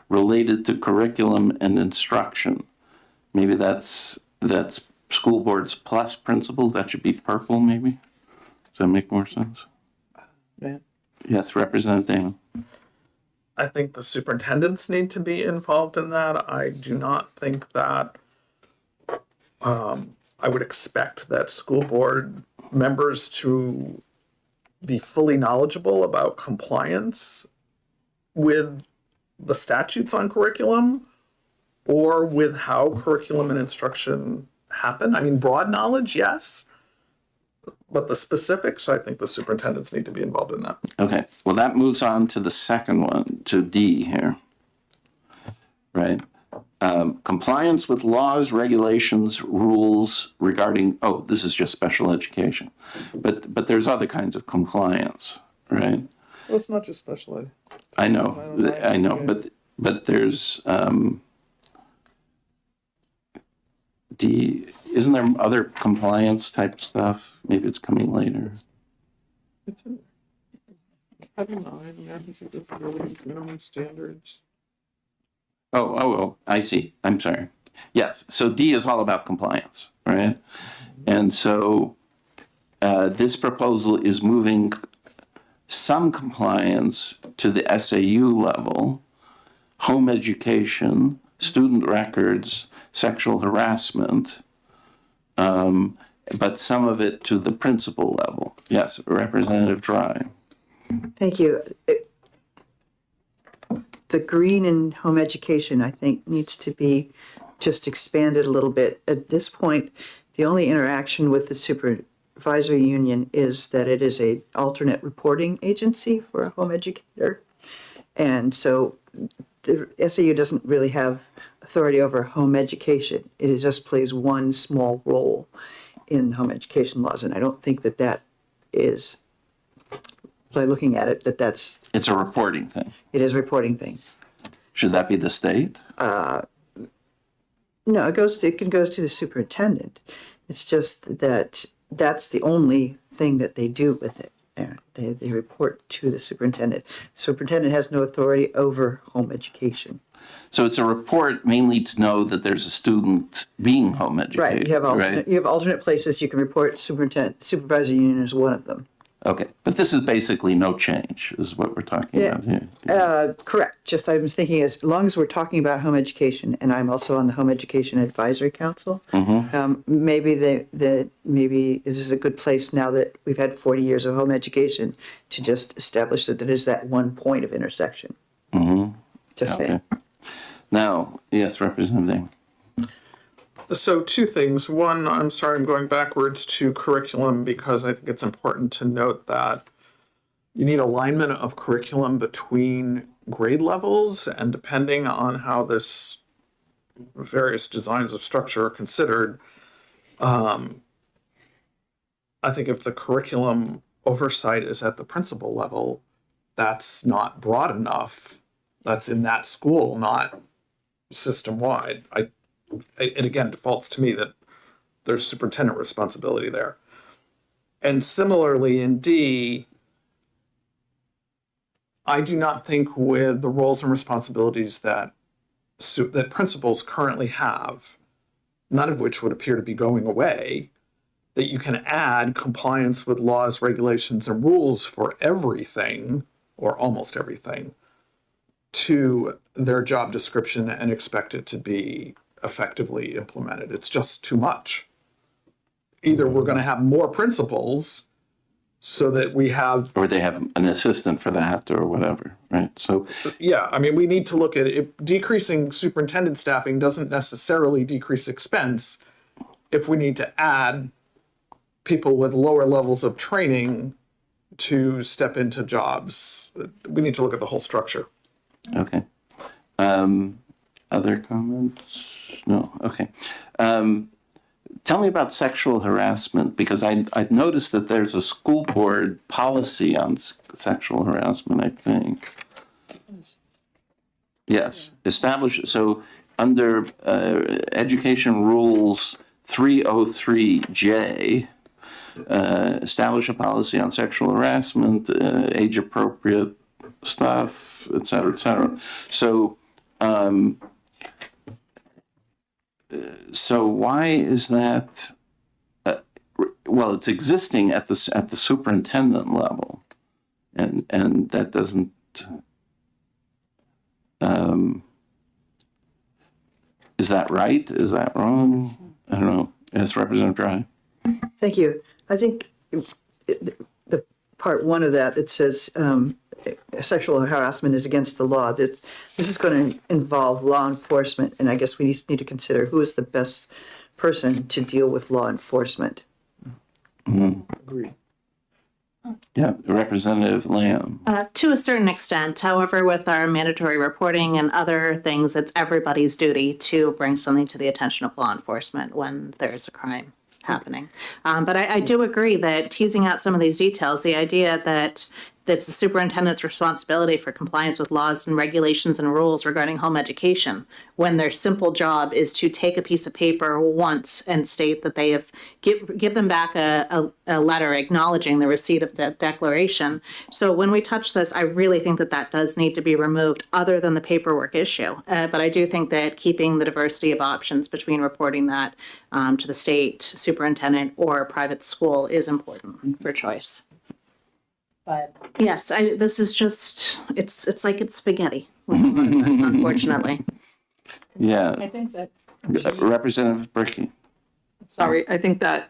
related to curriculum and instruction. Maybe that's school boards plus principals. That should be purple, maybe. Does that make more sense? Yeah. Yes, Representative Dana. I think the superintendents need to be involved in that. I do not think that I would expect that school board members to be fully knowledgeable about compliance with the statutes on curriculum or with how curriculum and instruction happen. I mean, broad knowledge, yes. But the specifics, I think the superintendents need to be involved in that. Okay, well, that moves on to the second one, to D here. Right? Compliance with laws, regulations, rules regarding, oh, this is just special education. But there's other kinds of compliance, right? Well, it's not just special ed. I know, but there's, D, isn't there other compliance type stuff? Maybe it's coming later. It's in Title IX, Americans with Disabilities, minimum standards. Oh, I see. I'm sorry. Yes, so D is all about compliance, right? And so this proposal is moving some compliance to the SAU level, home education, student records, sexual harassment, but some of it to the principal level. Yes, Representative Dry. Thank you. The green in home education, I think, needs to be just expanded a little bit. At this point, the only interaction with the supervisory union is that it is an alternate reporting agency for a home educator. And so the SAU doesn't really have authority over home education. It just plays one small role in home education laws. And I don't think that that is, by looking at it, that's, It's a reporting thing. it is a reporting thing. Should that be the state? No, it can go to the superintendent. It's just that that's the only thing that they do with it. They report to the superintendent. Superintendent has no authority over home education. So it's a report mainly to know that there's a student being home educated. Right. You have alternate places you can report. Supervisory union is one of them. Okay, but this is basically no change, is what we're talking about here. Correct. Just I was thinking, as long as we're talking about home education, and I'm also on the Home Education Advisory Council, maybe maybe this is a good place now that we've had 40 years of home education to just establish that there is that one point of intersection. Just saying. Okay. Now, yes, Representative. So two things. One, I'm sorry, I'm going backwards to curriculum because I think it's important to note that you need alignment of curriculum between grade levels, and depending on how this various designs of structure are considered, I think if the curriculum oversight is at the principal level, that's not broad enough. That's in that school, not system-wide. It again defaults to me that there's superintendent responsibility there. And similarly in D, I do not think with the roles and responsibilities that principals currently have, none of which would appear to be going away, that you can add compliance with laws, regulations, and rules for everything, or almost everything, to their job description and expect it to be effectively implemented. It's just too much. Either we're going to have more principals so that we have, Or they have an assistant for that or whatever, right? So, yeah, I mean, we need to look at it. Decreasing superintendent staffing doesn't necessarily decrease expense if we need to add people with lower levels of training to step into jobs. We need to look at the whole structure. okay. Other comments? No, okay. Tell me about sexual harassment, because I've noticed that there's a school board policy on sexual harassment, I think. Yes, establish, so under education rules 303J, establish a policy on sexual harassment, age-appropriate stuff, et cetera, et cetera. So, so why is that? Well, it's existing at the superintendent level, and that doesn't. Is that right? Is that wrong? I don't know. Yes, Representative Dry. Thank you. I think the part one of that says sexual harassment is against the law. This is going to involve law enforcement, and I guess we need to consider who is the best person to deal with law enforcement. Agreed. Yeah, Representative Lamb. To a certain extent, however, with our mandatory reporting and other things, it's everybody's duty to bring something to the attention of law enforcement when there's a crime happening. But I do agree that teasing out some of these details, the idea that it's the superintendent's responsibility for compliance with laws and regulations and rules regarding home education, when their simple job is to take a piece of paper once and state that they have give them back a letter acknowledging the receipt of the declaration. So when we touch this, I really think that does need to be removed other than the paperwork issue. But I do think that keeping the diversity of options between reporting that to the state superintendent or a private school is important for choice. But yes, this is just, it's like it's spaghetti, unfortunately. Yeah, I think that, Representative Bricky. sorry, I think that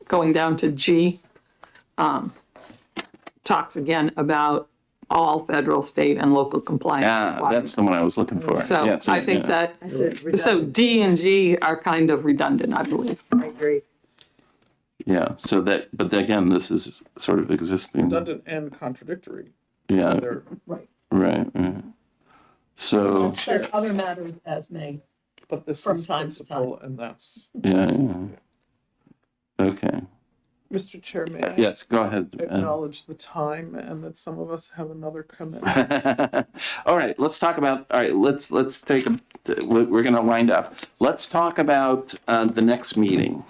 going down to G talks again about all federal, state, and local compliance. Yeah, requirements. that's the one I was looking for. So Yeah, I think yeah. that, so D and G are kind of redundant, I believe. I agree. Yeah, so that, but again, this is sort of existing. Redundant and contradictory. Yeah, They're, right. So, Says other matters as may. but this From is time to principle, and that's. yeah. Okay. Mr. Chair, may I Yes, go ahead. acknowledge the time and that some of us have another commitment? All right, let's talk about, all right, let's take, we're going to wind up. Let's talk about the next meeting.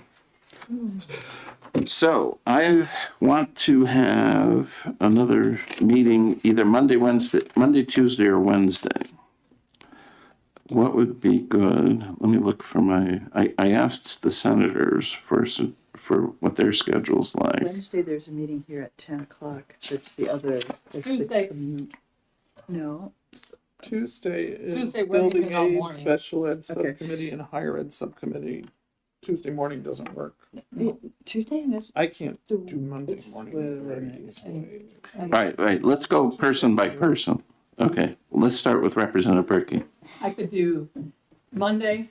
So I want to have another meeting either Monday, Tuesday, or Wednesday. What would be good? Let me look for I asked the senators for what their schedule's like. Wednesday, there's a meeting here at 10 o'clock. That's the other. That's Tuesday. No, Tuesday is Tuesday, we're meeting building all aid, morning. special ed Okay. subcommittee, and higher ed subcommittee. Tuesday morning doesn't work. Tuesday, that's, I can't do Monday It's- morning. wait a very minute. easily. Right, let's go person by person. Okay, let's start with Representative Berkey. I could do Monday,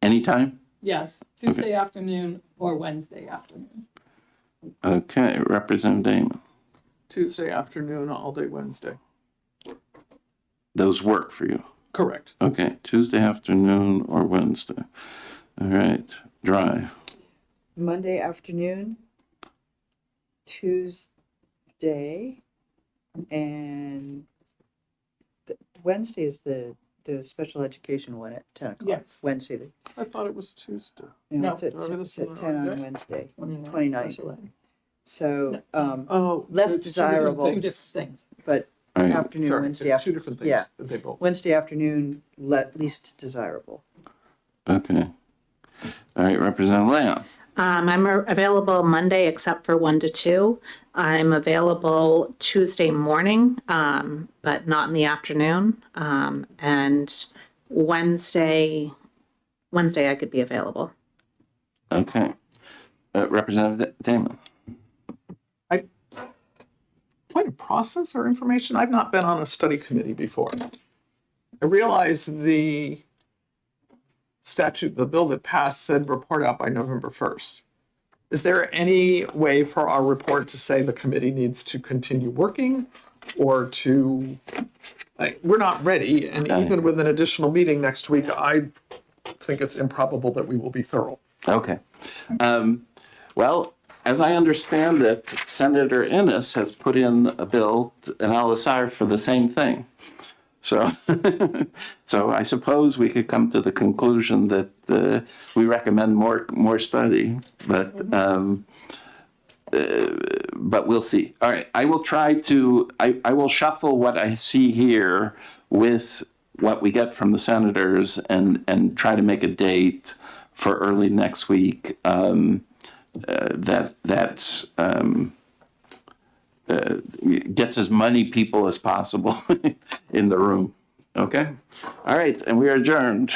Anytime? yes, Tuesday afternoon or Wednesday afternoon. Okay, Representative Damon. Tuesday afternoon, all day Wednesday. Those work for you? Correct. Okay, Tuesday afternoon or Wednesday. All right, Dry. Monday afternoon, Tuesday, and Wednesday is the special education one at 10 o'clock. Yes. Wednesday. I thought it was Tuesday. No. It's at, Oh, it is it's at on 10 on Monday? Wednesday. 29th. 29th. So, Oh. Less it's two different desirable. Two things. different things. but All right, afternoon, Sorry, Wednesday, it's two different things. yeah. That they both. Wednesday afternoon, least desirable. okay. All right, Representative Leon. I'm available Monday except for 1 to 2. I'm available Tuesday morning, but not in the afternoon. And Wednesday I could be available. Okay. Representative Damon. Point of process or information? I've not been on a study committee before. I realize the statute, the bill that passed said report out by November 1st. Is there any way for our report to say the committee needs to continue working or to, like, we're not ready, and even with an additional meeting next week, I think it's improbable that we will be thorough. Okay. Well, as I understand it, Senator Innes has put in a bill, an LSR for the same thing. So, so I suppose we could come to the conclusion that we recommend more study, but we'll see. All right, I will try to. I will shuffle what I see here with what we get from the senators and try to make a date for early next week. Gets as many people as possible in the room. Okay? All right, and we are adjourned.